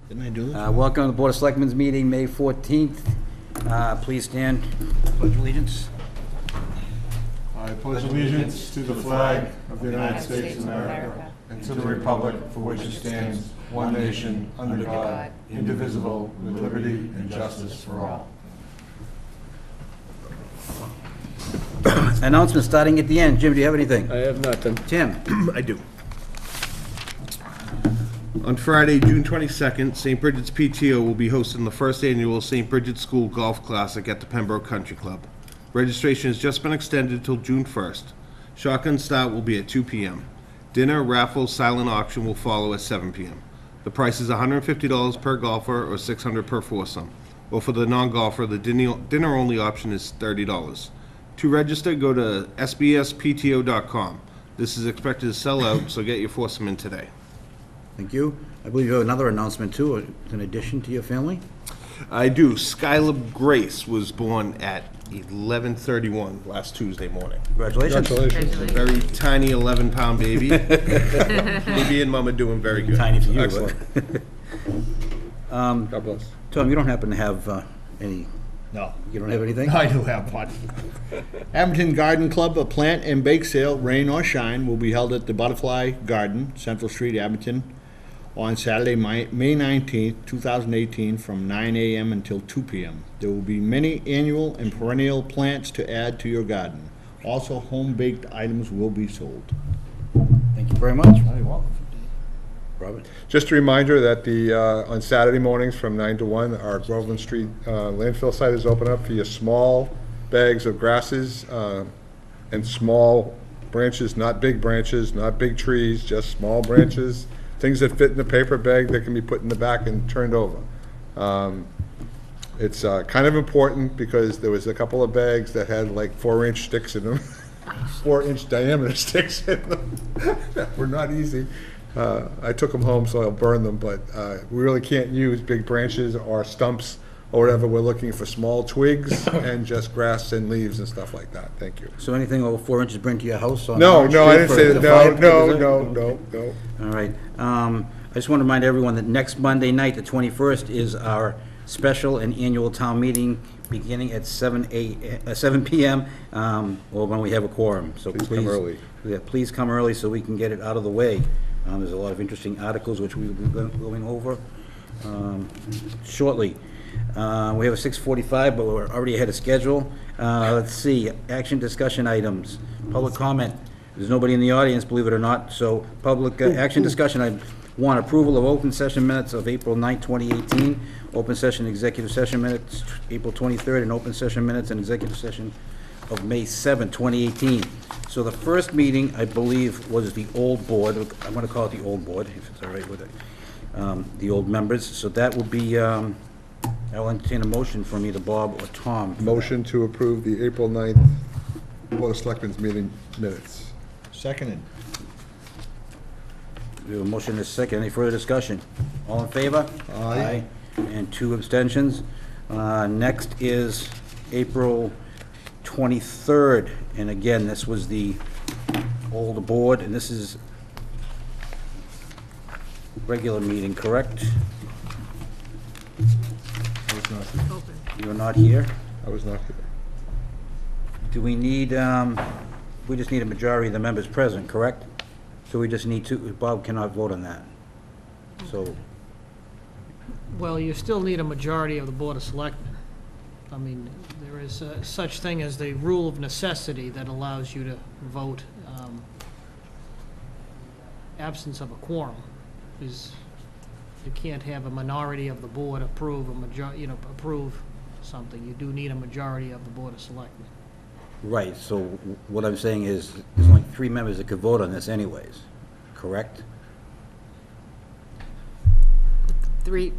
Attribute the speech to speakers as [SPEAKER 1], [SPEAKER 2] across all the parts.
[SPEAKER 1] Didn't I do this?
[SPEAKER 2] Welcome to the Board of Selectmen's meeting, May 14th. Please stand, pledge allegiance.
[SPEAKER 3] I pledge allegiance to the flag of the United States of America and to the republic for which it stands, one nation, under God, indivisible, with liberty and justice for all.
[SPEAKER 2] Announcement starting at the end. Jim, do you have anything?
[SPEAKER 1] I have nothing.
[SPEAKER 2] Tim?
[SPEAKER 4] I do. On Friday, June 22nd, St. Bridget's PTO will be hosting the first annual St. Bridget's School Golf Classic at the Pembroke Country Club. Registration has just been extended till June 1st. Shotgun start will be at 2 p.m. Dinner, raffle, silent auction will follow at 7 p.m. The price is $150 per golfer or $600 per foursome. Or for the non-golfer, the dinner-only option is $30. To register, go to sbspto.com. This is expected to sell out, so get your foursome in today.
[SPEAKER 2] Thank you. I believe you have another announcement, too, in addition to your family?
[SPEAKER 4] I do. Skylar Grace was born at 11:31 last Tuesday morning.
[SPEAKER 2] Congratulations.
[SPEAKER 4] A very tiny 11-pound baby. Baby and mom are doing very good.
[SPEAKER 2] Tiny for you.
[SPEAKER 4] Excellent.
[SPEAKER 1] God bless.
[SPEAKER 2] Tom, you don't happen to have any,
[SPEAKER 1] No.
[SPEAKER 2] you don't have anything?
[SPEAKER 1] I do have one. Abington Garden Club, a plant and bake sale, rain or shine, will be held at the Butterfly Garden, Central Street, Abington, on Saturday, May 19th, 2018, from 9 a.m. until 2 p.m. There will be many annual and perennial plants to add to your garden. Also, home-baked items will be sold.
[SPEAKER 2] Thank you very much.
[SPEAKER 1] You're welcome.
[SPEAKER 2] Robert?
[SPEAKER 3] Just a reminder that on Saturday mornings from 9 to 1, our Groveland Street landfill site is open up for your small bags of grasses and small branches, not big branches, not big trees, just small branches, things that fit in the paper bag that can be put in the back and turned over. It's kind of important because there was a couple of bags that had like 4-inch sticks in them, 4-inch diameter sticks in them that were not easy. I took them home, so I'll burn them, but we really can't use big branches or stumps or whatever. We're looking for small twigs and just grass and leaves and stuff like that. Thank you.
[SPEAKER 2] So anything over 4 inches bring to your house? On
[SPEAKER 3] No,
[SPEAKER 2] Orange
[SPEAKER 3] no, I
[SPEAKER 2] Street
[SPEAKER 3] didn't
[SPEAKER 2] for
[SPEAKER 3] say
[SPEAKER 2] the
[SPEAKER 3] that.
[SPEAKER 2] fire pit,
[SPEAKER 3] No,
[SPEAKER 2] is it?
[SPEAKER 3] no.
[SPEAKER 2] All right. I just want to remind everyone that next Monday night, the 21st, is our special and annual town meeting beginning at 7 p.m. Or when we have a quorum. So
[SPEAKER 3] Please come early.
[SPEAKER 2] Yeah, please come early so we can get it out of the way. There's a lot of interesting articles which we will be going over shortly. We have a 6:45, but we're already ahead of schedule. Let's see, action discussion items, public comment. There's nobody in the audience, believe it or not, so public action discussion. I want approval of open session minutes of April 9, 2018, open session executive session minutes April 23rd, and open session minutes and executive session of May 7, 2018. So the first meeting, I believe, was the old board. I'm going to call it the old board, if it's all right with it. The old members. So that would be, I'll entertain a motion from either Bob or Tom.
[SPEAKER 3] Motion to approve the April 9th Board of Selectmen's meeting minutes.
[SPEAKER 1] Seconded.
[SPEAKER 2] We have a motion and a second. Any further discussion? All in favor?
[SPEAKER 3] Aye.
[SPEAKER 2] And 2 abstentions. Next is April 23rd, and again, this was the old board, and this is regular meeting, correct?
[SPEAKER 3] I was not here.
[SPEAKER 2] You're not here?
[SPEAKER 3] I was not here.
[SPEAKER 2] Do we need, we just need a majority of the members present, correct? So we just need to, Bob cannot vote on that. So,
[SPEAKER 5] Well, you still need a majority of the Board of Selectmen. I mean, there is such thing as the rule of necessity that allows you to vote. Absence of a quorum is, you can't have a minority of the board approve approve something. You do need a majority of the Board of Selectmen.
[SPEAKER 2] right, so what I'm saying is, there's only 3 members that could vote on this anyways, correct? I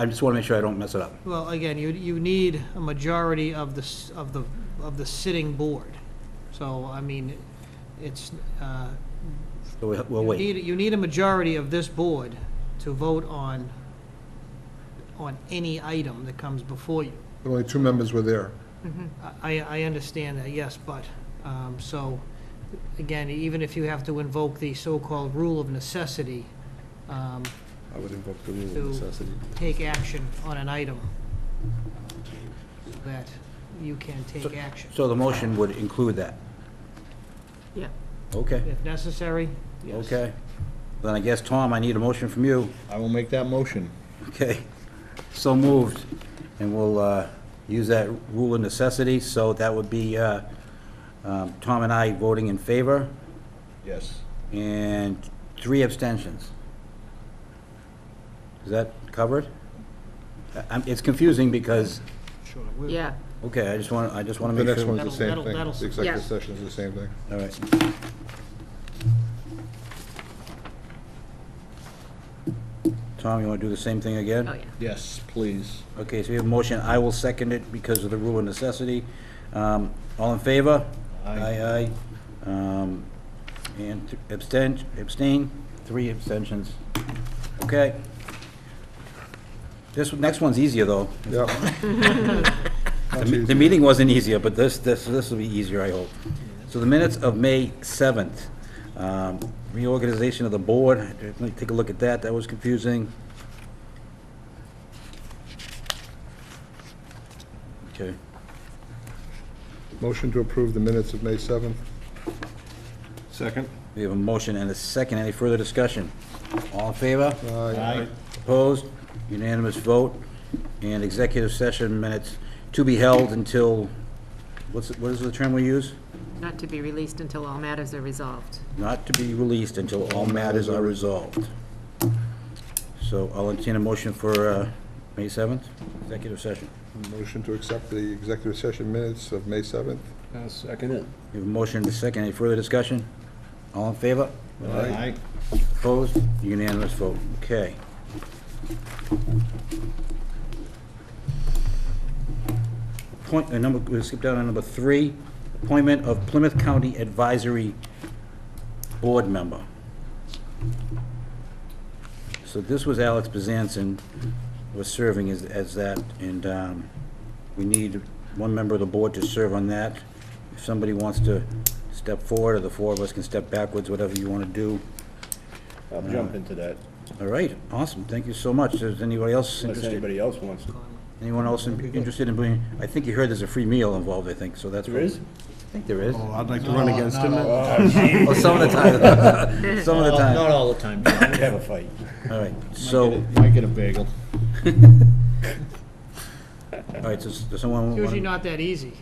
[SPEAKER 2] just want to make sure I don't mess it up.
[SPEAKER 5] Well, again, you need a majority of the sitting board. So, I mean, it's,
[SPEAKER 2] So we'll wait.
[SPEAKER 5] you need a majority of this board to vote on any item that comes before you.
[SPEAKER 3] Only 2 members were there.
[SPEAKER 5] I understand that, yes, but, so, again, even if you have to invoke the so-called rule of necessity,
[SPEAKER 3] I would invoke the rule
[SPEAKER 5] to
[SPEAKER 3] of necessity.
[SPEAKER 5] take action on an item so that you can take action.
[SPEAKER 2] So the motion would include that?
[SPEAKER 6] Yeah.
[SPEAKER 2] Okay,
[SPEAKER 5] If necessary, yes.
[SPEAKER 2] okay. Then I guess, Tom, I need a motion from you.
[SPEAKER 1] I will make that motion.
[SPEAKER 2] Okay, so moved. And we'll use that rule of necessity, so that would be Tom and I voting in favor,
[SPEAKER 1] Yes.
[SPEAKER 2] and 3 abstentions. Is that covered? It's confusing because,
[SPEAKER 5] Sure. We'll-
[SPEAKER 6] Yeah.
[SPEAKER 2] okay, I just want to
[SPEAKER 3] The
[SPEAKER 2] make
[SPEAKER 3] next
[SPEAKER 2] sure.
[SPEAKER 3] one's the same
[SPEAKER 5] That'll-
[SPEAKER 3] thing.
[SPEAKER 5] that'll-
[SPEAKER 3] The executive
[SPEAKER 6] Yeah.
[SPEAKER 3] session is the same thing.
[SPEAKER 2] All right. Tom, you want to do the same thing again?
[SPEAKER 6] Oh, yeah.
[SPEAKER 1] Yes, please.
[SPEAKER 2] Okay, so we have a motion. I will second it because of the rule of necessity. All in favor?
[SPEAKER 1] Aye.
[SPEAKER 2] Aye. And abstain? 3 abstentions. Okay. This next one's easier, though.
[SPEAKER 3] Yep.
[SPEAKER 2] The meeting wasn't easier, but this will be easier, I hope. So the minutes of May 7th, reorganization of the board, let me take a look at that, that was confusing. Okay,
[SPEAKER 3] Motion to approve the minutes of May 7th.
[SPEAKER 4] Second?
[SPEAKER 2] we have a motion and a second, any further discussion? All in favor?
[SPEAKER 1] Aye.
[SPEAKER 2] Opposed? Unanimous vote. And executive session minutes to be held until, what is the term we use?
[SPEAKER 6] Not to be released until all matters are resolved.
[SPEAKER 2] Not to be released until all matters are resolved. So I'll entertain a motion for May 7th, executive session.
[SPEAKER 3] Motion to accept the executive session minutes of May 7th.
[SPEAKER 7] Second it.
[SPEAKER 2] We have a motion and a second. Any further discussion? All in favor?
[SPEAKER 1] Aye.
[SPEAKER 2] Opposed? Unanimous vote. Okay. We'll skip down to number 3, appointment of Plymouth County Advisory Board member. So this was Alex Bezanson was serving as that, and we need one member of the board to serve on that. If somebody wants to step forward, or the 4 of us can step backwards, whatever you want to do.
[SPEAKER 7] I'll jump into that,
[SPEAKER 2] All right, awesome, thank you so much. Is anybody else
[SPEAKER 7] unless
[SPEAKER 2] interested?
[SPEAKER 7] anybody else wants to.
[SPEAKER 2] Anyone else interested in being, I think you heard there's a free meal involved, I think, so that's.
[SPEAKER 7] There is?
[SPEAKER 2] I think there is.
[SPEAKER 4] Oh, I'd like to run against him.
[SPEAKER 2] Oh, some of the time, some of the
[SPEAKER 1] Not
[SPEAKER 2] time.
[SPEAKER 1] all the time. Might
[SPEAKER 7] We'd have a fight.
[SPEAKER 2] All right, so,
[SPEAKER 1] get a bagel.
[SPEAKER 2] all right, so does someone
[SPEAKER 5] It's usually
[SPEAKER 2] want
[SPEAKER 5] not that easy.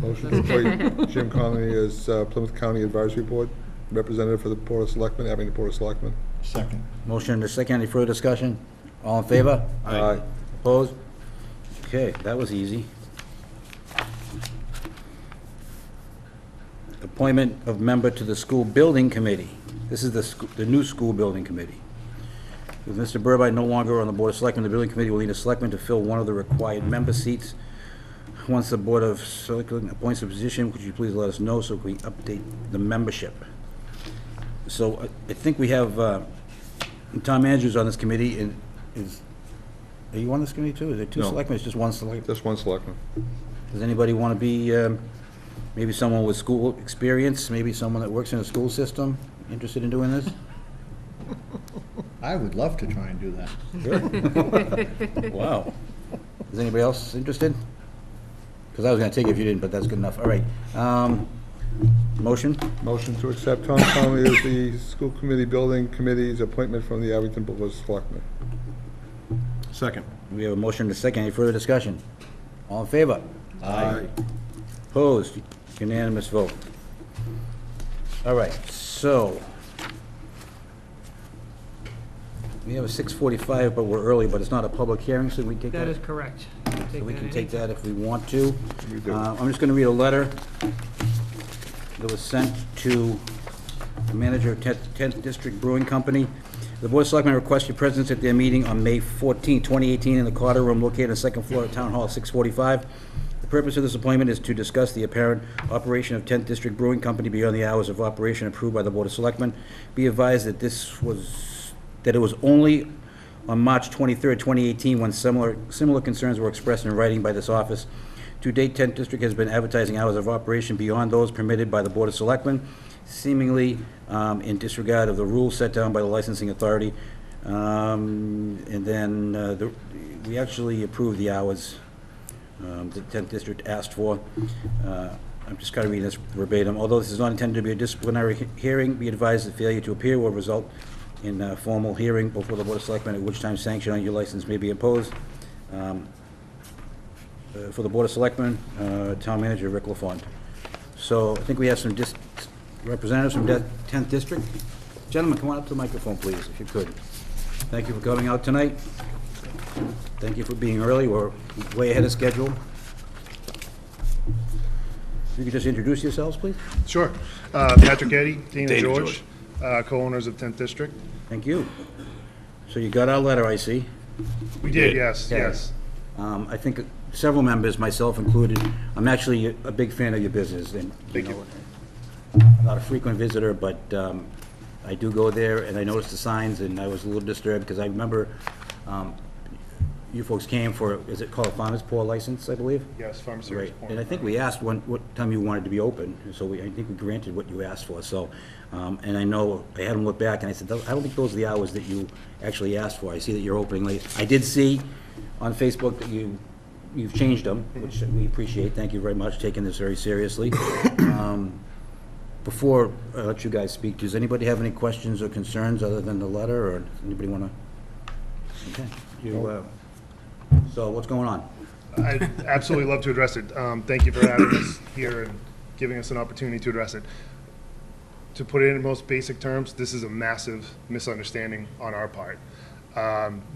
[SPEAKER 3] Motion to appoint Jim Connolly as Plymouth County Advisory Board representative for the Board of Selectmen, Abington Board of Selectmen.
[SPEAKER 1] Second.
[SPEAKER 2] motion and a second, any further discussion? All in favor?
[SPEAKER 3] Aye.
[SPEAKER 2] Opposed? Okay, that was easy. Appointment of member to the school building committee. This is the new school building committee. With Mr. Burbine no longer on the Board of Selectmen, the building committee will need a selectman to fill one of the required member seats. Once the Board of Selectmen appoints a position, could you please let us know so we update the membership? So I think we have, town manager's on this committee, and are you on this committee too? Is it 2
[SPEAKER 3] No.
[SPEAKER 2] selectmen, it's just 1 selectman?
[SPEAKER 3] Just one selectman.
[SPEAKER 2] Does anybody want to be, maybe someone with school experience, maybe someone that works in a school system, interested in doing this?
[SPEAKER 1] I would love to try and do that.
[SPEAKER 2] Wow. Is anybody else interested? Because I was going to take it if you didn't, but that's good enough. All right. Motion?
[SPEAKER 3] Motion to accept Tom Connolly as the School Committee Building Committee's appointment from the Abington Board of Selectmen.
[SPEAKER 4] Second.
[SPEAKER 2] We have a motion and a second. Any further discussion? All in favor?
[SPEAKER 1] Aye.
[SPEAKER 2] Opposed? Unanimous vote. All right, so we have a 6:45, but we're early, but it's not a public hearing, so we take that?
[SPEAKER 5] That is correct.
[SPEAKER 2] So we can take that if we want to.
[SPEAKER 3] We do.
[SPEAKER 2] I'm just going to read a letter that was sent to the manager of 10th District Brewing Company. The Board of Selectmen request your presence at their meeting on May 14, 2018, in the Carter Room located on the second floor of Town Hall, 645. The purpose of this appointment is to discuss the apparent operation of 10th District Brewing Company beyond the hours of operation approved by the Board of Selectmen. Be advised that it was only on March 23, 2018, when similar concerns were expressed in writing by this office. To date, 10th District has been advertising hours of operation beyond those permitted by the Board of Selectmen, seemingly in disregard of the rules set down by the licensing authority. And then we actually approved the hours the 10th District asked for. I'm just kind of reading this verbatim. Although this is not intended to be a disciplinary hearing, be advised that failure to appear will result in a formal hearing before the Board of Selectmen, at which time sanction on your license may be imposed. For the Board of Selectmen, Town Manager Rick LaFont. So I think we have some representatives from 10th District. Gentlemen, come on up to the microphone, please, if you could. Thank you for coming out tonight. Thank you for being early. We're way ahead of schedule. If you could just introduce yourselves, please.
[SPEAKER 8] Sure. Patrick Eddy, Dana George, co-owners of 10th District.
[SPEAKER 2] Thank you. So you got our letter, I see.
[SPEAKER 8] We did, yes,
[SPEAKER 2] Okay.
[SPEAKER 8] yes.
[SPEAKER 2] I think several members, myself included, I'm actually a big fan of your business, and,
[SPEAKER 8] Thank you.
[SPEAKER 2] I'm not a frequent visitor, but I do go there, and I noticed the signs, and I was a little disturbed, because I remember you folks came for, is it called a farmer's pour license, I believe?
[SPEAKER 8] Yes, Farm Service
[SPEAKER 2] Right,
[SPEAKER 8] Point.
[SPEAKER 2] and I think we asked what time you wanted to be open, and so I think we granted what you asked for, so, and I know, I had them look back, and I said, I don't think those are the hours that you actually asked for. I see that you're opening late. I did see on Facebook that you've changed them, which we appreciate. Thank you very much, taking this very seriously. Before I let you guys speak, does anybody have any questions or concerns other than the letter, or anybody want to? Okay. So what's going on?
[SPEAKER 8] I'd absolutely love to address it. Thank you for having us here and giving us an opportunity to address it. To put it in most basic terms, this is a massive misunderstanding on our part.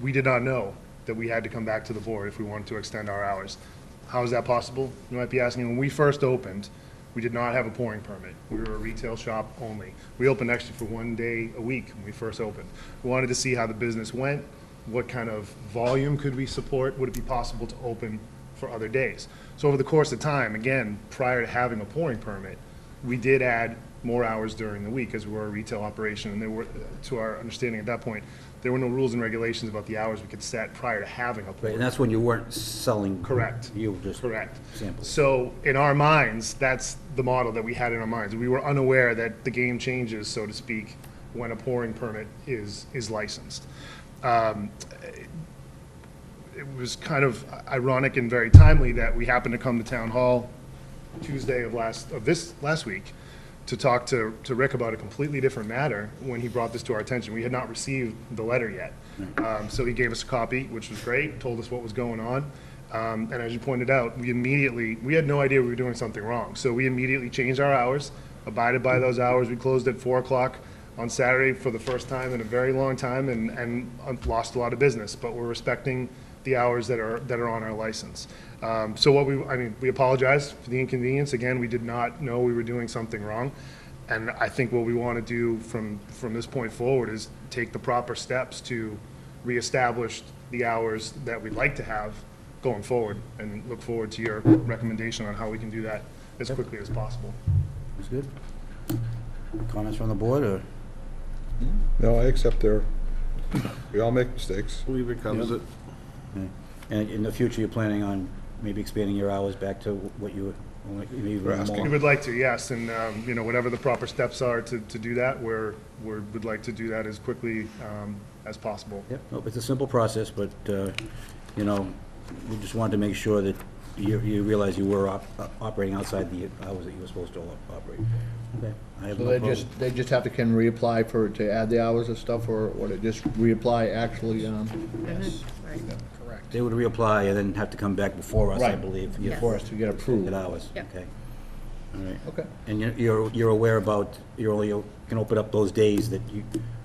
[SPEAKER 8] We did not know that we had to come back to the board if we wanted to extend our hours. How is that possible? You might be asking, when we first opened, we did not have a pouring permit. We were a retail shop only. We opened actually for 1 day a week when we first opened. We wanted to see how the business went, what kind of volume could we support, would it be possible to open for other days? So over the course of time, again, prior to having a pouring permit, we did add more hours during the week as we were a retail operation, and there were, to our understanding at that point, there were no rules and regulations about the hours we could set prior to having a
[SPEAKER 2] Right,
[SPEAKER 8] pouring.
[SPEAKER 2] and that's when you weren't selling.
[SPEAKER 8] Correct.
[SPEAKER 2] You were just.
[SPEAKER 8] Correct.
[SPEAKER 2] Samples.
[SPEAKER 8] So in our minds, that's the model that we had in our minds. We were unaware that the game changes, so to speak, when a pouring permit is licensed. It was kind of ironic and very timely that we happened to come to Town Hall Tuesday of last week to talk to Rick about a completely different matter when he brought this to our attention. We had not received the letter yet. So he gave us a copy, which was great, told us what was going on. And as you pointed out, we had no idea we were doing something wrong. So we immediately changed our hours, abided by those hours. We closed at 4 o'clock on Saturday for the first time in a very long time, and lost a lot of business. But we're respecting the hours that are on our license. So we apologize for the inconvenience. Again, we did not know we were doing something wrong. And I think what we want to do from this point forward is take the proper steps to reestablish the hours that we'd like to have going forward, and look forward to your recommendation on how we can do that as quickly as possible.
[SPEAKER 2] That's good. Comments from the board, or?
[SPEAKER 3] No, I accept we all make mistakes.
[SPEAKER 4] I believe it covers it.
[SPEAKER 2] Okay. And in the future, you're planning on maybe expanding your hours back to what you were, maybe
[SPEAKER 3] We're
[SPEAKER 2] even
[SPEAKER 3] asking.
[SPEAKER 8] We
[SPEAKER 2] more?
[SPEAKER 8] would like to, yes, and, whatever the proper steps are to do that, we'd like to do that as quickly as possible.
[SPEAKER 2] Yep, no, it's a simple process, but, we just wanted to make sure that you realize you were operating outside the hours that you were supposed to operate. Okay. I have
[SPEAKER 1] So
[SPEAKER 2] no
[SPEAKER 1] they
[SPEAKER 2] problem.
[SPEAKER 1] they just have to, can reapply to add the hours and stuff, or they just reapply actually, yes.
[SPEAKER 6] Right.
[SPEAKER 1] Correct.
[SPEAKER 2] They would reapply and then have to come back before us, I
[SPEAKER 1] Right.
[SPEAKER 2] believe.
[SPEAKER 6] Yes.
[SPEAKER 1] For us to get approved.
[SPEAKER 2] Get hours,
[SPEAKER 6] Yep.
[SPEAKER 2] okay. All right.
[SPEAKER 1] Okay.
[SPEAKER 2] And you're aware about, you can open up those days that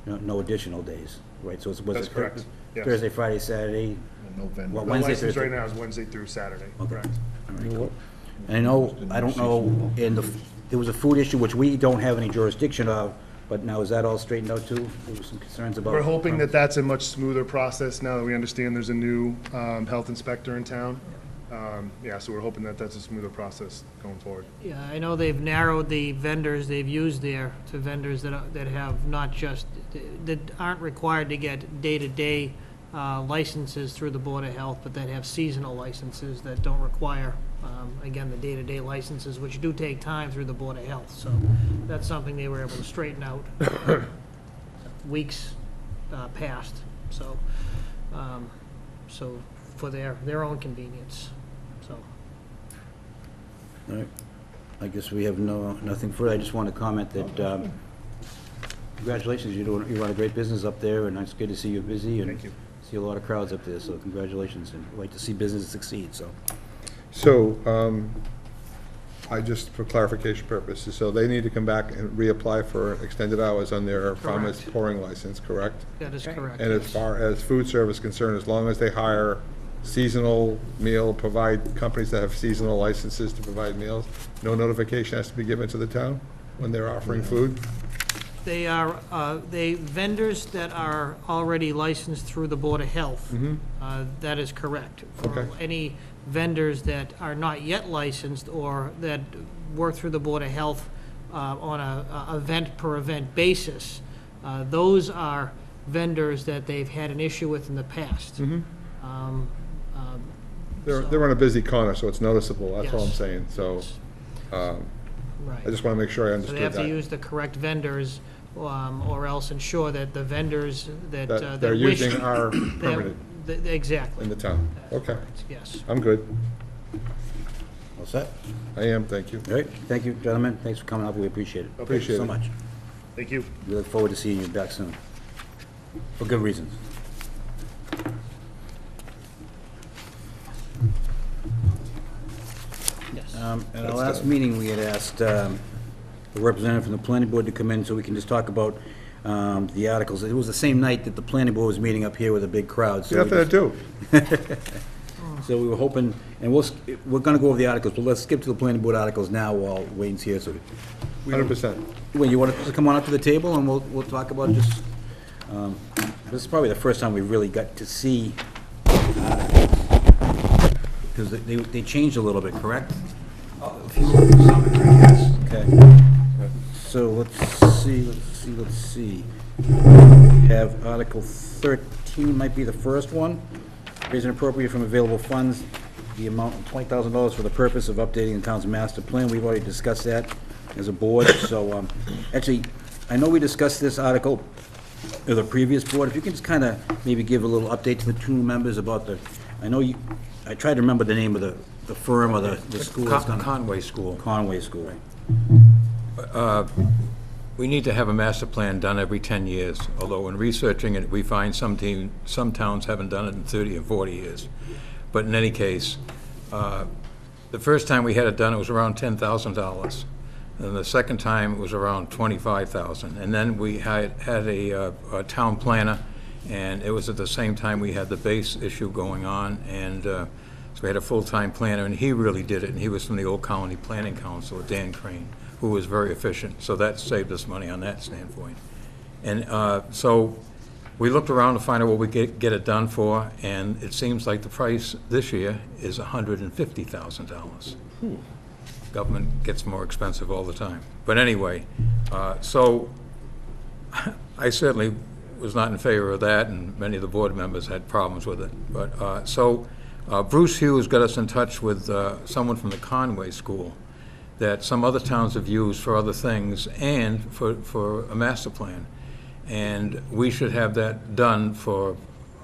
[SPEAKER 2] no additional days, right? So was
[SPEAKER 8] That's
[SPEAKER 2] it
[SPEAKER 8] correct, yes.
[SPEAKER 2] Thursday, Friday, Saturday?
[SPEAKER 1] November.
[SPEAKER 2] What,
[SPEAKER 8] The
[SPEAKER 2] Wednesday,
[SPEAKER 8] license
[SPEAKER 2] Thursday?
[SPEAKER 8] right now is Wednesday through Saturday,
[SPEAKER 2] Okay.
[SPEAKER 8] correct?
[SPEAKER 2] All right, cool. And I don't know, there was a food issue which we don't have any jurisdiction of, but now is that all straightened out too? There was some concerns about.
[SPEAKER 8] We're hoping that that's a much smoother process now that we understand there's a new health inspector in town. So we're hoping that that's a smoother process going forward.
[SPEAKER 5] Yeah, I know they've narrowed the vendors they've used there to vendors that have not just, that aren't required to get day-to-day licenses through the Board of Health, but that have seasonal licenses that don't require, again, the day-to-day licenses, which do take time through the Board of Health. So that's something they were able to straighten out weeks passed, so, so for their own convenience, so.
[SPEAKER 2] All right. I guess we have nothing further. I just want to comment that, congratulations, you run a great business up there, and it's good to see you busy, and
[SPEAKER 8] Thank you.
[SPEAKER 2] see a lot of crowds up there, so congratulations, and I'd like to see business succeed, so.
[SPEAKER 3] So, I just, for clarification purposes, so they need to come back and reapply for extended hours on their farmer's
[SPEAKER 5] Correct.
[SPEAKER 3] pouring license, correct?
[SPEAKER 5] That is correct.
[SPEAKER 3] And as far as food service concerned, as long as they hire seasonal meal, provide companies that have seasonal licenses to provide meals, no notification has to be given to the town when they're offering food?
[SPEAKER 5] They are, vendors that are already licensed through the Board of Health. That is correct. For
[SPEAKER 3] Okay.
[SPEAKER 5] any vendors that are not yet licensed or that work through the Board of Health on a event-per-event basis, those are vendors that they've had an issue with in the past.
[SPEAKER 3] They're on a busy corner, so it's noticeable, that's all I'm
[SPEAKER 5] Yes.
[SPEAKER 3] saying, so, I
[SPEAKER 5] Right.
[SPEAKER 3] just want to make sure I
[SPEAKER 5] So
[SPEAKER 3] understood
[SPEAKER 5] they have to
[SPEAKER 3] that.
[SPEAKER 5] use the correct vendors, or else ensure that the vendors that
[SPEAKER 3] That they're
[SPEAKER 5] wish-
[SPEAKER 3] using are
[SPEAKER 5] that-
[SPEAKER 3] permitted
[SPEAKER 5] Exactly.
[SPEAKER 3] in the town. Okay,
[SPEAKER 5] Yes.
[SPEAKER 3] I'm good.
[SPEAKER 2] All set?
[SPEAKER 3] I am, thank you.
[SPEAKER 2] All right, thank you, gentlemen, thanks for coming up, we appreciate it.
[SPEAKER 3] Appreciate
[SPEAKER 2] So
[SPEAKER 3] it.
[SPEAKER 2] much.
[SPEAKER 8] Thank you.
[SPEAKER 2] We look forward to seeing you back soon, for good reasons. At our last meeting, we had asked a representative from the planning board to come in so we can just talk about the articles. It was the same night that the planning board was meeting up here with a big crowd. So
[SPEAKER 3] Nothing to do.
[SPEAKER 2] So we were hoping, and we're gonna go over the articles, but let's skip to the planning board articles now while Wayne's here, so.
[SPEAKER 3] 100%.
[SPEAKER 2] Wayne, you want to come on up to the table and we'll talk about just, this is probably the first time we really got to see, because they changed a little bit, correct? Okay. So let's see. Have Article 13 might be the first one. Raise and appropriate from available funds the amount of $20,000 for the purpose of updating the town's master plan. We've already discussed that as a board, so, actually, I know we discussed this article at the previous board. If you can just kind of maybe give a little update to the two members about I tried to remember the name of the firm or the school that's gonna.
[SPEAKER 9] Conway School.
[SPEAKER 2] Conway School.
[SPEAKER 9] We need to have a master plan done every 10 years, although in researching it, we find some towns haven't done it in 30 and 40 years. But in any case, the first time we had it done, it was around $10,000. And the second time, it was around $25,000. And then we had a town planner, and it was at the same time we had the base issue going on, and so we had a full-time planner, and he really did it, and he was from the Old Colony Planning Council, Dan Crane, who was very efficient, so that saved us money on that standpoint. And so we looked around to find out what we get it done for, and it seems like the price this year is $150,000. Government gets more expensive all the time. But anyway, so I certainly was not in favor of that, and many of the board members had problems with it. But so Bruce Hughes got us in touch with someone from the Conway School that some other towns have used for other things and for a master plan. And we should have that done for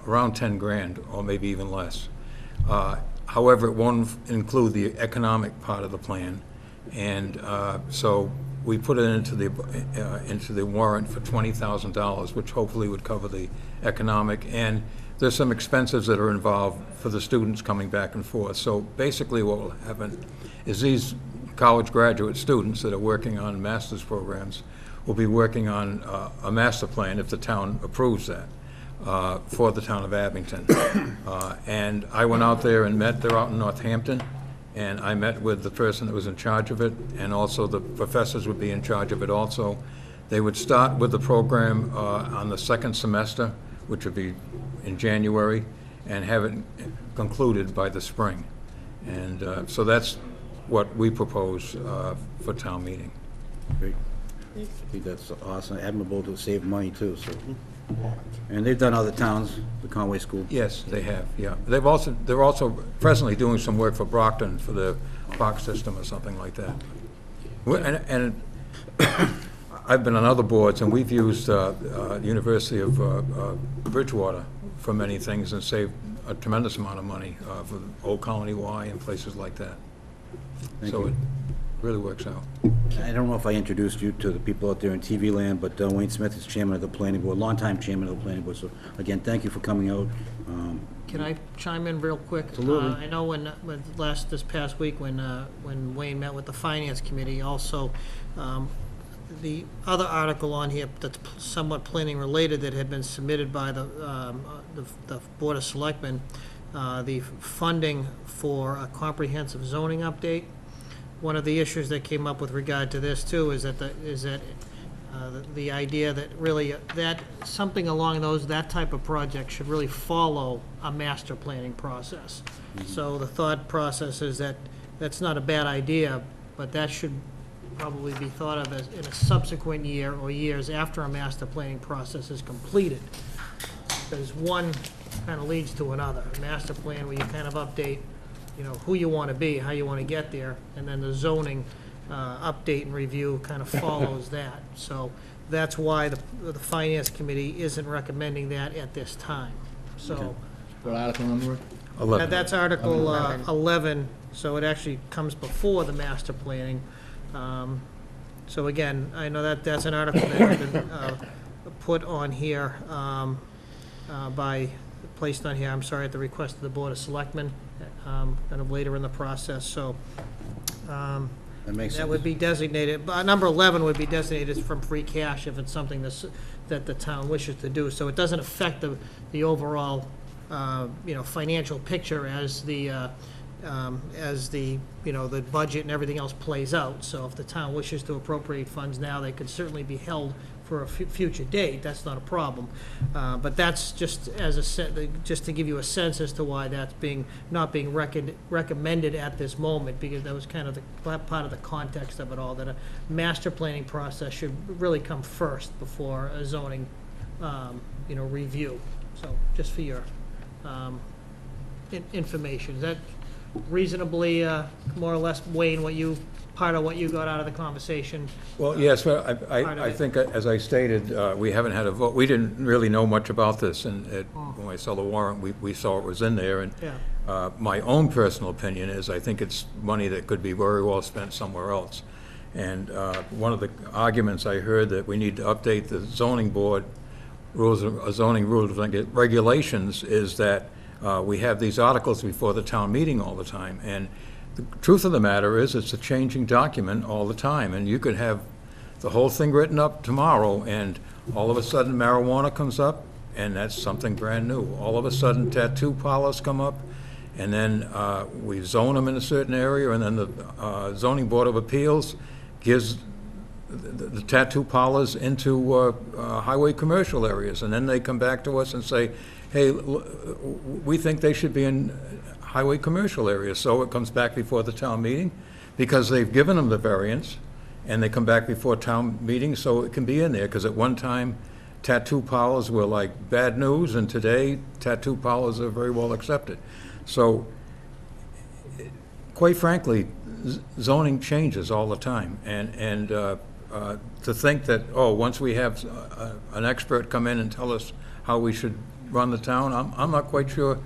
[SPEAKER 9] around 10 grand, or maybe even less. However, it won't include the economic part of the plan. And so we put it into the warrant for $20,000, which hopefully would cover the economic. And there's some expenses that are involved for the students coming back and forth. So basically what will happen is these college graduate students that are working on master's programs will be working on a master plan, if the town approves that, for the town of Abington. And I went out there and they're out in Northampton, and I met with the person that was in charge of it, and also the professors would be in charge of it also. They would start with the program on the second semester, which would be in January, and have it concluded by the spring. And so that's what we propose for town meeting.
[SPEAKER 2] Great. I think that's awesome, admirable to save money too, so. And they've done other towns, the Conway School.
[SPEAKER 9] Yes, they have, yeah. They're also presently doing some work for Brockton, for the Park system or something like that. And I've been on other boards, and we've used University of Bridgewater for many things and saved a tremendous amount of money for Old Colony Y and places like that.
[SPEAKER 2] Thank
[SPEAKER 9] So
[SPEAKER 2] you.
[SPEAKER 9] it really works out.
[SPEAKER 2] I don't know if I introduced you to the people out there in TV land, but Wayne Smith is chairman of the planning board, longtime chairman of the planning board. So again, thank you for coming out.
[SPEAKER 5] Can I chime in real quick?
[SPEAKER 2] Absolutely.
[SPEAKER 5] I know this past week, when Wayne met with the Finance Committee, also, the other article on here that's somewhat planning related that had been submitted by the Board of Selectmen, the funding for a comprehensive zoning update. One of the issues that came up with regard to this too is that the idea that really that something along that type of project should really follow a master planning process. So the thought process is that that's not a bad idea, but that should probably be thought of as in a subsequent year or years after a master planning process is completed. Because one kind of leads to another. A master plan where you kind of update, who you want to be, how you want to get there, and then the zoning update and review kind of follows that. So that's why the Finance Committee isn't recommending that at this time. So
[SPEAKER 7] What article number?
[SPEAKER 5] that's Article 11, so it actually comes before the master planning. So again, I know that's an article that has been put on here placed on here, I'm sorry, at the request of the Board of Selectmen, kind of later in the process, so
[SPEAKER 2] That makes sense.
[SPEAKER 5] that would be designated, number 11 would be designated from free cash if it's something that the town wishes to do, so it doesn't affect the overall, financial picture as the the budget and everything else plays out. So if the town wishes to appropriate funds now, they could certainly be held for a future date. That's not a problem. But that's just just to give you a sense as to why that's not being recommended at this moment, because that was kind of the part of the context of it all, that a master planning process should really come first before a zoning, review. So just for your information. Is that reasonably, more or less, Wayne, part of what you got out of the conversation?
[SPEAKER 9] Well, yes, well, I think, as I stated, we haven't had a vote. We didn't really know much about this, and when I saw the warrant, we saw it was in there, and
[SPEAKER 5] Yeah.
[SPEAKER 9] my own personal opinion is I think it's money that could be very well spent somewhere else. And one of the arguments I heard that we need to update the zoning board zoning rules and regulations is that we have these articles before the town meeting all the time, and the truth of the matter is, it's a changing document all the time, and you could have the whole thing written up tomorrow, and all of a sudden marijuana comes up, and that's something brand new. All of a sudden tattoo parlors come up, and then we zone them in a certain area, and then the zoning board of appeals gives the tattoo parlors into highway commercial areas, and then they come back to us and say, hey, we think they should be in highway commercial areas. So it comes back before the town meeting, because they've given them the variance, and they come back before town meeting, so it can be in there, because at one time, tattoo parlors were like bad news, and today, tattoo parlors are very well accepted. So, quite frankly, zoning changes all the time, and to think that, once we have an expert come in and tell us how we should run the town, I'm not quite sure.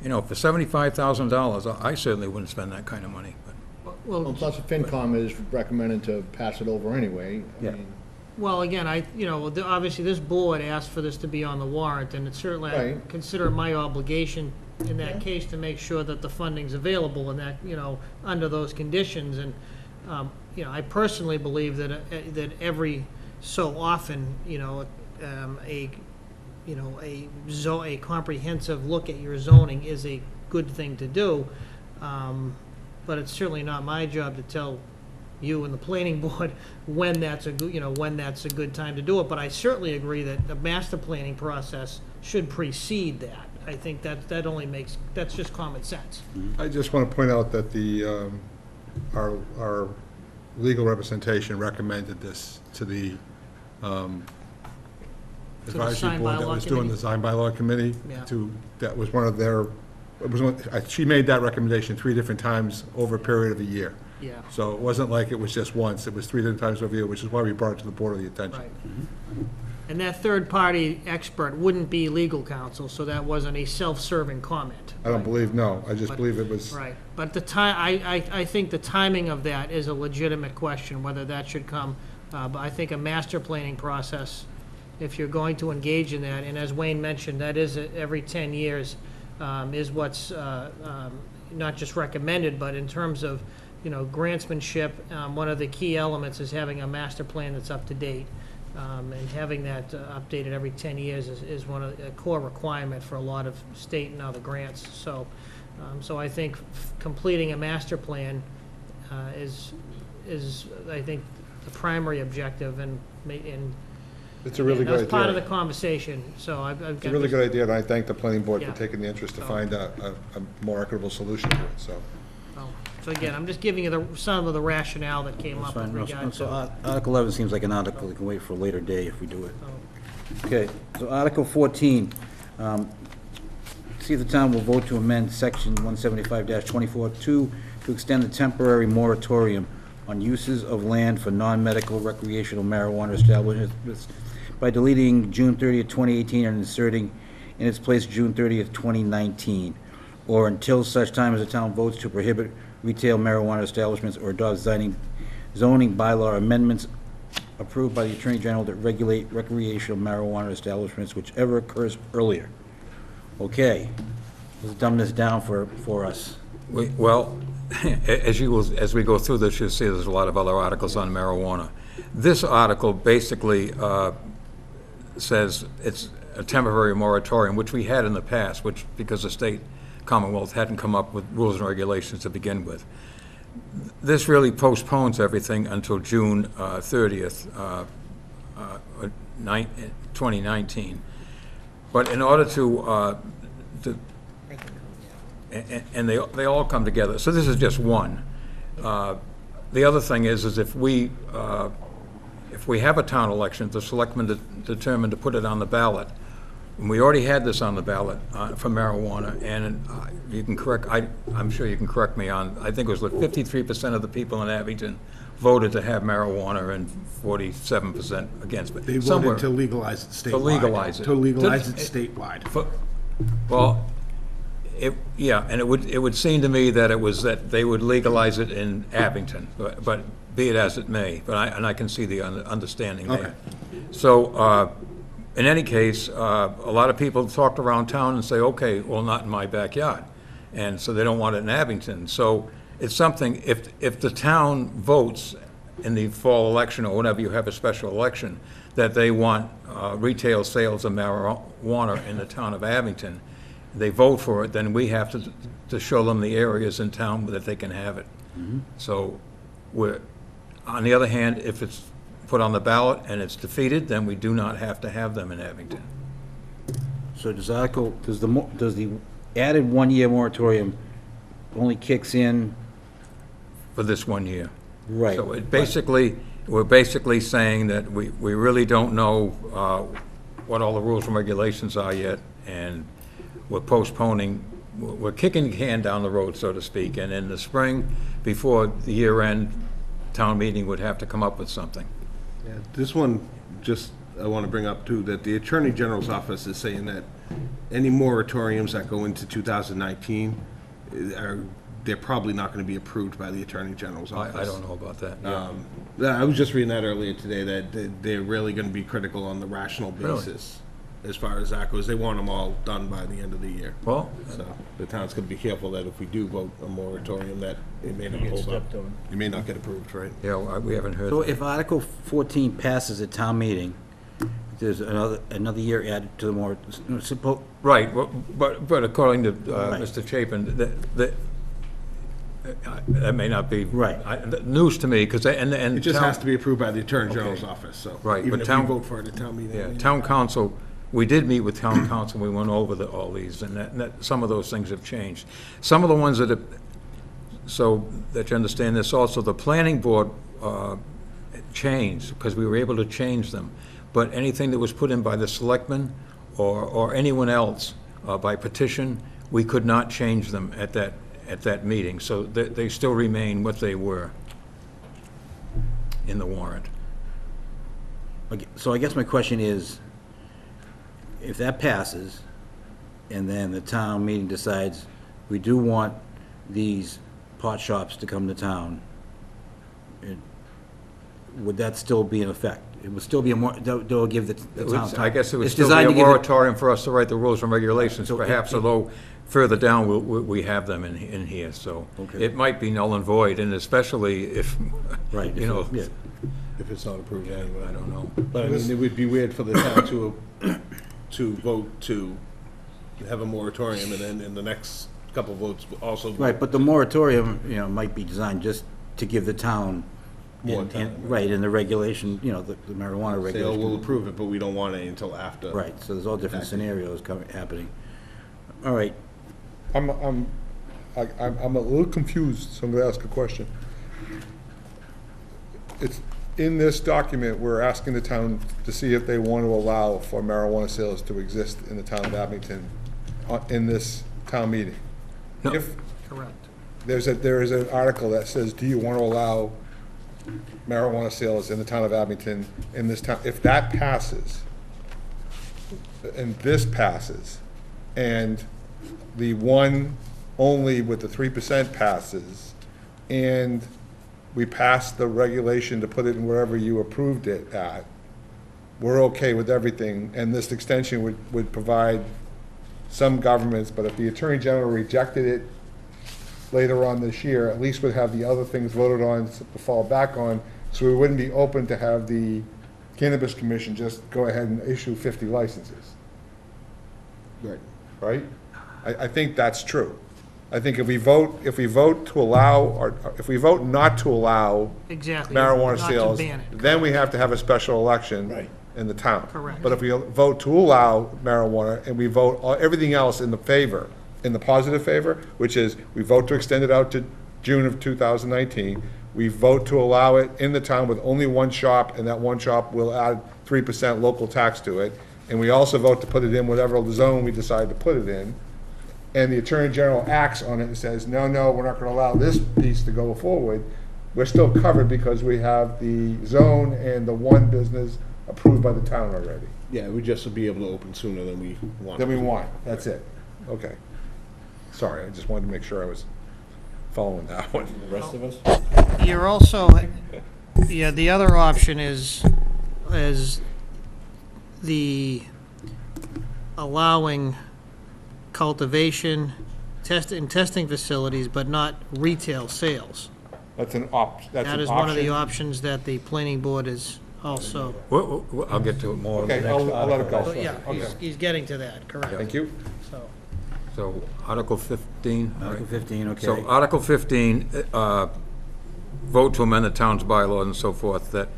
[SPEAKER 9] For $75,000, I certainly wouldn't spend that kind of money. But
[SPEAKER 1] Well, plus the FinCom is recommended to pass it over anyway.
[SPEAKER 2] Yeah.
[SPEAKER 5] Well, again, obviously this board asked for this to be on the warrant, and it's certainly, I
[SPEAKER 1] Right.
[SPEAKER 5] consider my obligation in that case to make sure that the funding's available and that, under those conditions. And, I personally believe that every so often, a comprehensive look at your zoning is a good thing to do. But it's certainly not my job to tell you and the planning board when that's a good time to do it. But I certainly agree that the master planning process should precede that. I think that's just common sense.
[SPEAKER 3] I just want to point out that our legal representation recommended this to the advisory
[SPEAKER 5] sign
[SPEAKER 3] board that
[SPEAKER 5] bylaw
[SPEAKER 3] was doing
[SPEAKER 5] committee?
[SPEAKER 3] the sign bylaw committee.
[SPEAKER 5] Yeah.
[SPEAKER 3] That was one of their, she made that recommendation 3 different times over a period of a year.
[SPEAKER 5] Yeah,
[SPEAKER 3] So it wasn't like it was just once, it was 3 different times review, which is why we brought it to the board of the attention.
[SPEAKER 5] right. And that third-party expert wouldn't be legal counsel, so that wasn't a self-serving comment.
[SPEAKER 3] I don't believe, no, I just
[SPEAKER 5] But-
[SPEAKER 3] believe it was,
[SPEAKER 5] Right, but the time, I think the timing of that is a legitimate question, whether that should come. But I think a master planning process, if you're going to engage in that, and as Wayne mentioned, that is every 10 years, is what's not just recommended, but in terms of, grantsmanship, one of the key elements is having a master plan that's up to date. And having that updated every 10 years is a core requirement for a lot of state and other grants. So I think completing a master plan is, I think, the primary objective, and
[SPEAKER 3] it's a really good idea.
[SPEAKER 5] that's part of the conversation, so I've got.
[SPEAKER 3] It's a really good idea, and I thank the planning board for
[SPEAKER 5] Yeah.
[SPEAKER 3] taking the interest to
[SPEAKER 5] Oh.
[SPEAKER 3] find a more equitable solution to it, so.
[SPEAKER 5] So again, I'm just giving you some of the rationale that came
[SPEAKER 2] That's
[SPEAKER 5] up with
[SPEAKER 2] fine. No,
[SPEAKER 5] regard
[SPEAKER 2] So
[SPEAKER 5] to.
[SPEAKER 2] Article 11 seems like an article that can wait for a later day if we do it.
[SPEAKER 5] Oh.
[SPEAKER 2] Okay, so Article 14, see if the town will vote to amend Section 175-24-2 to extend the temporary moratorium on uses of land for non-medical recreational marijuana establishments by deleting June 30th, 2018 and inserting in its place June 30th, 2019, or until such time as the town votes to prohibit retail marijuana establishments or adopt zoning bylaw amendments approved by the Attorney General that regulate recreational marijuana establishments, whichever occurs earlier. Okay, let's dumb this down for us.
[SPEAKER 9] Well, as we go through this, you'll see there's a lot of other articles on marijuana. This article basically says it's a temporary moratorium, which we had in the past, which, because the state Commonwealth hadn't come up with rules and regulations to begin with. This really postpones everything until June 30th, 2019. But in order and they all come together. So this is just one. The other thing is if we have a town election, the selectmen determined to put it on the ballot. And we already had this on the ballot for marijuana, and you can correct, I'm sure you can correct me on, I think it was like 53% of the people in Abington voted to have marijuana and 47% against. But
[SPEAKER 4] They
[SPEAKER 9] somewhere-
[SPEAKER 4] voted to legalize it statewide.
[SPEAKER 9] To legalize it.
[SPEAKER 4] To legalize it statewide.
[SPEAKER 9] Well, yeah, and it would seem to me that it was that they would legalize it in Abington, but be it as it may, but I can see the understanding there.
[SPEAKER 4] Okay.
[SPEAKER 9] So, in any case, a lot of people talked around town and say, okay, well, not in my backyard, and so they don't want it in Abington. So it's something, if the town votes in the fall election or whenever you have a special election, that they want retail sales of marijuana in the town of Abington, they vote for it, then we have to show them the areas in town that they can have it. So on the other hand, if it's put on the ballot and it's defeated, then we do not have to have them in Abington.
[SPEAKER 2] So does the added one-year moratorium only kicks in?
[SPEAKER 9] For this 1 year.
[SPEAKER 2] Right.
[SPEAKER 9] So we're basically saying that we really don't know what all the rules and regulations are yet, and we're postponing, we're kicking the can down the road, so to speak, and in the spring, before the year end, town meeting would have to come up with something.
[SPEAKER 4] Yeah, this one, just, I want to bring up too, that the Attorney General's office is saying that any moratoriums that go into 2019 they're probably not going to be approved by the Attorney General's office.
[SPEAKER 9] I don't know about that.
[SPEAKER 4] I was just reading that earlier today, that they're really going to be critical on the rational
[SPEAKER 9] Really?
[SPEAKER 4] basis as far as that goes. They want them all done by the end of the year.
[SPEAKER 9] Well,
[SPEAKER 4] So the town's going to be careful that if we do vote a moratorium, that it may not hold up.
[SPEAKER 7] stepped on.
[SPEAKER 4] It may not get approved, right?
[SPEAKER 9] yeah, we haven't heard.
[SPEAKER 2] So if Article 14 passes at town meeting, there's another year added to the moratorium.
[SPEAKER 9] Right, but according to
[SPEAKER 2] Right.
[SPEAKER 9] Mr. Chapin, that may not be.
[SPEAKER 2] Right.
[SPEAKER 9] News to me, because, and.
[SPEAKER 4] It just
[SPEAKER 9] town-
[SPEAKER 4] has to be approved by the Attorney General's office, so.
[SPEAKER 9] Right,
[SPEAKER 4] Even
[SPEAKER 9] but
[SPEAKER 4] if we
[SPEAKER 9] town-
[SPEAKER 4] vote for it at town meeting.
[SPEAKER 9] Yeah, town council, we did meet with town council, we went over all these, and that, some of those things have changed. Some of the ones that have, so that you understand this also, the planning board changed, because we were able to change them. But anything that was put in by the selectmen or anyone else by petition, we could not change them at at that meeting, so they still remain what they were in the warrant.
[SPEAKER 2] Okay, so I guess my question is, if that passes, and then the town meeting decides we do want these pot shops to come to town, would that still be in effect? It would still be they'll give the town time.
[SPEAKER 9] I guess it would
[SPEAKER 2] It's
[SPEAKER 9] still be
[SPEAKER 2] designed
[SPEAKER 9] a
[SPEAKER 2] to give it-
[SPEAKER 9] moratorium for us to write the rules and regulations,
[SPEAKER 2] So it-
[SPEAKER 9] perhaps, although further down, we have them in here, so
[SPEAKER 2] Okay.
[SPEAKER 9] it might be null and void, and especially if,
[SPEAKER 2] Right,
[SPEAKER 9] you know,
[SPEAKER 2] yeah.
[SPEAKER 4] If it's not approved anyway.
[SPEAKER 9] I don't know.
[SPEAKER 4] But I mean, it would be weird for the town to vote to have a moratorium and then in the next couple of votes also.
[SPEAKER 2] Right, but the moratorium, might be designed just to give the town
[SPEAKER 4] More
[SPEAKER 2] and-
[SPEAKER 4] time,
[SPEAKER 2] right, and the regulation, the marijuana
[SPEAKER 4] Say, oh,
[SPEAKER 2] regulation.
[SPEAKER 4] we'll approve it, but we don't want it until after.
[SPEAKER 2] Right, so there's all different scenarios happening. All right,
[SPEAKER 3] I'm a little confused, so I'm gonna ask a question. It's, in this document, we're asking the town to see if they want to allow for marijuana sales to exist in the town of Abington in this town meeting.
[SPEAKER 9] No.
[SPEAKER 3] If
[SPEAKER 5] Correct.
[SPEAKER 3] there is an article that says, do you want to allow marijuana sales in the town of Abington in this town? If that passes, and this passes, and the one only with the 3% passes, and we pass the regulation to put it in wherever you approved it at, we're okay with everything, and this extension would provide some governments, but if the Attorney General rejected it later on this year, at least we'd have the other things voted on to fall back on, so we wouldn't be open to have the Cannabis Commission just go ahead and issue 50 licenses,
[SPEAKER 4] Right.
[SPEAKER 3] right? I think that's true. I think if we vote to allow, or if we vote not to allow
[SPEAKER 5] Exactly.
[SPEAKER 3] marijuana
[SPEAKER 5] Not to
[SPEAKER 3] sales,
[SPEAKER 5] ban it.
[SPEAKER 3] then we have to have a special election
[SPEAKER 4] Right.
[SPEAKER 3] in the town.
[SPEAKER 5] Correct.
[SPEAKER 3] But if we vote to allow marijuana and we vote everything else in the favor, in the positive favor, which is we vote to extend it out to June of 2019, we vote to allow it in the town with only one shop, and that one shop will add 3% local tax to it, and we also vote to put it in whatever zone we decide to put it in, and the Attorney General acts on it and says, no, we're not gonna allow this piece to go forward, we're still covered because we have the zone and the one business approved by the town already.
[SPEAKER 4] Yeah, we just would be able to open sooner than we want.
[SPEAKER 3] Then we want, that's it. Okay. Sorry, I just wanted to make sure I was following that one.
[SPEAKER 7] The rest of us?
[SPEAKER 5] You're also, the other option is the allowing cultivation, testing facilities, but not retail sales.
[SPEAKER 3] That's an option.
[SPEAKER 5] That is one of the options that the planning board is also,
[SPEAKER 9] I'll get to it more.
[SPEAKER 3] Okay, I'll let it go.
[SPEAKER 5] oh, yeah, he's getting to that, correct.
[SPEAKER 3] Thank you.
[SPEAKER 5] So,
[SPEAKER 9] So, Article 15. all
[SPEAKER 2] Article
[SPEAKER 9] right.
[SPEAKER 2] 15, okay.
[SPEAKER 9] So, Article 15, vote to amend the town's bylaws and so forth, that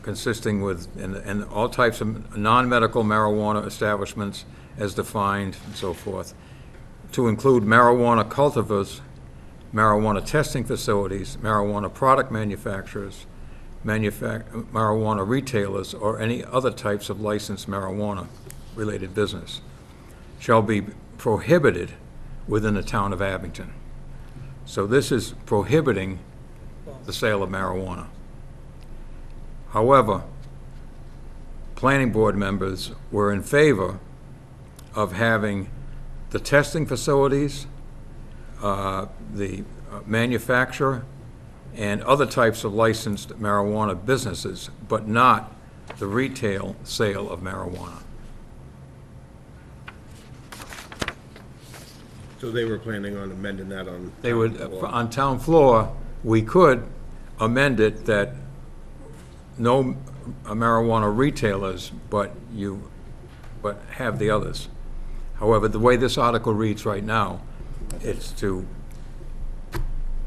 [SPEAKER 9] consisting with, and all types of non-medical marijuana establishments as defined and so forth, to include marijuana cultivars, marijuana testing facilities, marijuana product manufacturers, marijuana retailers, or any other types of licensed marijuana-related business, shall be prohibited within the town of Abington. So this is prohibiting the sale of marijuana. However, planning board members were in favor of having the testing facilities, the manufacturer, and other types of licensed marijuana businesses, but not the retail sale of marijuana.
[SPEAKER 4] So they were planning on amending that on.
[SPEAKER 9] They would, on town floor, we could amend it that no marijuana retailers, but have the others. However, the way this article reads right now, it's to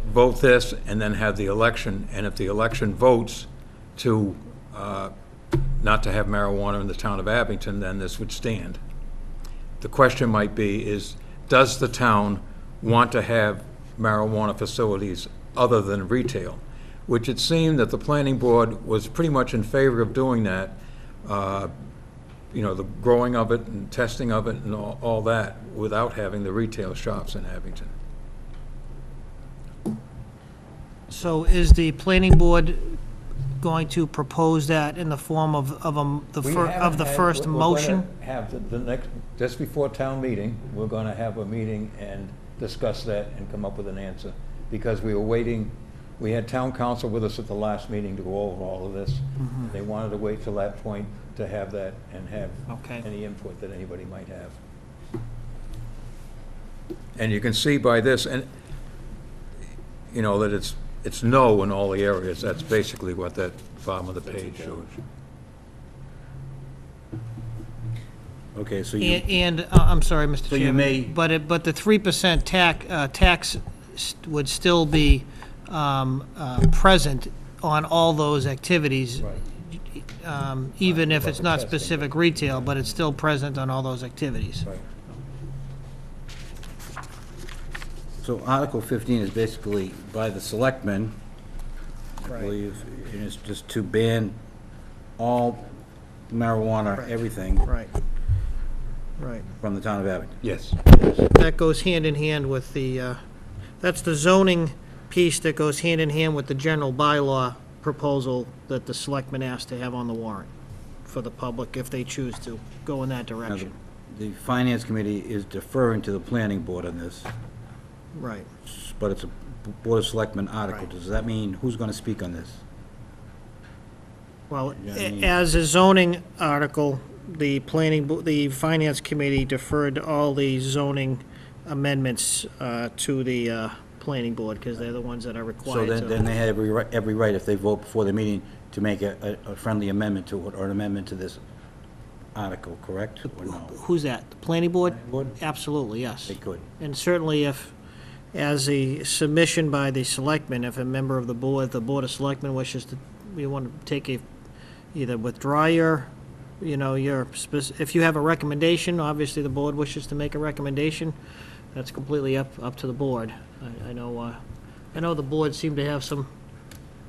[SPEAKER 9] vote this and then have the election, and if the election votes to, not to have marijuana in the town of Abington, then this would stand. The question might be is, does the town want to have marijuana facilities other than retail? Which it seemed that the planning board was pretty much in favor of doing that you know, the growing of it and testing of it and all that without having the retail shops in Abington.
[SPEAKER 5] So is the planning board going to propose that in the form of the first motion?
[SPEAKER 9] Have the next, just before town meeting, we're gonna have a meeting and discuss that and come up with an answer. Because we were waiting, we had town council with us at the last meeting to go over all of this. They wanted to wait till that point to have that and have
[SPEAKER 5] Okay.
[SPEAKER 9] any input that anybody might have. And you can see by this, and, you know, that it's no in all the areas. That's basically what that bottom of the page shows.
[SPEAKER 2] Okay, so you,
[SPEAKER 5] And, I'm sorry, Mr.
[SPEAKER 2] So you
[SPEAKER 5] Chairman.
[SPEAKER 2] may-
[SPEAKER 5] But the 3% tax would still be present on all those activities. Even if it's not specific retail, but it's still present on all those activities.
[SPEAKER 2] so Article 15 is basically by the selectmen, I
[SPEAKER 5] Right.
[SPEAKER 2] believe, and it's just to ban all marijuana,
[SPEAKER 5] Correct.
[SPEAKER 2] everything
[SPEAKER 5] Right. Right.
[SPEAKER 2] from the town of Abington.
[SPEAKER 9] Yes.
[SPEAKER 5] That goes hand in hand with the, that's the zoning piece that goes hand in hand with the general bylaw proposal that the selectmen asked to have on the warrant for the public if they choose to go in that
[SPEAKER 2] Now,
[SPEAKER 5] direction.
[SPEAKER 2] the finance committee is deferring to the planning board on this,
[SPEAKER 5] Right.
[SPEAKER 2] but it's a Board of Selectmen article.
[SPEAKER 5] Right.
[SPEAKER 2] Does that mean, who's going to speak on this?
[SPEAKER 5] Well,
[SPEAKER 2] Yeah, I mean-
[SPEAKER 5] as a zoning article, the the finance committee deferred all the zoning amendments to the planning board, because they're the ones that are
[SPEAKER 2] So
[SPEAKER 5] required
[SPEAKER 2] then
[SPEAKER 5] to.
[SPEAKER 2] they have every right, if they vote before the meeting, to make a friendly amendment to it, or an amendment to this article, correct? Or no?
[SPEAKER 5] Who's that? The planning board?
[SPEAKER 2] Board?
[SPEAKER 5] Absolutely, yes.
[SPEAKER 2] They could.
[SPEAKER 5] And certainly if, as a submission by the selectmen, if a member of the Board of Selectmen wishes to, you want to take either withdraw your, if you have a recommendation, obviously the board wishes to make a recommendation, that's completely up to the board. I know the board seemed to have some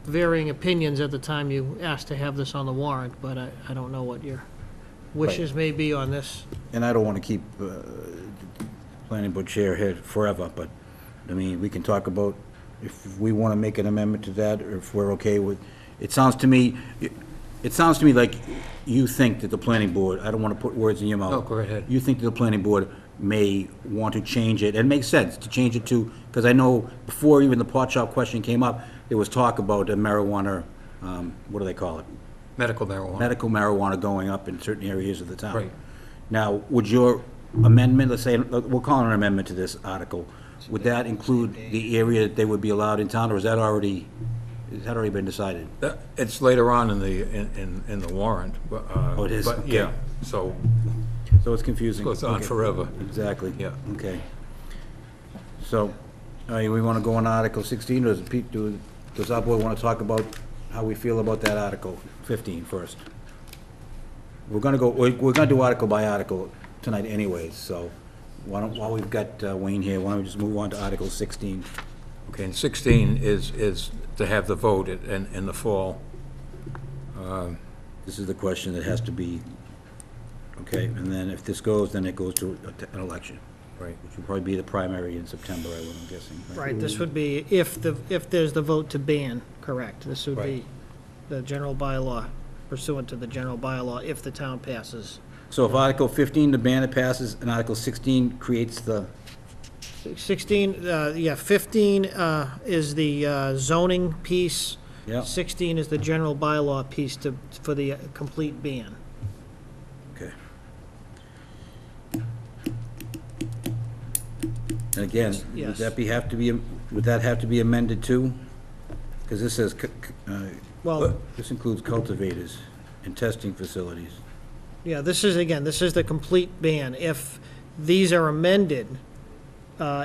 [SPEAKER 5] varying opinions at the time you asked to have this on the warrant, but I don't know what your wishes may be on this.
[SPEAKER 2] And I don't want to keep planning board chair here forever, but, I mean, we can talk about if we want to make an amendment to that, or if we're okay with, it sounds to me like you think that the planning board, I don't want to put words in your mouth.
[SPEAKER 9] No, go ahead.
[SPEAKER 2] You think that the planning board may want to change it, and it makes sense to change it to, because I know before even the pot shop question came up, there was talk about a marijuana, what do they call it?
[SPEAKER 9] Medical marijuana.
[SPEAKER 2] Medical marijuana going up in certain areas of the town.
[SPEAKER 9] Right.
[SPEAKER 2] Now, would your amendment, let's say, we'll call it an amendment to this article, would that include the area that they would be allowed in town, or has that already been decided?
[SPEAKER 9] It's later on in the warrant.
[SPEAKER 2] Oh, it is?
[SPEAKER 9] But,
[SPEAKER 2] Okay.
[SPEAKER 9] yeah, so
[SPEAKER 2] So it's confusing.
[SPEAKER 9] it goes on
[SPEAKER 2] Okay.
[SPEAKER 9] forever.
[SPEAKER 2] Exactly.
[SPEAKER 9] Yeah.
[SPEAKER 2] Okay. So, we want to go on Article 16, or does our board want to talk about how we feel about that Article 15 first? We're going to do article by article tonight anyways, so while we've got Wayne here, why don't we just move on to Article 16?
[SPEAKER 9] Okay, and 16 is to have the vote in the fall.
[SPEAKER 2] This is the question that has to be, okay, and then if this goes, then it goes to an election.
[SPEAKER 9] Right.
[SPEAKER 2] Which will probably be the primary in September, I'm guessing.
[SPEAKER 5] Right, this would be if there's the vote to ban, correct. This would be
[SPEAKER 9] Right.
[SPEAKER 5] the general bylaw, pursuant to the general bylaw, if the town passes.
[SPEAKER 2] So if Article 15, the ban it passes, and Article 16 creates the,
[SPEAKER 5] 16, 15 is the zoning piece.
[SPEAKER 2] yeah,
[SPEAKER 5] 16 is the general bylaw piece for the complete ban.
[SPEAKER 2] okay. And again,
[SPEAKER 5] Yes.
[SPEAKER 2] would that have to be amended too? Because this says,
[SPEAKER 5] Well,
[SPEAKER 2] this includes cultivators and testing facilities.
[SPEAKER 5] yeah, this is the complete ban. If these are amended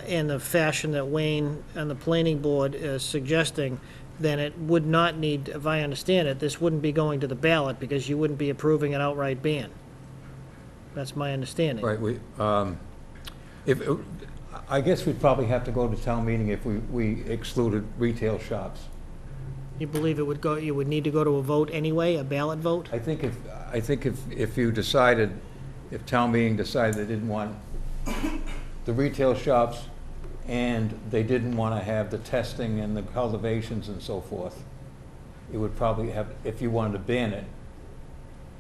[SPEAKER 5] in the fashion that Wayne and the planning board is suggesting, then it would not need, if I understand it, this wouldn't be going to the ballot because you wouldn't be approving an outright ban. That's my understanding.
[SPEAKER 9] Right, I guess we'd probably have to go to town meeting if we excluded retail shops.
[SPEAKER 5] You believe it would go, you would need to go to a vote anyway, a ballot vote?
[SPEAKER 9] I think if you decided, if town meeting decided they didn't want the retail shops and they didn't want to have the testing and the cultivations and so forth, it would probably have, if you wanted to ban it,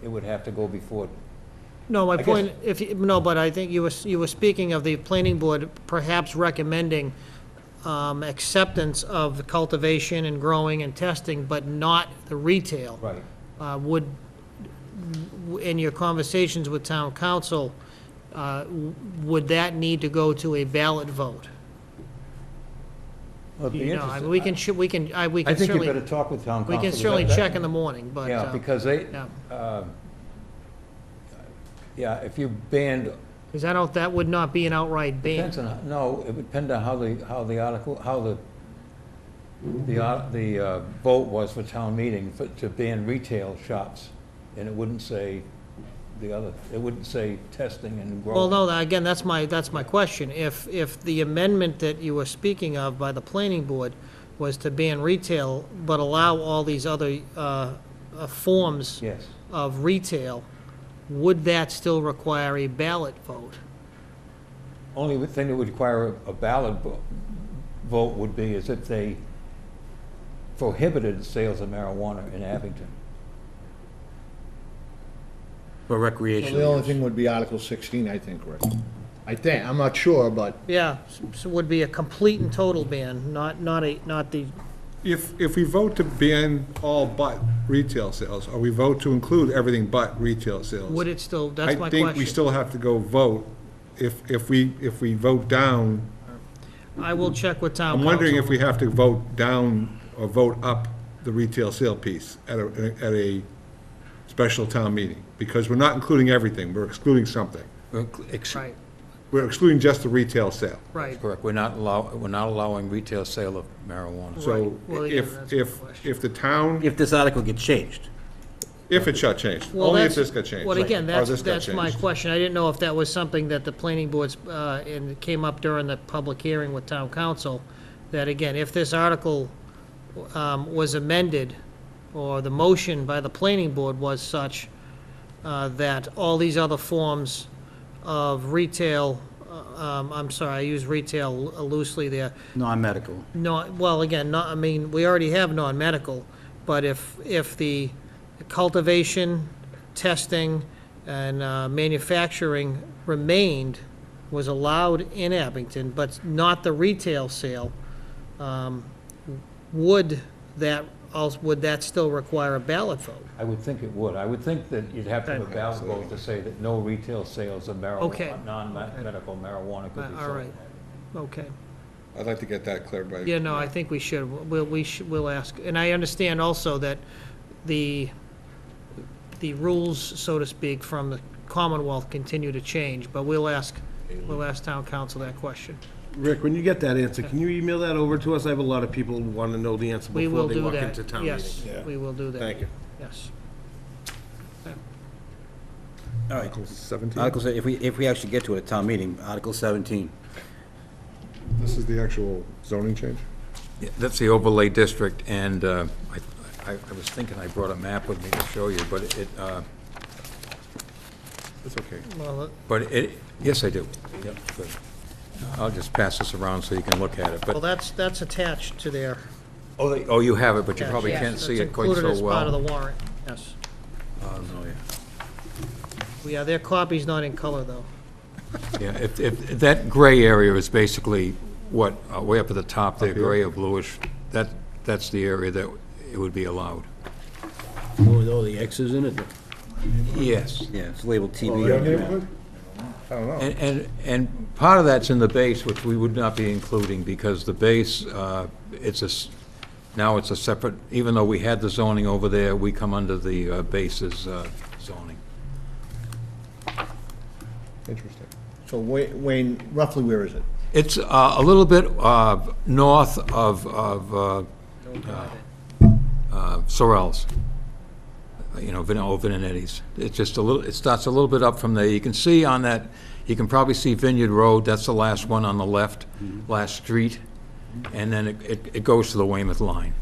[SPEAKER 9] it would have to go before.
[SPEAKER 5] No, my
[SPEAKER 9] I
[SPEAKER 5] point, no, but I think you were speaking of the planning board perhaps recommending acceptance of the cultivation and growing and testing, but not the retail.
[SPEAKER 9] Right.
[SPEAKER 5] In your conversations with town council, would that need to go to a ballot vote?
[SPEAKER 9] Well, it'd be
[SPEAKER 5] You know, I mean,
[SPEAKER 9] interesting.
[SPEAKER 5] we can
[SPEAKER 9] I think you
[SPEAKER 5] certainly,
[SPEAKER 9] better talk with town
[SPEAKER 5] we
[SPEAKER 9] council.
[SPEAKER 5] can certainly
[SPEAKER 9] That-
[SPEAKER 5] check in the morning, but.
[SPEAKER 9] Yeah, because they,
[SPEAKER 5] Yeah.
[SPEAKER 9] yeah, if you banned,
[SPEAKER 5] Because that would not be an outright ban.
[SPEAKER 9] depends on, no, it would depend on how the article, how the vote was for town meeting to ban retail shops. And it wouldn't say the other, it wouldn't say testing and growing.
[SPEAKER 5] Well, no, again, that's my question. If the amendment that you were speaking of by the planning board was to ban retail, but allow all these other forms
[SPEAKER 9] Yes.
[SPEAKER 5] of retail, would that still require a ballot vote?
[SPEAKER 9] Only thing that would require a ballot vote would be is if they prohibited sales of marijuana in Abington.
[SPEAKER 2] For
[SPEAKER 1] So
[SPEAKER 2] recreational
[SPEAKER 1] the only
[SPEAKER 2] use.
[SPEAKER 1] thing would be Article 16, I think, Rick. I think, I'm not sure, but
[SPEAKER 5] Yeah, so it would be a complete and total ban, not the,
[SPEAKER 3] If we vote to ban all but retail sales, or we vote to include everything but retail sales.
[SPEAKER 5] would it still, that's my
[SPEAKER 3] I think we
[SPEAKER 5] question.
[SPEAKER 3] still have to go vote. If we vote down,
[SPEAKER 5] I will check with town
[SPEAKER 3] I'm
[SPEAKER 5] council.
[SPEAKER 3] wondering if we have to vote down or vote up the retail sale piece at a special town meeting, because we're not including everything, we're excluding something.
[SPEAKER 5] Right,
[SPEAKER 3] We're excluding just the retail sale.
[SPEAKER 5] right.
[SPEAKER 9] Correct, we're not allowing retail sale of marijuana.
[SPEAKER 3] So
[SPEAKER 5] Well, yeah,
[SPEAKER 3] if,
[SPEAKER 5] that's a good
[SPEAKER 3] if,
[SPEAKER 5] question.
[SPEAKER 3] if the town,
[SPEAKER 2] If this article gets changed.
[SPEAKER 3] if it shall change,
[SPEAKER 5] Well,
[SPEAKER 3] only if
[SPEAKER 5] that's-
[SPEAKER 3] this got changed.
[SPEAKER 5] Well, again,
[SPEAKER 3] or this got
[SPEAKER 5] that's my
[SPEAKER 3] changed.
[SPEAKER 5] question. I didn't know if that was something that the planning boards, and it came up during the public hearing with town council, that again, if this article was amended, or the motion by the planning board was such that all these other forms of retail, I'm sorry, I use retail loosely there,
[SPEAKER 2] Non-medical.
[SPEAKER 5] well, again, I mean, we already have non-medical, but if the cultivation, testing, and manufacturing remained, was allowed in Abington, but not the retail sale, would that still require a ballot vote?
[SPEAKER 9] I would think it would. I would think that you'd have to have a
[SPEAKER 5] Okay.
[SPEAKER 9] ballot vote to say that no retail sales of
[SPEAKER 5] Okay.
[SPEAKER 9] marijuana, non-medical marijuana could be
[SPEAKER 5] All
[SPEAKER 9] sold.
[SPEAKER 5] right. Okay.
[SPEAKER 3] I'd like to get that cleared by.
[SPEAKER 5] Yeah, no, I think we should. We'll ask. And I understand also that the rules, so to speak, from the Commonwealth continue to change, but we'll ask town council that question.
[SPEAKER 4] Rick, when you get that answer, can you email that over to us? I have a lot of people who want to know the answer
[SPEAKER 5] We
[SPEAKER 4] before
[SPEAKER 5] will
[SPEAKER 4] they
[SPEAKER 5] do
[SPEAKER 4] walk
[SPEAKER 5] that.
[SPEAKER 4] into town meeting.
[SPEAKER 5] Yes, we will do that.
[SPEAKER 4] Thank you.
[SPEAKER 5] Yes.
[SPEAKER 2] All right.
[SPEAKER 3] Article 17?
[SPEAKER 2] Article, if we actually get to it at town meeting, Article 17.
[SPEAKER 3] This is the actual zoning change?
[SPEAKER 9] Yeah, that's the overlay district, and I was thinking I brought a map with me to show you, but
[SPEAKER 3] It's okay.
[SPEAKER 5] Well,
[SPEAKER 9] yes, I do. Yep, good. I'll just pass this around so you can look at it,
[SPEAKER 5] well,
[SPEAKER 9] but,
[SPEAKER 5] that's attached to their.
[SPEAKER 9] oh, you have it, but you probably
[SPEAKER 5] Yes,
[SPEAKER 9] can't see
[SPEAKER 5] that's
[SPEAKER 9] it quite so
[SPEAKER 5] included as part of
[SPEAKER 9] well.
[SPEAKER 5] the warrant, yes.
[SPEAKER 9] Oh, no, yeah.
[SPEAKER 5] Yeah, their copy's not in color, though.
[SPEAKER 9] Yeah, if that gray area is basically what, way up at the top there, gray or bluish, that's the area that it would be allowed.
[SPEAKER 7] Oh, the X's in it?
[SPEAKER 9] Yes.
[SPEAKER 2] Yeah, it's labeled
[SPEAKER 3] Oh, your
[SPEAKER 2] TB.
[SPEAKER 3] neighborhood? I don't know.
[SPEAKER 9] And part of that's in the base, which we would not be including, because the base, now it's a separate, even though we had the zoning over there, we come under the bases zoning.
[SPEAKER 3] Interesting.
[SPEAKER 1] So Wayne, roughly where is it?
[SPEAKER 9] It's a little bit north of Sorrells, Vinetti's. It's just a little, it starts a little bit up from there. You can see on that, you can probably see Vineyard Road, that's the last one on the left, last street, and then it goes to the Weymouth line.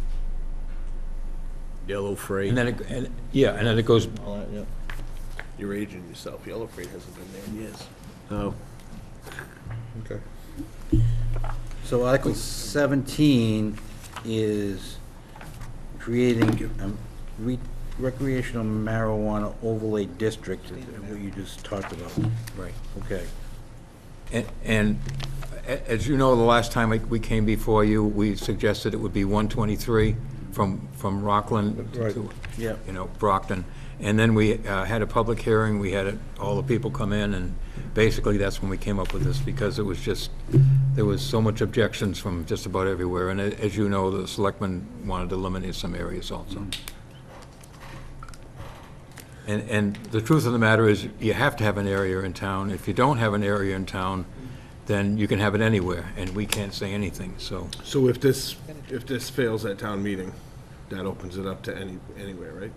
[SPEAKER 7] Yellow freight.
[SPEAKER 9] And then and then it goes,
[SPEAKER 1] All that, yeah.
[SPEAKER 4] You're aging yourself. Yellow Freight hasn't been there in years.
[SPEAKER 7] Oh,
[SPEAKER 3] Okay.
[SPEAKER 2] So Article 17 is creating a recreational marijuana overlay district, what you just talked about.
[SPEAKER 9] right.
[SPEAKER 2] Okay.
[SPEAKER 9] And as you know, the last time we came before you, we suggested it would be 123 from Rockland
[SPEAKER 3] Right.
[SPEAKER 9] to,
[SPEAKER 2] Yeah.
[SPEAKER 9] Brockton. And then we had a public hearing, we had all the people come in, and basically that's when we came up with this, because it was just, there was so much objections from just about everywhere. And as you know, the selectmen wanted to eliminate some areas also. And the truth of the matter is, you have to have an area in town. If you don't have an area in town, then you can have it anywhere, and we can't say anything, so.
[SPEAKER 4] So if this fails at town meeting, that opens it up to anywhere, right?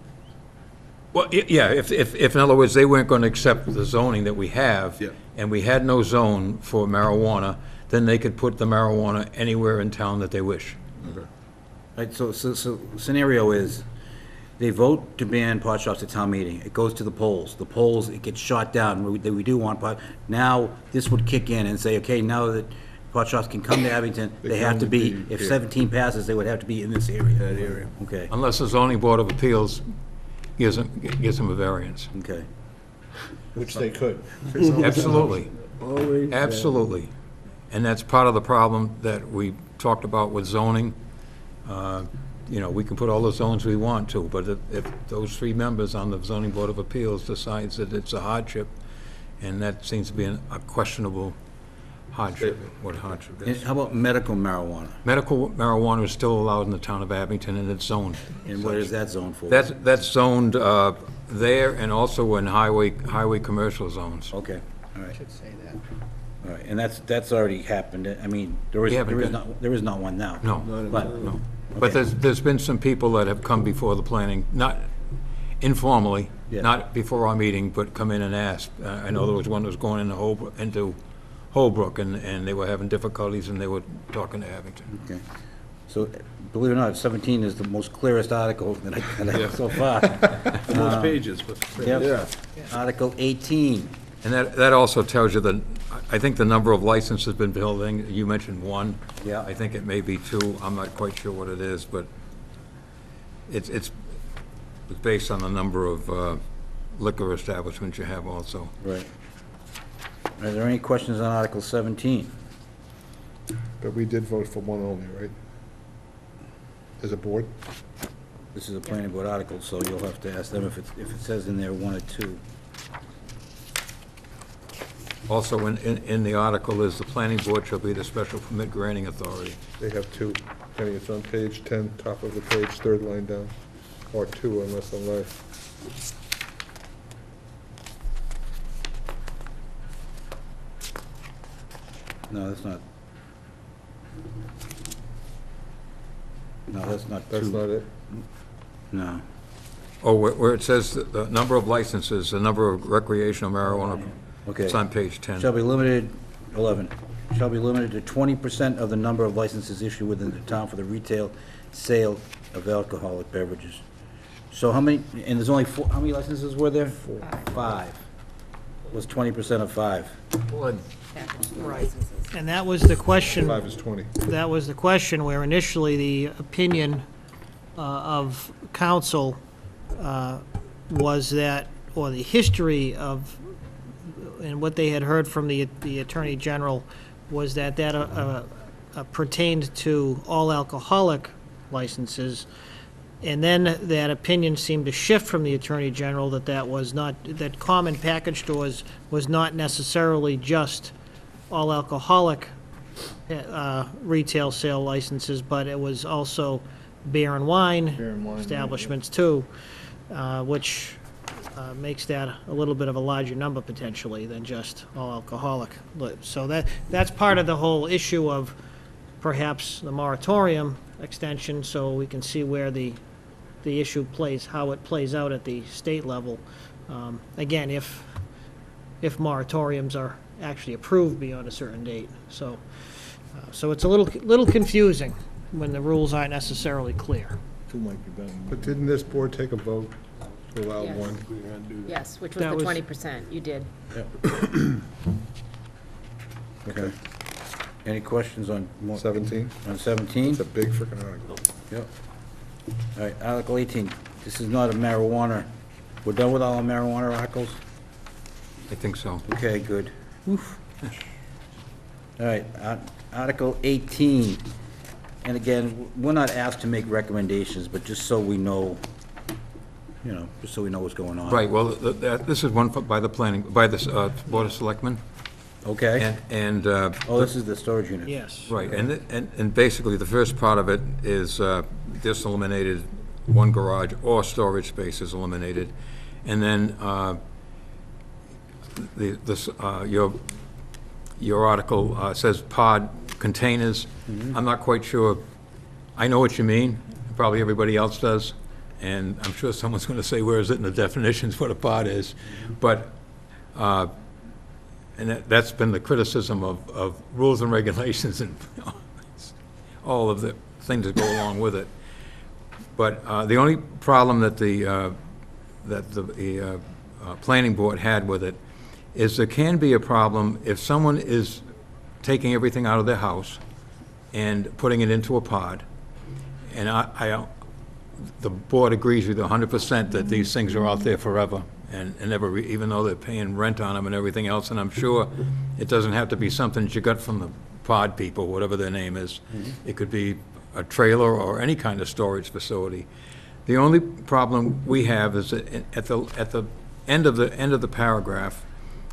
[SPEAKER 9] Well, yeah, if in other words, they weren't going to accept the zoning that we have,
[SPEAKER 4] Yeah.
[SPEAKER 9] and we had no zone for marijuana, then they could put the marijuana anywhere in town that they wish.
[SPEAKER 2] Right, so scenario is, they vote to ban pot shops at town meeting, it goes to the polls, it gets shot down, we do want pot, now this would kick in and say, okay, now that pot shops can come to Abington, they have to be, if 17 passes, they would have to be in this area. That area. Okay,
[SPEAKER 9] Unless the zoning board of appeals gives them a variance.
[SPEAKER 2] okay.
[SPEAKER 1] Which they could.
[SPEAKER 9] Absolutely,
[SPEAKER 7] always.
[SPEAKER 9] absolutely. And that's part of the problem that we talked about with zoning. You know, we can put all the zones we want to, but if those 3 members on the zoning board of appeals decides that it's a hardship, and that seems to be a questionable hardship, what hardship
[SPEAKER 2] And
[SPEAKER 9] is.
[SPEAKER 2] how about medical marijuana?
[SPEAKER 9] Medical marijuana is still allowed in the town of Abington, and it's zoned.
[SPEAKER 2] And what is that zone for?
[SPEAKER 9] That's zoned there and also in highway commercial zones.
[SPEAKER 2] Okay, all right,
[SPEAKER 1] Should say that.
[SPEAKER 2] all right, and that's already happened, I mean, there
[SPEAKER 9] We haven't been-
[SPEAKER 2] is not one now.
[SPEAKER 9] No,
[SPEAKER 2] But,
[SPEAKER 9] no. But there's been some people that have come before the planning, not informally,
[SPEAKER 2] Yeah.
[SPEAKER 9] not before our meeting, but come in and ask. I know there was one that was going into Holbrook, and they were having difficulties, and they were talking to Abington.
[SPEAKER 2] okay, so, believe it or not, 17 is the most clearest article that I so far.
[SPEAKER 4] Most pages, but.
[SPEAKER 2] Yep. Article 18,
[SPEAKER 9] And that also tells you that, I think the number of licenses has been building. You mentioned 1.
[SPEAKER 2] Yeah.
[SPEAKER 9] I think it may be 2. I'm not quite sure what it is, but it's based on the number of liquor establishments you have also.
[SPEAKER 2] right. Are there any questions on Article 17?
[SPEAKER 3] But we did vote for one only, right? As a board?
[SPEAKER 2] This is a planning board article, so you'll have to ask them if it says in there 1 or 2.
[SPEAKER 9] Also, in the article is the planning board shall be the special permit granting authority.
[SPEAKER 3] They have 2. Penny, it's on page 10, top of the page, 3rd line down. Or 2 unless I'm right.
[SPEAKER 2] No, that's not. No, that's not
[SPEAKER 3] That's
[SPEAKER 2] 2.
[SPEAKER 3] not it?
[SPEAKER 2] No.
[SPEAKER 9] Oh, where it says the number of licenses, the number of recreational marijuana,
[SPEAKER 2] Okay.
[SPEAKER 9] it's on page 10.
[SPEAKER 2] Shall be limited, 11, shall be limited to 20% of the number of licenses issued within the town for the retail sale of alcoholic beverages. So how many, and there's only 4, how many licenses were there? 5. Was 20% of 5.
[SPEAKER 5] Right. And that was the question.
[SPEAKER 3] 5 is 20.
[SPEAKER 5] That was the question where initially the opinion of council was that, or the history of, and what they had heard from the Attorney General was that pertained to all alcoholic licenses. And then that opinion seemed to shift from the Attorney General that was not, that common package stores was not necessarily just all alcoholic retail sale licenses, but it was also beer and wine establishments too, which makes that a little bit of a larger number potentially than just all alcoholic. So that's part of the whole issue of perhaps the moratorium extension, so we can see where the issue plays, how it plays out at the state level. Again, if moratoriums are actually approved beyond a certain date. So it's a little confusing when the rules aren't necessarily clear.
[SPEAKER 1] Two might be better.
[SPEAKER 3] But didn't this board take a vote to allow
[SPEAKER 6] Yes.
[SPEAKER 3] one?
[SPEAKER 6] Yes, which was
[SPEAKER 5] That
[SPEAKER 6] the
[SPEAKER 5] was-
[SPEAKER 6] 20%, you did.
[SPEAKER 2] Okay. Any questions on?
[SPEAKER 3] 17?
[SPEAKER 2] On 17?
[SPEAKER 3] It's a big frickin' article.
[SPEAKER 2] Yep. All right, Article 18, this is not a marijuana, we're done with all our marijuana articles?
[SPEAKER 9] I think so.
[SPEAKER 2] Okay, good. Oof. All right, Article 18, and again, we're not asked to make recommendations, but just so we know, you know, just so we know what's going on.
[SPEAKER 9] Right, well, this is one by the planning, by the Board of Selectmen,
[SPEAKER 2] Okay?
[SPEAKER 9] and,
[SPEAKER 2] Oh, this is the storage unit.
[SPEAKER 5] Yes.
[SPEAKER 9] right, and basically, the first part of it is just eliminated, one garage or storage space is eliminated, and then your article says pod containers. I'm not quite sure, I know what you mean, probably everybody else does, and I'm sure someone's going to say, where is it in the definitions what a pod is? But, and that's been the criticism of rules and regulations and all of the things that go along with it. But the only problem that the planning board had with it is there can be a problem if someone is taking everything out of their house and putting it into a pod, and the board agrees with you 100% that these things are out there forever, and never, even though they're paying rent on them and everything else, and I'm sure it doesn't have to be something that you got from the pod people, whatever their name is. It could be a trailer or any kind of storage facility. The only problem we have is that at the end of the paragraph,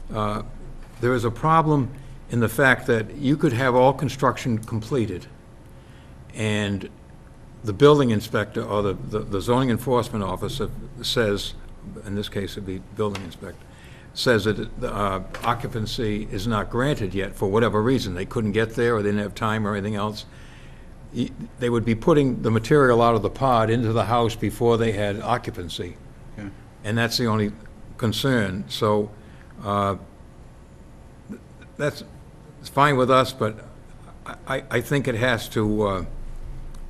[SPEAKER 9] there is a problem in the fact that you could have all construction completed, and the building inspector or the zoning enforcement officer says, in this case it'd be building inspector, says that the occupancy is not granted yet for whatever reason. They couldn't get there, or they didn't have time, or anything else. They would be putting the material out of the pod into the house before they had occupancy.
[SPEAKER 2] Yeah.
[SPEAKER 9] And that's the only concern. So that's, it's fine with us, but I think it has to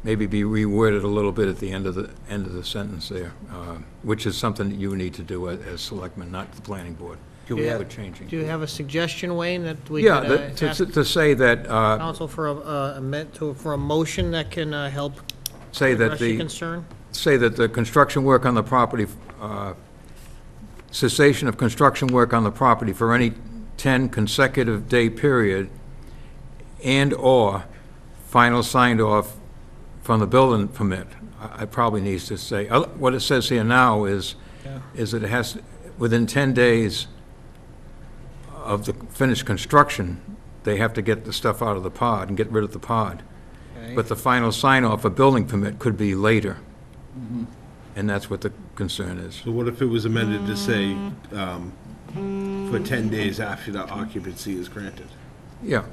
[SPEAKER 9] maybe be reworded a little bit at the end of the sentence there, which is something that you need to do as selectmen, not the planning board.
[SPEAKER 2] Do we have-
[SPEAKER 9] With changing.
[SPEAKER 5] Do you have a suggestion, Wayne, that we
[SPEAKER 9] Yeah,
[SPEAKER 5] could ask
[SPEAKER 9] to say that,
[SPEAKER 5] council for a motion that can help
[SPEAKER 9] say that
[SPEAKER 5] address your
[SPEAKER 9] the,
[SPEAKER 5] concern?
[SPEAKER 9] say that the construction work on the property, cessation of construction work on the property for any 10 consecutive day period and/or final signed off from the building permit. I probably needs to say, what it says here now is that it has, within 10 days of the finished construction, they have to get the stuff out of the pod and get rid of the pod.
[SPEAKER 5] Okay.
[SPEAKER 9] But the final sign-off, a building permit, could be later. And that's what the concern is.
[SPEAKER 4] So what if it was amended to say, for 10 days after the occupancy is granted?
[SPEAKER 9] Yeah,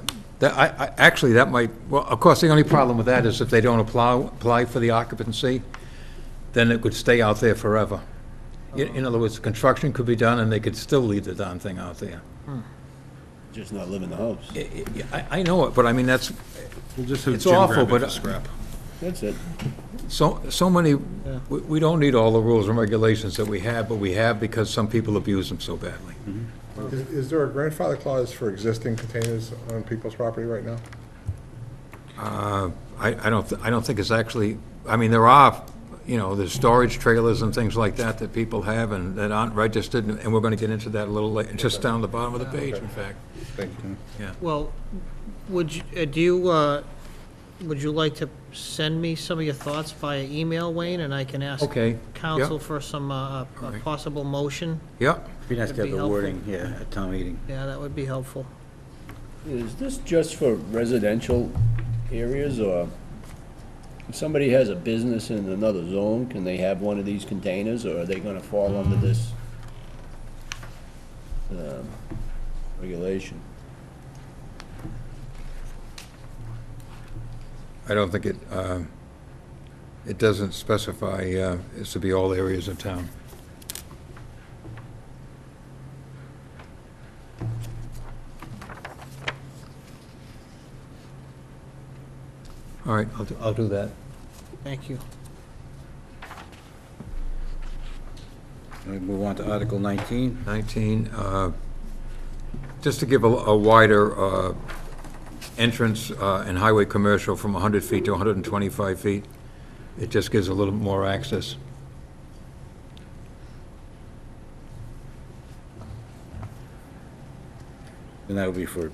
[SPEAKER 9] actually, that might, well, of course, the only problem with that is if they don't apply for the occupancy, then it could stay out there forever. In other words, construction could be done and they could still leave the darn thing out there.
[SPEAKER 7] Just not live in the house.
[SPEAKER 9] I know it, but I mean, that's,
[SPEAKER 4] We'll just have
[SPEAKER 9] It's
[SPEAKER 4] Jim
[SPEAKER 9] awful,
[SPEAKER 4] grab it
[SPEAKER 9] but-
[SPEAKER 4] for scrap.
[SPEAKER 7] That's it.
[SPEAKER 9] so many, we don't need all the rules and regulations that we have, but we have because some people abuse them so badly.
[SPEAKER 3] Is there a grandfather clause for existing containers on people's property right now?
[SPEAKER 9] I don't think it's actually, I mean, there are, there's storage trailers and things like that that people have and that aren't registered, and we're gonna get into that a little later, just down the bottom of the page, in fact.
[SPEAKER 3] Thank you.
[SPEAKER 5] Well, would you like to send me some of your thoughts via email, Wayne, and I can ask
[SPEAKER 9] Okay,
[SPEAKER 5] council
[SPEAKER 9] yeah.
[SPEAKER 5] for some, a possible motion?
[SPEAKER 9] Yeah,
[SPEAKER 2] Be nice to
[SPEAKER 5] That'd
[SPEAKER 2] have
[SPEAKER 5] be
[SPEAKER 2] the
[SPEAKER 5] helpful.
[SPEAKER 2] wording, yeah, at town meeting.
[SPEAKER 5] Yeah, that would be helpful.
[SPEAKER 7] Is this just for residential areas, or if somebody has a business in another zone, can they have one of these containers, or are they gonna fall under this regulation?
[SPEAKER 9] I don't think it doesn't specify, it's to be all areas of town. All right, I'll do that.
[SPEAKER 5] Thank you.
[SPEAKER 2] We move on to Article 19.
[SPEAKER 9] 19, just to give a wider entrance in highway commercial from 100 feet to 125 feet. It just gives a little more access.
[SPEAKER 2] And that would be for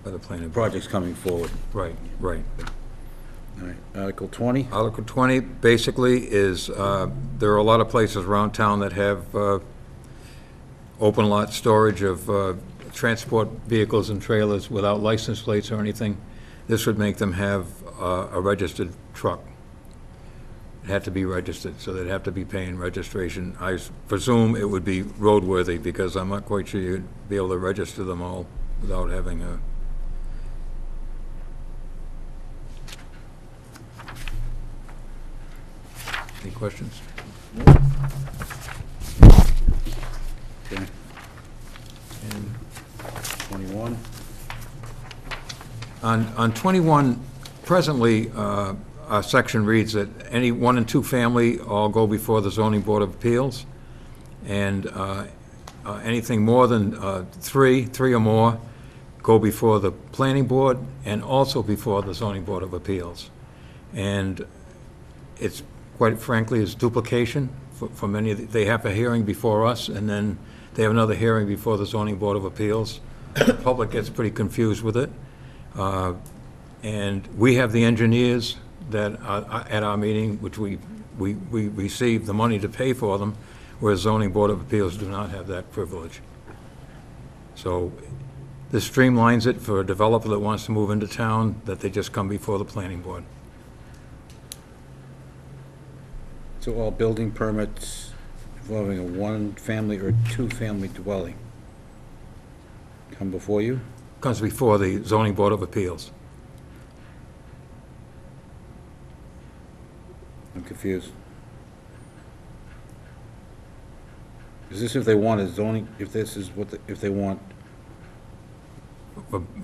[SPEAKER 9] By the planning board.
[SPEAKER 2] projects coming forward.
[SPEAKER 9] Right, right.
[SPEAKER 2] All right, Article 20.
[SPEAKER 9] Article 20 basically is, there are a lot of places around town that have open lot storage of transport vehicles and trailers without license plates or anything. This would make them have a registered truck. It had to be registered, so they'd have to be paying registration. I presume it would be roadworthy, because I'm not quite sure you'd be able to register them all without having a... Any questions?
[SPEAKER 2] Okay.
[SPEAKER 9] And
[SPEAKER 2] 21.
[SPEAKER 9] On 21, presently, our section reads that any 1 and 2 family all go before the zoning board of appeals, and anything more than three or more, go before the planning board and also before the zoning board of appeals. And it's, quite frankly, is duplication for many. They have a hearing before us, and then they have another hearing before the zoning board of appeals. The public gets pretty confused with it. And we have the engineers that are at our meeting, which we receive the money to pay for them, whereas zoning board of appeals do not have that privilege. So this streamlines it for a developer that wants to move into town, that they just come before the planning board.
[SPEAKER 2] So all building permits involving a 1-family or 2-family dwelling come before you?
[SPEAKER 9] Comes before the zoning board of appeals.
[SPEAKER 2] I'm confused. Is this if they want a zoning, if this is what, if they want,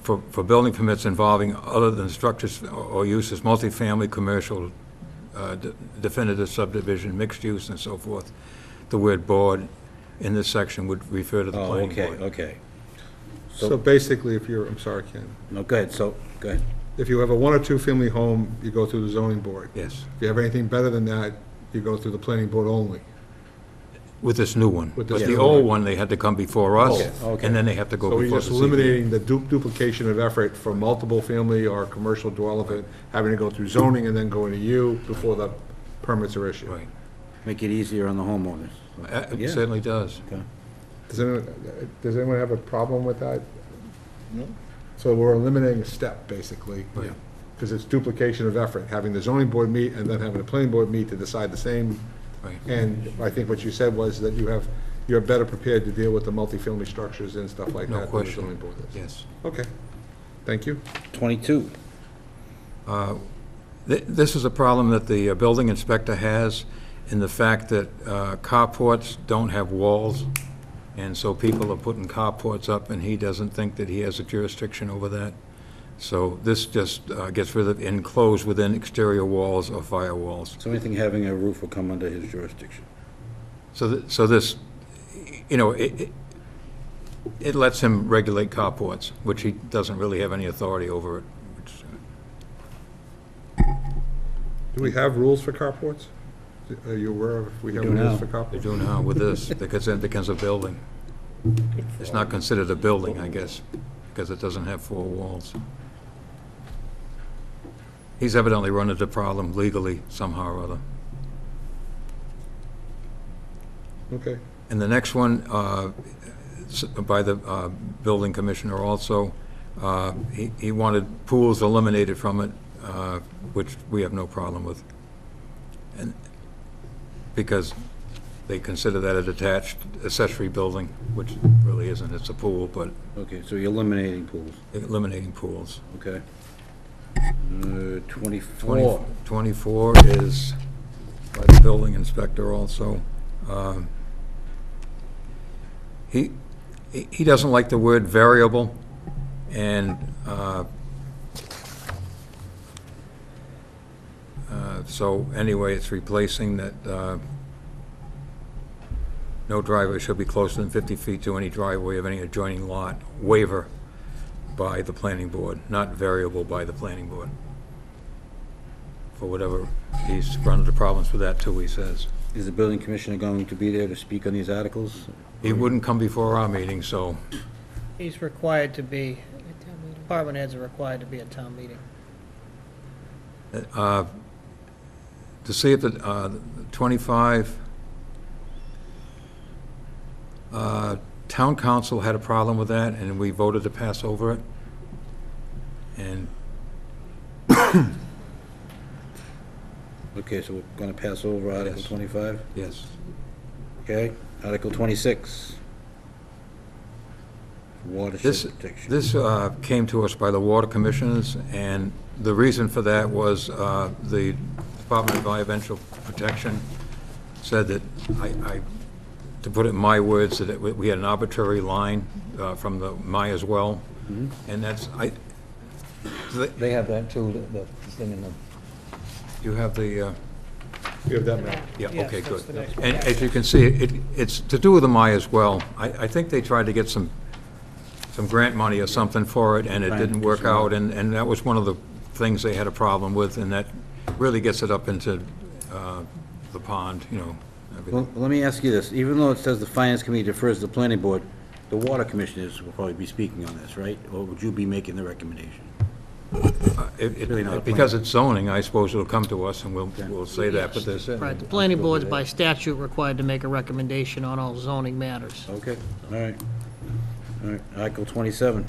[SPEAKER 9] For building permits involving other than structures or uses, multifamily, commercial, definitive subdivision, mixed use, and so forth, the word board in this section would refer to the
[SPEAKER 2] oh,
[SPEAKER 9] planning
[SPEAKER 2] okay,
[SPEAKER 9] board.
[SPEAKER 2] okay.
[SPEAKER 3] So basically, if you're, I'm sorry, Ken,
[SPEAKER 2] No, go ahead, so, go ahead.
[SPEAKER 3] if you have a 1 or 2 family home, you go through the zoning board.
[SPEAKER 9] Yes,
[SPEAKER 3] If you have anything better than that, you go through the planning board only.
[SPEAKER 9] with this new one.
[SPEAKER 3] With
[SPEAKER 9] But
[SPEAKER 3] this
[SPEAKER 9] the
[SPEAKER 3] new
[SPEAKER 9] old
[SPEAKER 3] one.
[SPEAKER 9] one, they had to come before us,
[SPEAKER 2] Okay, okay.
[SPEAKER 9] and then they have to go
[SPEAKER 3] So we're
[SPEAKER 9] before the
[SPEAKER 3] just
[SPEAKER 9] ZBA.
[SPEAKER 3] eliminating the duplication of effort for multiple family or commercial development, having to go through zoning and then going to you before the permits are issued.
[SPEAKER 9] Right.
[SPEAKER 2] Make it easier on the homeowners.
[SPEAKER 9] It
[SPEAKER 2] Yeah.
[SPEAKER 9] certainly does.
[SPEAKER 2] Okay.
[SPEAKER 3] Does anyone have a problem with that?
[SPEAKER 1] No.
[SPEAKER 3] So we're eliminating a step, basically.
[SPEAKER 9] Right.
[SPEAKER 3] Because it's duplication of effort, having the zoning board meet and then having the planning board meet to decide the same.
[SPEAKER 9] Right.
[SPEAKER 3] And I think what you said was that you're better prepared to deal with the multifamily structures and stuff like
[SPEAKER 9] No
[SPEAKER 3] that than the
[SPEAKER 9] question.
[SPEAKER 3] zoning board is.
[SPEAKER 9] Yes.
[SPEAKER 3] Okay, thank you.
[SPEAKER 2] 22.
[SPEAKER 9] This is a problem that the building inspector has, in the fact that carports don't have walls, and so people are putting carports up, and he doesn't think that he has a jurisdiction over that. So this just gets rid of enclosed within exterior walls or firewalls.
[SPEAKER 2] So anything having a roof will come under his jurisdiction.
[SPEAKER 9] So this, you know, it lets him regulate carports, which he doesn't really have any authority over it. which,
[SPEAKER 3] Do we have rules for carports? Are you aware of if we have
[SPEAKER 2] do
[SPEAKER 3] rules
[SPEAKER 2] now.
[SPEAKER 3] for
[SPEAKER 9] They
[SPEAKER 3] carports?
[SPEAKER 9] do now with this, because it becomes a building. It's not considered a building, I guess, because it doesn't have 4 walls. He's evidently run into a problem legally somehow or other.
[SPEAKER 3] Okay,
[SPEAKER 9] And the next one, by the building commissioner also, he wanted pools eliminated from it, which we have no problem with. And because they consider that a detached accessory building, which really isn't, it's a pool, but
[SPEAKER 2] Okay, so you're eliminating pools,
[SPEAKER 9] eliminating pools.
[SPEAKER 2] okay. 24.
[SPEAKER 9] 24 is by the building inspector also. He doesn't like the word variable, and so anyway, it's replacing that No driveway shall be closer than 50 feet to any driveway of any adjoining lot. Waiver by the planning board, not variable by the planning board. For whatever, he's run into problems with that too, he says.
[SPEAKER 2] Is the building commissioner going to be there to speak on these articles?
[SPEAKER 9] He wouldn't come before our meeting, so
[SPEAKER 5] He's required to be, department heads are required to be at town meeting.
[SPEAKER 9] to see if the 25, town council had a problem with that, and we voted to pass over it. And
[SPEAKER 2] Okay, so we're gonna pass over Article
[SPEAKER 9] Yes.
[SPEAKER 2] 25?
[SPEAKER 9] yes,
[SPEAKER 2] Okay, Article 26.
[SPEAKER 9] This,
[SPEAKER 2] Watershed protection.
[SPEAKER 9] this came to us by the water commissioners, and the reason for that was the Department of Environmental Protection said that, to put it in my words, that we had an arbitrary line from the Myers well, and that's, they have that too, the thing in the, you have the,
[SPEAKER 3] You have that map.
[SPEAKER 9] yeah,
[SPEAKER 5] Yes,
[SPEAKER 9] okay,
[SPEAKER 5] that's
[SPEAKER 9] good.
[SPEAKER 5] the next one.
[SPEAKER 9] And as you can see, it's to do with the Myers well. I think they tried to get some grant money or something for it, and it didn't work out, and that was one of the things they had a problem with, and that really gets it up into the pond, you know, everything.
[SPEAKER 2] Well, let me ask you this, even though it says the Finance Committee defers to the Planning Board, the Water Commissioners will probably be speaking on this, right? Or would you be making the recommendation? really not a
[SPEAKER 9] Because it's zoning, I suppose it'll come to us, and we'll say that, but there's.
[SPEAKER 5] Right, the planning board's by statute required to make a recommendation on all zoning matters.
[SPEAKER 2] Okay, all right. All right, Article 27.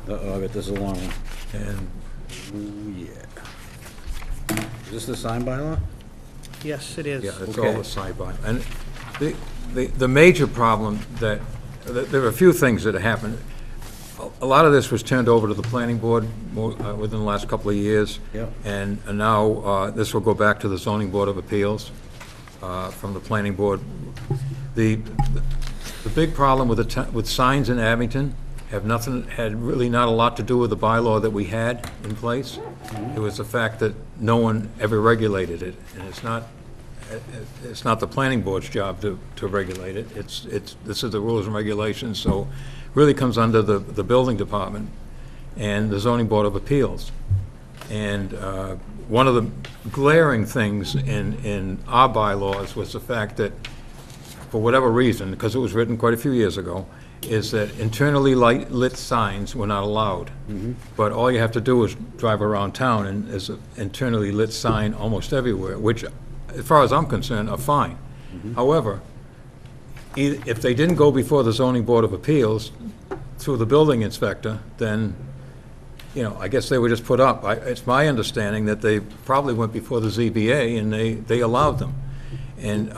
[SPEAKER 2] Uh-oh, I bet this is a long one.
[SPEAKER 9] And
[SPEAKER 2] Ooh, yeah. Is this the sign bylaw?
[SPEAKER 5] Yes, it is.
[SPEAKER 9] yeah, it's
[SPEAKER 2] Okay.
[SPEAKER 9] all the sidebar. And the major problem there are a few things that have happened. A lot of this was turned over to the planning board within the last couple of years.
[SPEAKER 2] Yeah.
[SPEAKER 9] And now this will go back to the zoning board of appeals from the planning board. The big problem with signs in Abington had really not a lot to do with the bylaw that we had in place. It was the fact that no one ever regulated it, and it's not the planning board's job to regulate it. This is the rules and regulations, so really comes under the building department and the zoning board of appeals. And one of the glaring things in our bylaws was the fact that, for whatever reason, because it was written quite a few years ago, is that internally lit signs were not allowed. But all you have to do is drive around town, and there's an internally lit sign almost everywhere, which, as far as I'm concerned, are fine. However, if they didn't go before the zoning board of appeals through the building inspector, then, you know, I guess they were just put up. It's my understanding that they probably went before the ZBA and they allowed them. And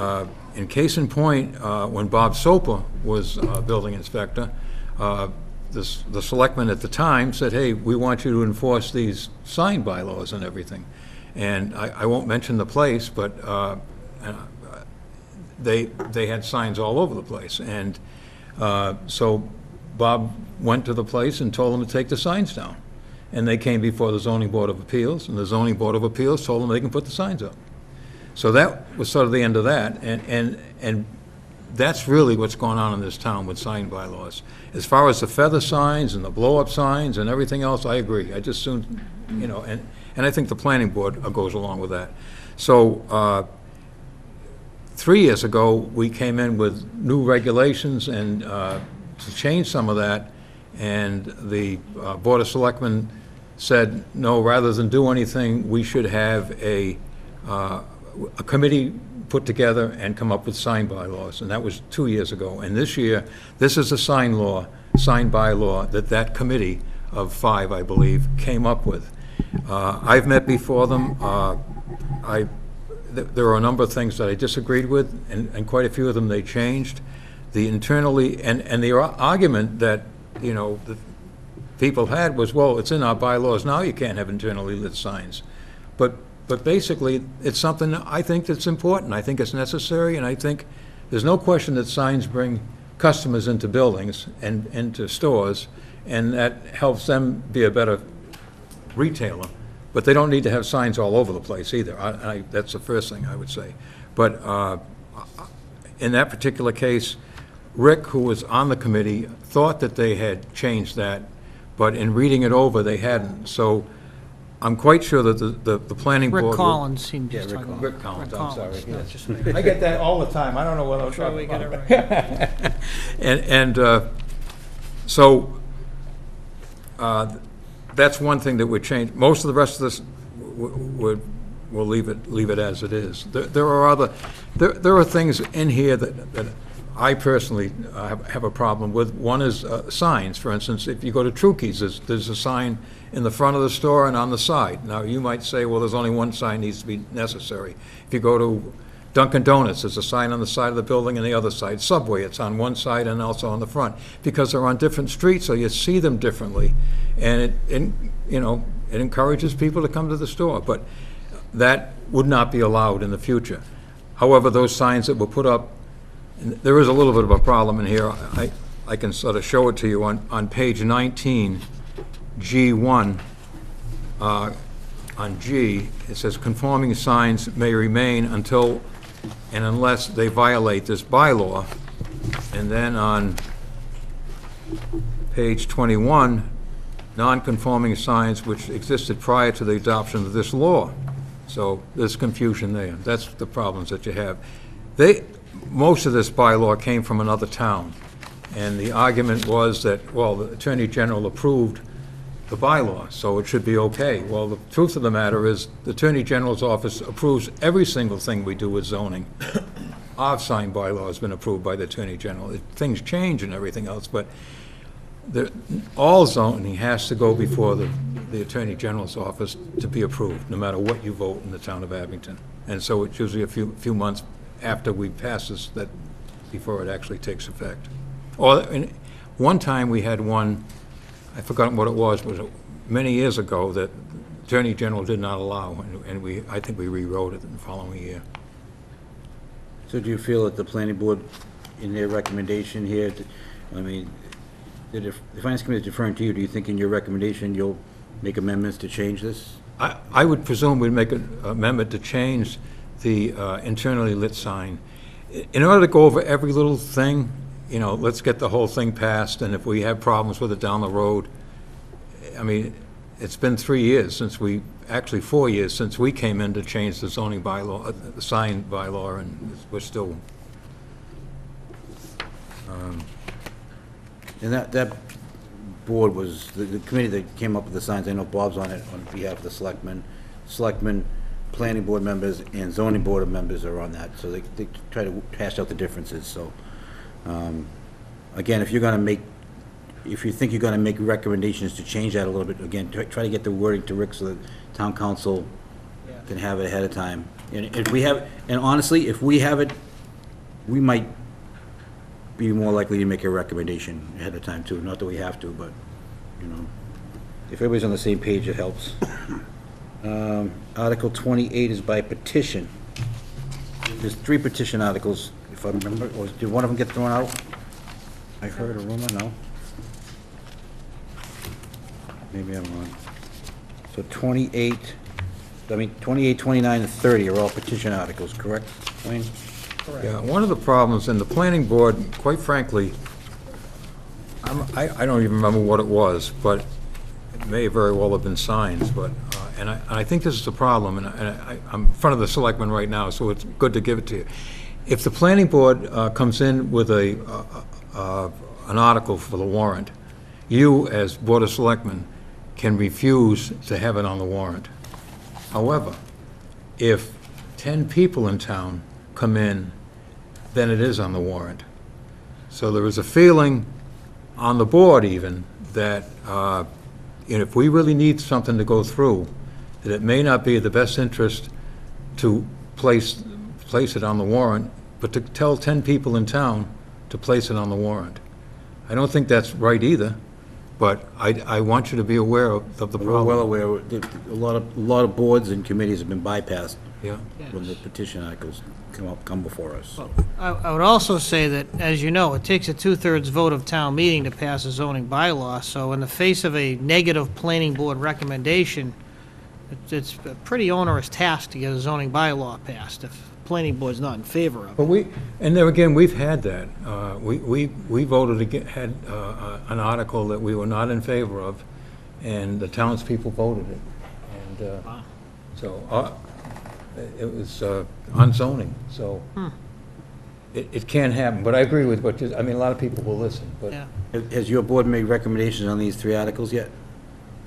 [SPEAKER 9] in case in point, when Bob Soper was building inspector, the selectmen at the time said, hey, we want you to enforce these sign bylaws and everything. And I won't mention the place, but they had signs all over the place. And so Bob went to the place and told them to take the signs down. And they came before the zoning board of appeals, and the zoning board of appeals told them they can put the signs up. So that was sort of the end of that, and that's really what's going on in this town with sign bylaws. As far as the feather signs and the blow-up signs and everything else, I agree. I just soon, you know, and I think the planning board goes along with that. So 3 years ago, we came in with new regulations and to change some of that, and the Board of Selectmen said, no, rather than do anything, we should have a committee put together and come up with sign bylaws, and that was 2 years ago. And this year, this is a sign bylaw that committee of 5, I believe, came up with. I've met before them. There are a number of things that I disagreed with, and quite a few of them they changed. The internally, and the argument that, you know, the people had was, well, it's in our bylaws now, you can't have internally lit signs. But basically, it's something I think that's important. I think it's necessary, and I think there's no question that signs bring customers into buildings and into stores, and that helps them be a better retailer. But they don't need to have signs all over the place either. That's the first thing I would say. But in that particular case, Rick, who was on the committee, thought that they had changed that, but in reading it over, they hadn't. So I'm quite sure that the planning board...
[SPEAKER 5] Rick
[SPEAKER 9] will-
[SPEAKER 5] Collins seemed just talking about.
[SPEAKER 9] Rick Collins, I'm sorry.
[SPEAKER 5] not
[SPEAKER 9] yes.
[SPEAKER 5] just me.
[SPEAKER 9] I get that all the time. I don't know what I'm
[SPEAKER 5] Sure we
[SPEAKER 9] talking
[SPEAKER 5] get
[SPEAKER 9] about.
[SPEAKER 5] it right.
[SPEAKER 9] And so that's one thing that would change. Most of the rest of this we'll leave it as it is. There are things in here that I personally have a problem with. One is signs. For instance, if you go to Trukey's, there's a sign in the front of the store and on the side. Now, you might say, well, there's only one sign needs to be necessary. If you go to Dunkin' Donuts, there's a sign on the side of the building and the other side. Subway, it's on one side and also on the front, because they're on different streets, so you see them differently. And it encourages people to come to the store, but that would not be allowed in the future. However, those signs that were put up, there is a little bit of a problem in here. I can sort of show it to you on page 19, G1. On G, it says conforming signs may remain until and unless they violate this bylaw. And then on page 21, non-conforming signs which existed prior to the adoption of this law. So there's confusion there. That's the problems that you have. Most of this bylaw came from another town, and the argument was that, well, the Attorney General approved the bylaw, so it should be okay. Well, the truth of the matter is, the Attorney General's office approves every single thing we do with zoning. Our sign bylaw has been approved by the Attorney General. Things change and everything else, but all zoning has to go before the Attorney General's office to be approved, no matter what you vote in the town of Abington. And so it's usually a few months after we pass this that before it actually takes effect. Or one time we had one, I've forgotten what it was many years ago, that the Attorney General did not allow, and I think we rewrote it in the following year.
[SPEAKER 2] So do you feel that the planning board, in their recommendation here, the Finance Committee is deferring to you, do you think in your recommendation you'll make amendments to change this?
[SPEAKER 9] I would presume we'd make an amendment to change the internally lit sign. In order to go over every little thing, let's get the whole thing passed, and if we have problems with it down the road, it's been 3 years since 4 years since we came in to change the zoning bylaw, the sign bylaw, and we're still...
[SPEAKER 2] And that board was, the committee that came up with the signs, I know Bob's on it on behalf of the selectmen, planning board members, and zoning board members are on that, so they try to hash out the differences, so. Again, if you think you're gonna make recommendations to change that a little bit, again, try to get the wording to Rick so that town council can have it ahead of time. And if we have, and honestly, if we have it, we might be more likely to make a recommendation ahead of time too, not that we have to, but, if everybody's on the same page, it helps. Article 28 is by petition. There's 3 petition articles, if I remember, or did one of them get thrown out? I heard a rumor, no? Maybe I'm wrong. So 28, 29, and 30 are all petition articles, correct, Wayne?
[SPEAKER 9] Yeah, one of the problems in the planning board, quite frankly, I don't even remember what it was, but it may very well have been signs, but, and I think this is a problem, and I'm in front of the selectmen right now, so it's good to give it to you. If the planning board comes in with an article for the warrant, you, as Board of Selectmen, can refuse to have it on the warrant. However, if 10 people in town come in, then it is on the warrant. So there is a feeling on the board even that if we really need something to go through, that it may not be the best interest to place it on the warrant, but to tell 10 people in town to place it on the warrant. I don't think that's right either, but I want you to be aware of the
[SPEAKER 2] We're
[SPEAKER 9] problem.
[SPEAKER 2] well aware, a lot of boards and committees have been bypassed
[SPEAKER 9] Yeah.
[SPEAKER 2] when the petition articles come before us, so.
[SPEAKER 5] I would also say that, as you know, it takes a 2/3 vote of town meeting to pass a zoning bylaw, so in the face of a negative planning board recommendation, it's a pretty onerous task to get a zoning bylaw passed. planning board's not in favor of.
[SPEAKER 9] But and there again, we've had that. We voted had an article that we were not in favor of, and the townspeople voted it. And
[SPEAKER 5] Wow.
[SPEAKER 9] so it was on zoning, so it can happen. But I agree with what you, I mean, a lot of people will listen, but
[SPEAKER 5] Yeah.
[SPEAKER 2] Has your board made recommendations on these 3 articles yet?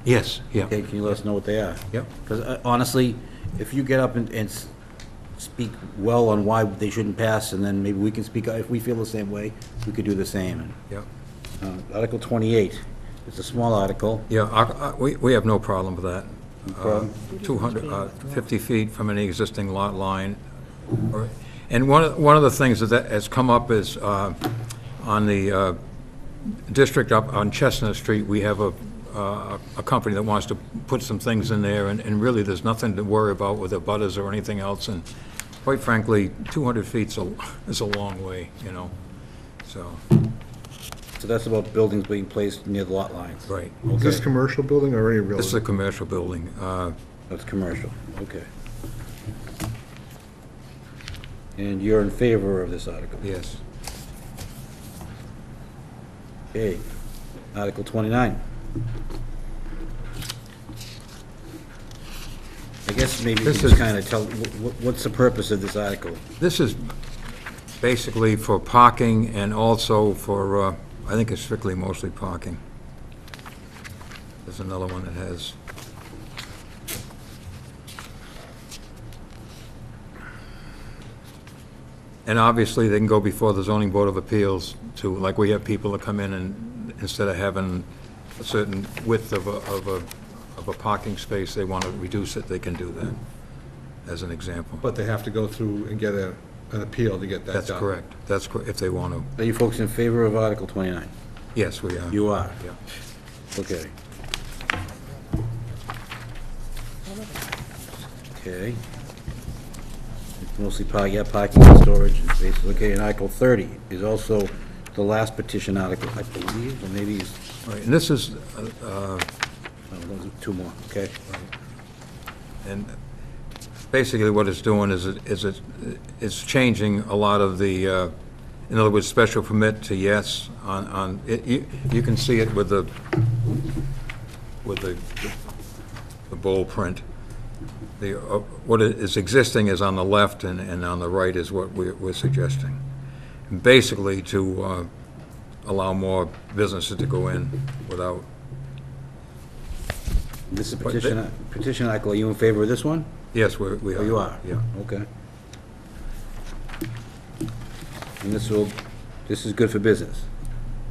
[SPEAKER 9] yes, yeah.
[SPEAKER 2] Okay, can you let us know what they are?
[SPEAKER 9] Yep.
[SPEAKER 2] Because honestly, if you get up and speak well on why they shouldn't pass, and then maybe we can speak, if we feel the same way, we could do the same. And,
[SPEAKER 9] Yep.
[SPEAKER 2] Article 28, it's a small article.
[SPEAKER 9] Yeah, we have no problem with that.
[SPEAKER 2] problem?
[SPEAKER 9] 250 feet from any existing lot line. And one of the things that has come up is on the district up on Chestnut Street, we have a company that wants to put some things in there, and really, there's nothing to worry about with the butters or anything else, and quite frankly, 200 feet is a long way, you know, so,
[SPEAKER 2] So that's about buildings being placed near the lot lines.
[SPEAKER 9] right.
[SPEAKER 3] Is this
[SPEAKER 2] Okay.
[SPEAKER 3] commercial building or any real?
[SPEAKER 9] This is a commercial building.
[SPEAKER 2] That's commercial, okay. And you're in favor of this article?
[SPEAKER 9] Yes.
[SPEAKER 2] Okay. Article 29. I guess maybe you
[SPEAKER 9] This
[SPEAKER 2] can just
[SPEAKER 9] is-
[SPEAKER 2] kind of tell, what's the purpose of this article?
[SPEAKER 9] This is basically for parking and also for, I think it's strictly mostly parking. There's another one that has. And obviously, they can go before the zoning board of appeals to, like, we have people that come in and instead of having a certain width of a parking space, they want to reduce it, they can do that, as an example.
[SPEAKER 3] But they have to go through and get an appeal to get that done.
[SPEAKER 9] That's correct. That's correct, if they want to.
[SPEAKER 2] Are you folks in favor of Article 29?
[SPEAKER 9] Yes, we are.
[SPEAKER 2] You are?
[SPEAKER 9] Yeah.
[SPEAKER 2] Okay. Okay. It's mostly parking and storage and spaces. Okay, and Article 30 is also the last petition article, I believe, or maybe it's,
[SPEAKER 9] Right, and this is,
[SPEAKER 2] oh, those are 2 more, okay?
[SPEAKER 9] and basically what it's doing is it's changing a lot of the, in other words, special permit to yes on, you can see it with the bold print. What is existing is on the left, and on the right is what we're suggesting. Basically to allow more businesses to go in without,
[SPEAKER 2] This is petition article, are you in favor of this one?
[SPEAKER 9] yes, we are.
[SPEAKER 2] Oh, you are?
[SPEAKER 9] Yeah.
[SPEAKER 2] Okay. And this is good for business?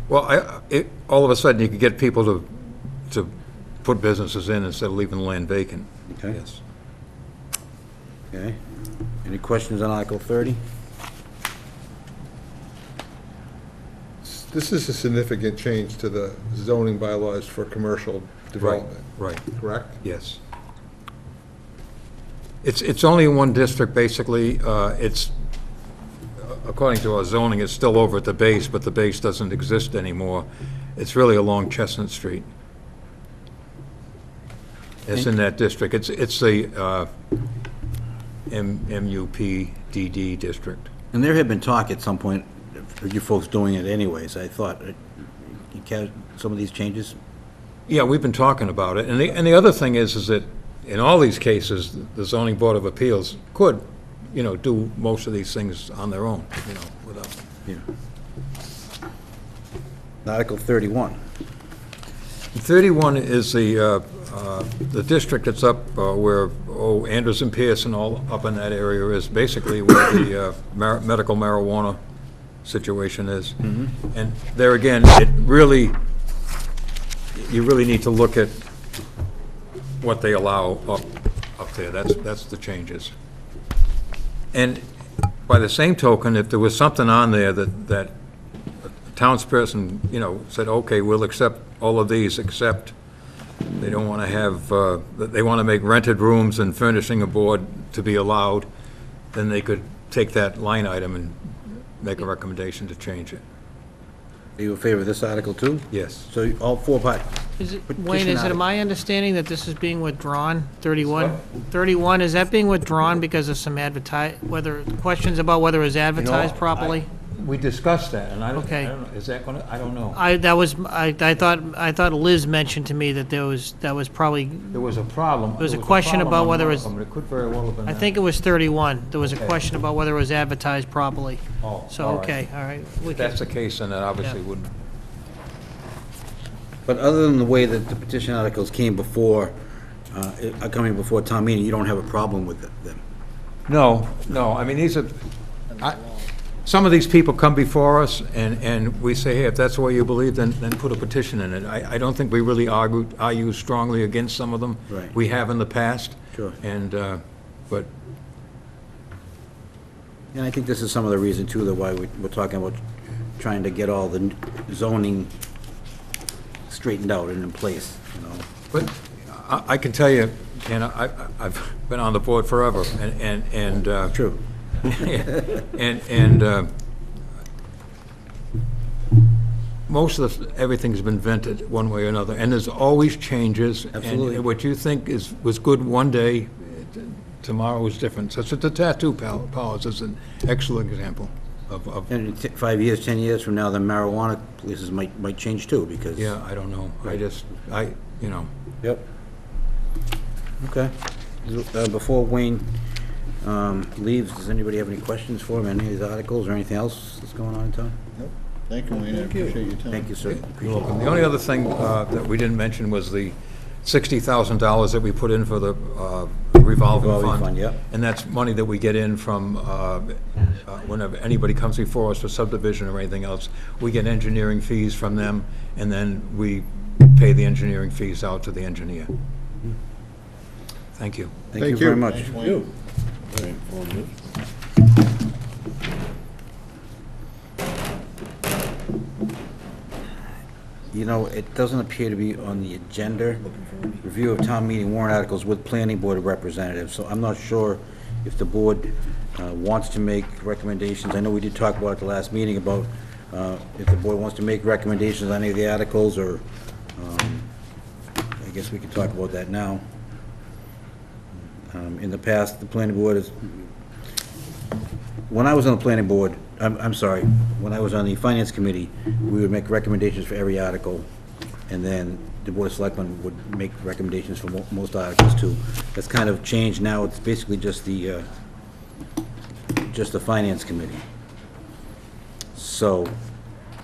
[SPEAKER 9] Well, all of a sudden, you could get people to put businesses in instead of leaving the land vacant.
[SPEAKER 2] Okay.
[SPEAKER 9] Yes.
[SPEAKER 2] Okay. Any questions on Article 30?
[SPEAKER 3] This is a significant change to the zoning bylaws for commercial development,
[SPEAKER 9] Right,
[SPEAKER 3] correct?
[SPEAKER 9] yes. It's only in one district, basically. It's, according to our zoning, it's still over at the base, but the base doesn't exist anymore. It's really along Chestnut Street. It's in that district. It's the MUPDD district.
[SPEAKER 2] And there had been talk at some point of you folks doing it anyways, I thought. Some of these changes?
[SPEAKER 9] Yeah, we've been talking about it, and the other thing is that in all these cases, the zoning board of appeals could, do most of these things on their own, without.
[SPEAKER 2] Yeah. Article 31.
[SPEAKER 9] 31 is the district that's up where, Andrews and Pierce and all up in that area is basically where the medical marijuana situation is. And there again, you really need to look at what they allow up there. That's the changes. And by the same token, if there was something on there that a townsperson, said, okay, we'll accept all of these, except they don't want to have, they want to make rented rooms and furnishing a board to be allowed, then they could take that line item and make a recommendation to change it.
[SPEAKER 2] Are you in favor of this article too?
[SPEAKER 9] Yes.
[SPEAKER 2] So all four
[SPEAKER 5] Is it,
[SPEAKER 2] Petition
[SPEAKER 5] Wayne, is it
[SPEAKER 2] article.
[SPEAKER 5] my understanding that this is being withdrawn, 31? 31, is that being withdrawn because of some questions about whether it was advertised properly?
[SPEAKER 9] We discussed that, and I don't,
[SPEAKER 5] Okay.
[SPEAKER 9] is that gonna, I don't know.
[SPEAKER 5] I thought Liz mentioned to me that that was probably,
[SPEAKER 9] There was a problem.
[SPEAKER 5] There was a question
[SPEAKER 9] problem
[SPEAKER 5] about
[SPEAKER 9] on
[SPEAKER 5] whether
[SPEAKER 9] one
[SPEAKER 5] it
[SPEAKER 9] of
[SPEAKER 5] was-
[SPEAKER 9] them, It could very well have been
[SPEAKER 5] I
[SPEAKER 9] that.
[SPEAKER 5] think it was 31. There was a
[SPEAKER 9] Okay.
[SPEAKER 5] question about whether it was advertised properly.
[SPEAKER 9] Oh,
[SPEAKER 5] So,
[SPEAKER 9] all right.
[SPEAKER 5] okay, all right. We
[SPEAKER 9] If
[SPEAKER 5] can-
[SPEAKER 9] that's the case, then that obviously
[SPEAKER 5] Yeah.
[SPEAKER 9] wouldn't.
[SPEAKER 2] But other than the way that the petition articles came before, are coming before town meeting, you don't have a problem with them?
[SPEAKER 9] No, I mean, some of these people come before us, and we say, hey, if that's the way you believe, then put a petition in it. I don't think we really argue strongly against some of them.
[SPEAKER 2] Right.
[SPEAKER 9] We have in the past.
[SPEAKER 2] Sure.
[SPEAKER 9] And, but,
[SPEAKER 2] And I think this is some of the reason too, that why we're talking about trying to get all the zoning straightened out and in place, you know?
[SPEAKER 9] but I can tell you, and I've been on the board forever, and
[SPEAKER 2] True.
[SPEAKER 9] And most of everything's been vented one way or another, and there's always changes.
[SPEAKER 2] Absolutely.
[SPEAKER 9] And what you think was good one day, tomorrow is different. So the tattoo parlors is an excellent example of,
[SPEAKER 2] And in 5 years, 10 years from now, the marijuana places might change too, because.
[SPEAKER 9] yeah, I don't know. You know.
[SPEAKER 2] Yep. Okay. Before Wayne leaves, does anybody have any questions for him, any of these articles or anything else that's going on in town?
[SPEAKER 1] Thank you, Wayne, I appreciate your time.
[SPEAKER 2] Thank you, sir.
[SPEAKER 9] You're welcome. The only other thing that we didn't mention was the $60,000 that we put in for the revolving
[SPEAKER 2] Revolving
[SPEAKER 9] fund.
[SPEAKER 2] fund, yep.
[SPEAKER 9] And that's money that we get in from whenever anybody comes before us for subdivision or anything else. We get engineering fees from them, and then we pay the engineering fees out to the engineer. Thank you.
[SPEAKER 2] Thank you
[SPEAKER 3] Thank
[SPEAKER 2] very
[SPEAKER 3] you.
[SPEAKER 2] much.
[SPEAKER 1] Thanks, Wayne.
[SPEAKER 7] Very informative.
[SPEAKER 2] You know, it doesn't appear to be on the agenda, review of town meeting warrant articles with planning board representatives, so I'm not sure if the board wants to make recommendations. I know we did talk about at the last meeting about if the board wants to make recommendations on any of the articles, or I guess we could talk about that now. In the past, the planning board is, when I was on the planning board, I'm sorry, when I was on the finance committee, we would make recommendations for every article, and then the board of selectmen would make recommendations for most articles too. That's kind of changed now, it's basically just the finance committee. So,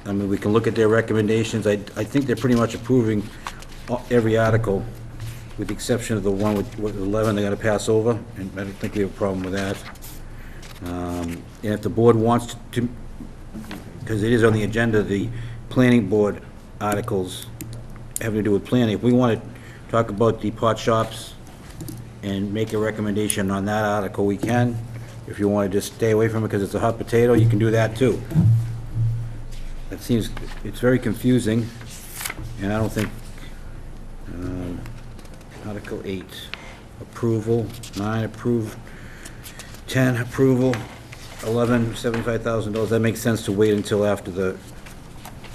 [SPEAKER 2] I mean, we can look at their recommendations, I think they're pretty much approving every article, with the exception of the one with 11 they're gonna pass over, and I don't think we have a problem with that. And if the board wants to, because it is on the agenda, the planning board articles having to do with planning, if we want to talk about the pot shops and make a recommendation on that article, we can. If you want to just stay away from it because it's a hot potato, you can do that too. It seems, it's very confusing, and I don't think, Article 8, approval, 9, approved, 10, approval, 11, $75,000. That makes sense to wait until after the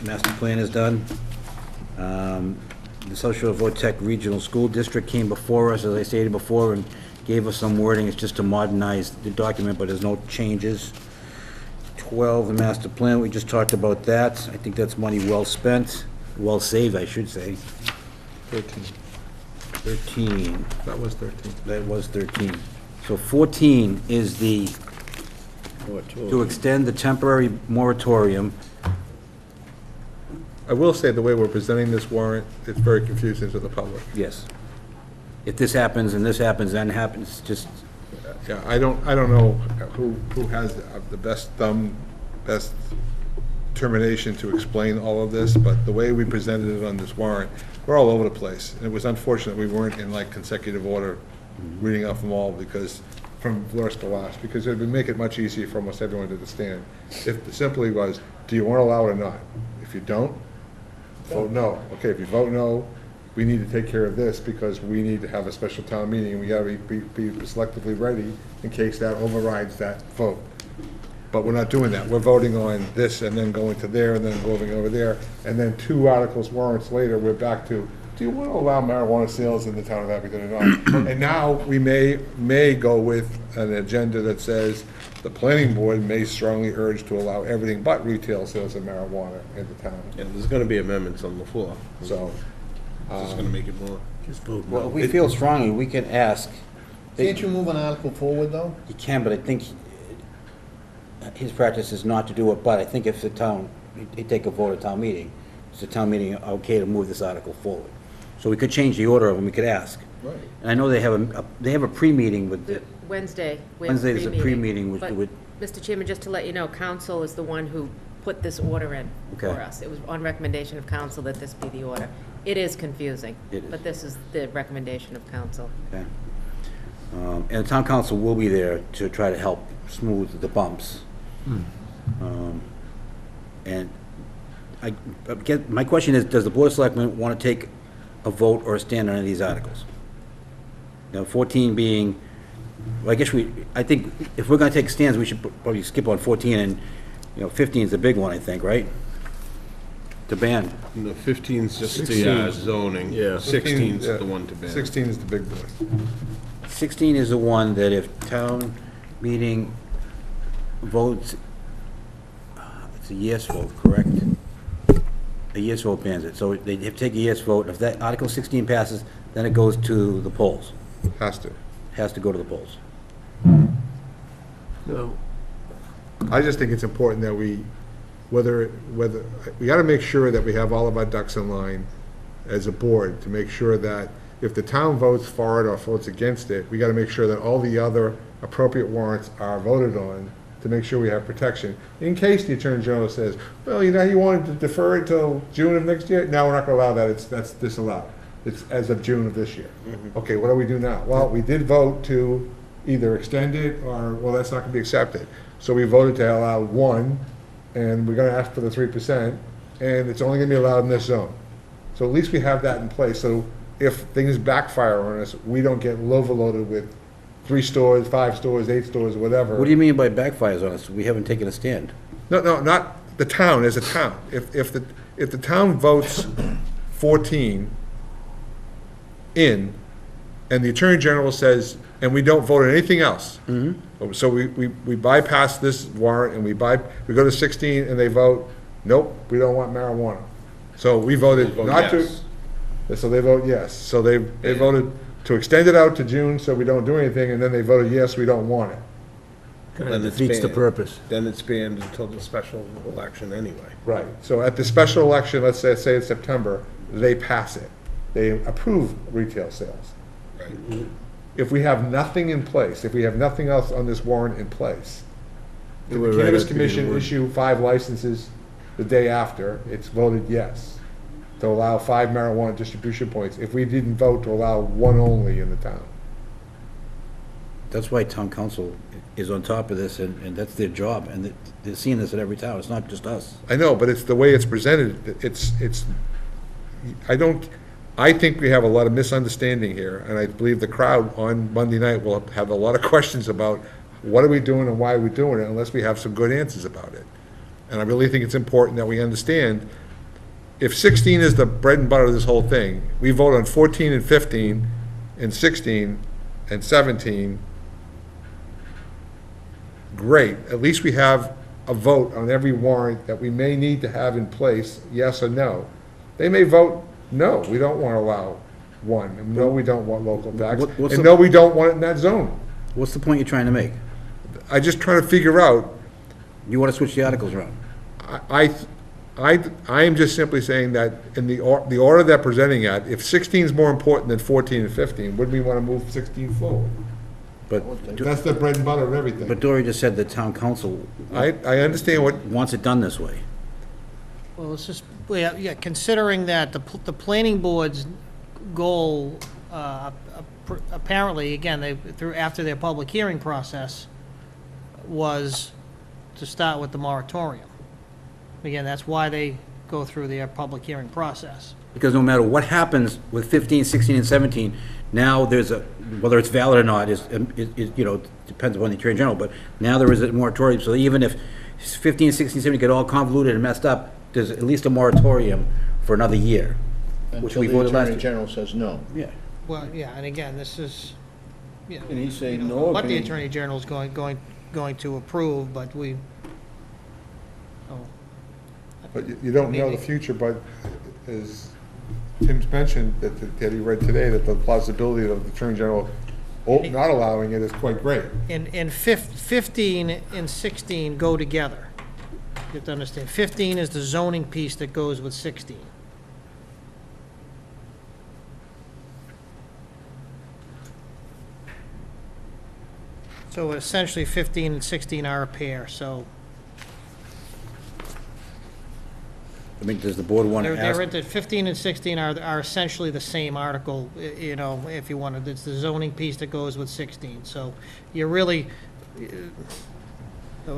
[SPEAKER 2] master plan is done. The South Shore Vortex Regional School District came before us, as I stated before, and gave us some wording. It's just to modernize the document, but there's no changes. 12, the master plan, we just talked about that. I think that's money well spent, well saved, I should say. 13.
[SPEAKER 3] That was 13.
[SPEAKER 2] That was 13. So 14 is the, to extend the temporary moratorium.
[SPEAKER 3] I will say, the way we're presenting this warrant, it's very confusing to the public.
[SPEAKER 2] Yes. If this happens and this happens, then happens, just,
[SPEAKER 3] Yeah, I don't know who has the best determination to explain all of this, but the way we presented it on this warrant, we're all over the place. And it was unfortunate we weren't in like consecutive order, reading off them all, because, from first to last, because it would make it much easier for almost everyone to understand. If it simply was, do you want to allow it or not? If you don't, vote no. Okay, if you vote no, we need to take care of this, because we need to have a special town meeting, and we gotta be selectively ready in case that overrides that vote. But we're not doing that. We're voting on this and then going to there and then going over there. And then 2 articles warrants later, we're back to, do you want to allow marijuana sales in the town of Abington or not? And now we may go with an agenda that says the planning board may strongly urge to allow everything but retail sales of marijuana in the town.
[SPEAKER 4] And there's gonna be amendments on the floor.
[SPEAKER 3] So,
[SPEAKER 4] It's just gonna make it more.
[SPEAKER 2] Well, if we feel strongly, we can ask.
[SPEAKER 1] Can't you move an article forward, though?
[SPEAKER 2] You can, but I think his practice is not to do it, but I think if the town, he'd take a vote at town meeting, is the town meeting okay to move this article forward? So we could change the order of them, we could ask.
[SPEAKER 1] Right.
[SPEAKER 2] And I know they have a pre-meeting with, the-
[SPEAKER 6] Wednesday. we have
[SPEAKER 2] Wednesday there's a pre-meeting with,
[SPEAKER 6] But, Mr. Chairman, just to let you know, council is the one who put this order in for
[SPEAKER 2] Okay.
[SPEAKER 6] us. It was on recommendation of council that this be the order. It is confusing.
[SPEAKER 2] It is.
[SPEAKER 6] But this is the recommendation of council.
[SPEAKER 2] okay. And the town council will be there to try to help smooth the bumps. And again, my question is, does the Board of Selectmen want to take a vote or a stand on any of these articles? Now, 14 being, well, I think if we're going to take stands, we should probably skip on 14, and, 15 is the big one, I think, right? To ban.
[SPEAKER 4] No, 15's just the
[SPEAKER 3] 16.
[SPEAKER 4] zoning.
[SPEAKER 7] Yeah.
[SPEAKER 4] 16's
[SPEAKER 3] yeah,
[SPEAKER 4] the one to ban.
[SPEAKER 3] 16 is the big boy.
[SPEAKER 2] 16 is the one that if town meeting votes, it's a yes vote, correct? A yes vote bans it. So they have to take a yes vote. If that Article 16 passes, then it goes to the polls.
[SPEAKER 3] Has to.
[SPEAKER 2] Has to go to the polls.
[SPEAKER 7] No.
[SPEAKER 3] I just think it's important that we we gotta make sure that we have all of our ducks in line as a board, to make sure that if the town votes for it or votes against it, we gotta make sure that all the other appropriate warrants are voted on, to make sure we have protection, in case the Attorney General says, well, you wanted to defer it till June of next year? No, we're not gonna allow that, that's disallowed. It's as of June of this year. Okay, what do we do now? Well, we did vote to either extend it, or, well, that's not gonna be accepted. So we voted to allow 1, and we're gonna ask for the 3%, and it's only gonna be allowed in this zone. So at least we have that in place, so if things backfire on us, we don't get overloaded with 3 stores, 5 stores, 8 stores, whatever.
[SPEAKER 2] What do you mean by backfires on us? We haven't taken a stand.
[SPEAKER 3] No, not the town, as a town. If the town votes 14 in, and the Attorney General says, and we don't vote on anything else. So we bypass this warrant, and we go to 16, and they vote, nope, we don't want marijuana. So we voted
[SPEAKER 4] Vote
[SPEAKER 3] not to.
[SPEAKER 4] yes.
[SPEAKER 3] So they vote yes. So they voted to extend it out to June, so we don't do anything, and then they voted yes, we don't want it.
[SPEAKER 4] Then it's
[SPEAKER 7] Defeats the
[SPEAKER 4] banned.
[SPEAKER 7] purpose.
[SPEAKER 4] Then it's banned until the special election anyway.
[SPEAKER 3] Right. So at the special election, let's say in September, they pass it. They approve retail sales.
[SPEAKER 4] Right.
[SPEAKER 3] If we have nothing in place, if we have nothing else on this warrant in place,
[SPEAKER 7] They
[SPEAKER 3] if
[SPEAKER 7] were
[SPEAKER 3] the
[SPEAKER 7] right
[SPEAKER 3] Cannabis
[SPEAKER 7] at the
[SPEAKER 3] Commission
[SPEAKER 7] beginning.
[SPEAKER 3] issue 5 licenses the day after, it's voted yes, to allow 5 marijuana distribution points, if we didn't vote to allow 1 only in the town.
[SPEAKER 2] That's why town council is on top of this, and that's their job, and they're seeing this at every town. It's not just us.
[SPEAKER 3] I know, but it's the way it's presented, I think we have a lot of misunderstanding here, and I believe the crowd on Monday night will have a lot of questions about what are we doing and why are we doing it, unless we have some good answers about it. And I really think it's important that we understand, if 16 is the bread and butter of this whole thing, we vote on 14 and 15 and 16 and 17, great, at least we have a vote on every warrant that we may need to have in place, yes or no. They may vote, no, we don't want to allow 1, and no, we don't want local tax,
[SPEAKER 2] What's
[SPEAKER 3] and
[SPEAKER 2] the-
[SPEAKER 3] no, we don't want it in that zone.
[SPEAKER 2] What's the point you're trying to make?
[SPEAKER 3] I just try to figure out,
[SPEAKER 2] You want to switch the articles around?
[SPEAKER 3] I am just simply saying that in the order they're presenting at, if 16 is more important than 14 and 15, wouldn't we want to move 16 forward?
[SPEAKER 2] But,
[SPEAKER 3] That's the bread and butter of everything.
[SPEAKER 2] but Dory just said the town council
[SPEAKER 3] I understand what,
[SPEAKER 2] wants it done this way.
[SPEAKER 5] Well, it's just, yeah, considering that the planning board's goal, apparently, again, after their public hearing process, was to start with the moratorium. Again, that's why they go through their public hearing process.
[SPEAKER 2] Because no matter what happens with 15, 16, and 17, now there's a, whether it's valid or not, depends upon the Attorney General, but now there is a moratorium, so even if 15, 16, 17 get all convoluted and messed up, there's at least a moratorium for another year, which
[SPEAKER 1] Until
[SPEAKER 2] we
[SPEAKER 1] the
[SPEAKER 2] voted last
[SPEAKER 1] Attorney
[SPEAKER 2] year.
[SPEAKER 1] General says no.
[SPEAKER 2] Yeah.
[SPEAKER 5] Well, yeah, and again, this is, yeah.
[SPEAKER 7] Can he say
[SPEAKER 5] you know,
[SPEAKER 7] no, or
[SPEAKER 5] what
[SPEAKER 7] can
[SPEAKER 5] the
[SPEAKER 7] he-
[SPEAKER 5] Attorney General's going to approve, but we, oh,
[SPEAKER 3] But you don't know the future, but as Tim's mentioned, that he read today, that the plausibility of the Attorney General not allowing it is quite great.
[SPEAKER 5] and 15 and 16 go together. You have to understand, 15 is the zoning piece that goes with 16. So essentially, 15 and 16 are a pair, so
[SPEAKER 2] I mean, does the board want to ask?
[SPEAKER 5] 15 and 16 are essentially the same article, you know, if you wanted, it's the zoning piece that goes with 16, so you're really.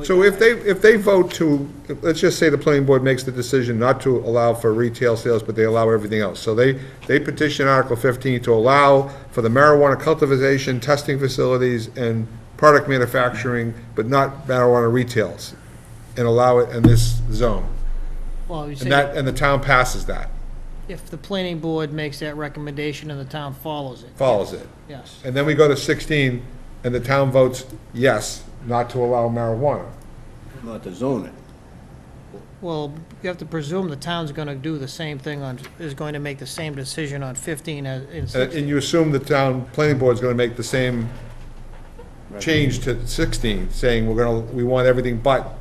[SPEAKER 3] So if they vote to, let's just say the planning board makes the decision not to allow for retail sales, but they allow everything else. So they petition Article 15 to allow for the marijuana cultivation, testing facilities, and product manufacturing, but not marijuana retails, and allow it in this zone.
[SPEAKER 5] Well, you say,
[SPEAKER 3] And the town passes that,
[SPEAKER 5] if the planning board makes that recommendation and the town follows it,
[SPEAKER 3] follows it.
[SPEAKER 5] yes.
[SPEAKER 3] And then we go to 16, and the town votes yes, not to allow marijuana.
[SPEAKER 7] Not to zone it.
[SPEAKER 5] Well, you have to presume the town's gonna do the same thing is going to make the same decision on 15 as in
[SPEAKER 3] And
[SPEAKER 5] 16.
[SPEAKER 3] you assume the town planning board's gonna make the same change to 16, saying we want everything but.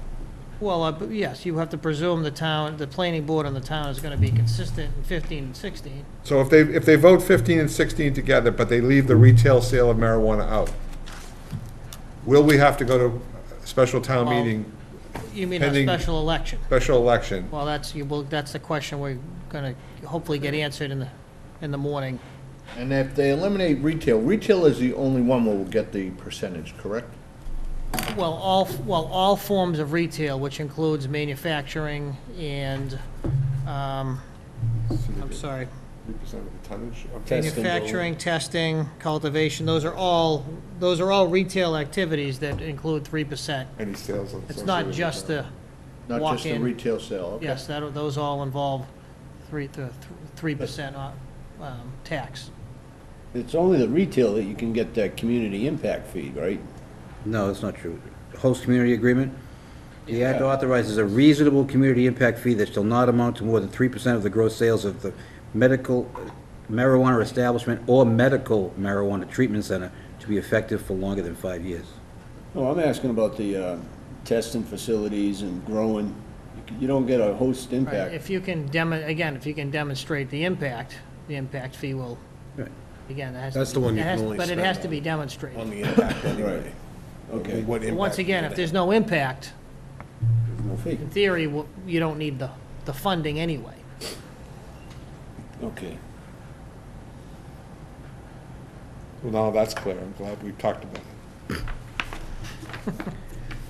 [SPEAKER 5] Well, but yes, you have to presume the planning board and the town is gonna be consistent in 15 and 16.
[SPEAKER 3] So if they vote 15 and 16 together, but they leave the retail sale of marijuana out, will we have to go to a special town
[SPEAKER 5] Well,
[SPEAKER 3] meeting,
[SPEAKER 5] You mean a
[SPEAKER 3] Pending-
[SPEAKER 5] special election?
[SPEAKER 3] special election?
[SPEAKER 5] Well, that's the question we're gonna hopefully get answered in the morning.
[SPEAKER 1] And if they eliminate retail is the only one where we'll get the percentage, correct?
[SPEAKER 5] Well, all forms of retail, which includes manufacturing and, I'm sorry,
[SPEAKER 3] 3% of the tonnage of
[SPEAKER 5] manufacturing, testing, cultivation, those are all retail activities that include 3%.
[SPEAKER 3] any sales.
[SPEAKER 5] It's not just the
[SPEAKER 1] Not just the
[SPEAKER 5] walk-in.
[SPEAKER 1] retail sale, okay.
[SPEAKER 5] Yes, those all involve 3% tax.
[SPEAKER 7] It's only the retail that you can get that community impact fee, right?
[SPEAKER 2] No, that's not true. Host community agreement, the act authorizes a reasonable community impact fee that shall not amount to more than 3% of the gross sales of the medical marijuana establishment or medical marijuana treatment center to be effective for longer than 5 years.
[SPEAKER 7] No, I'm asking about the testing facilities and growing. You don't get a host
[SPEAKER 5] Right,
[SPEAKER 7] impact.
[SPEAKER 5] if you can if you can demonstrate the impact fee will,
[SPEAKER 2] Right.
[SPEAKER 5] again, it has to.
[SPEAKER 4] That's the one you
[SPEAKER 5] it
[SPEAKER 4] can
[SPEAKER 5] has-
[SPEAKER 4] only
[SPEAKER 5] But it has to
[SPEAKER 4] spend
[SPEAKER 5] be demonstrated.
[SPEAKER 4] On the impact anyway.
[SPEAKER 7] Okay.
[SPEAKER 4] What
[SPEAKER 5] But once
[SPEAKER 4] impact
[SPEAKER 5] again,
[SPEAKER 4] do
[SPEAKER 5] if
[SPEAKER 4] they
[SPEAKER 5] there's no impact,
[SPEAKER 7] No fee.
[SPEAKER 5] in theory, you don't need the funding anyway.
[SPEAKER 7] Okay.
[SPEAKER 3] Well, now that's clear. I'm glad we talked about it.
[SPEAKER 2] All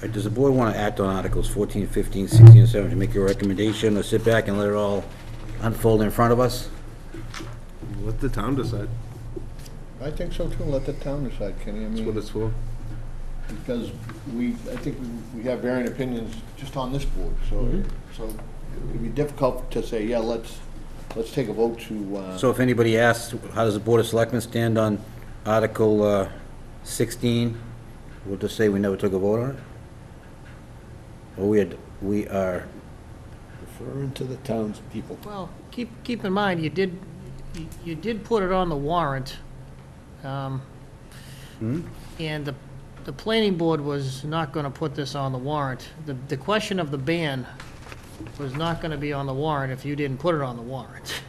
[SPEAKER 2] right, does the board want to act on Articles 14, 15, 16, and 17, make your recommendation, or sit back and let it all unfold in front of us?
[SPEAKER 4] Let the town decide.
[SPEAKER 1] I think so too, let the town decide, Kenny, I
[SPEAKER 4] That's what
[SPEAKER 1] mean,
[SPEAKER 4] it's for.
[SPEAKER 1] because I think we have varying opinions just on this board, so it'd be difficult to say, yeah, let's take a vote to,
[SPEAKER 2] So if anybody asks, how does the Board of Selectmen stand on Article 16, we'll just say we never took a vote on it? Or we are,
[SPEAKER 7] Referring to the townspeople.
[SPEAKER 5] Well, keep in mind, you did put it on the warrant. And the planning board was not gonna put this on the warrant. The question of the ban was not gonna be on the warrant if you didn't put it on the warrant.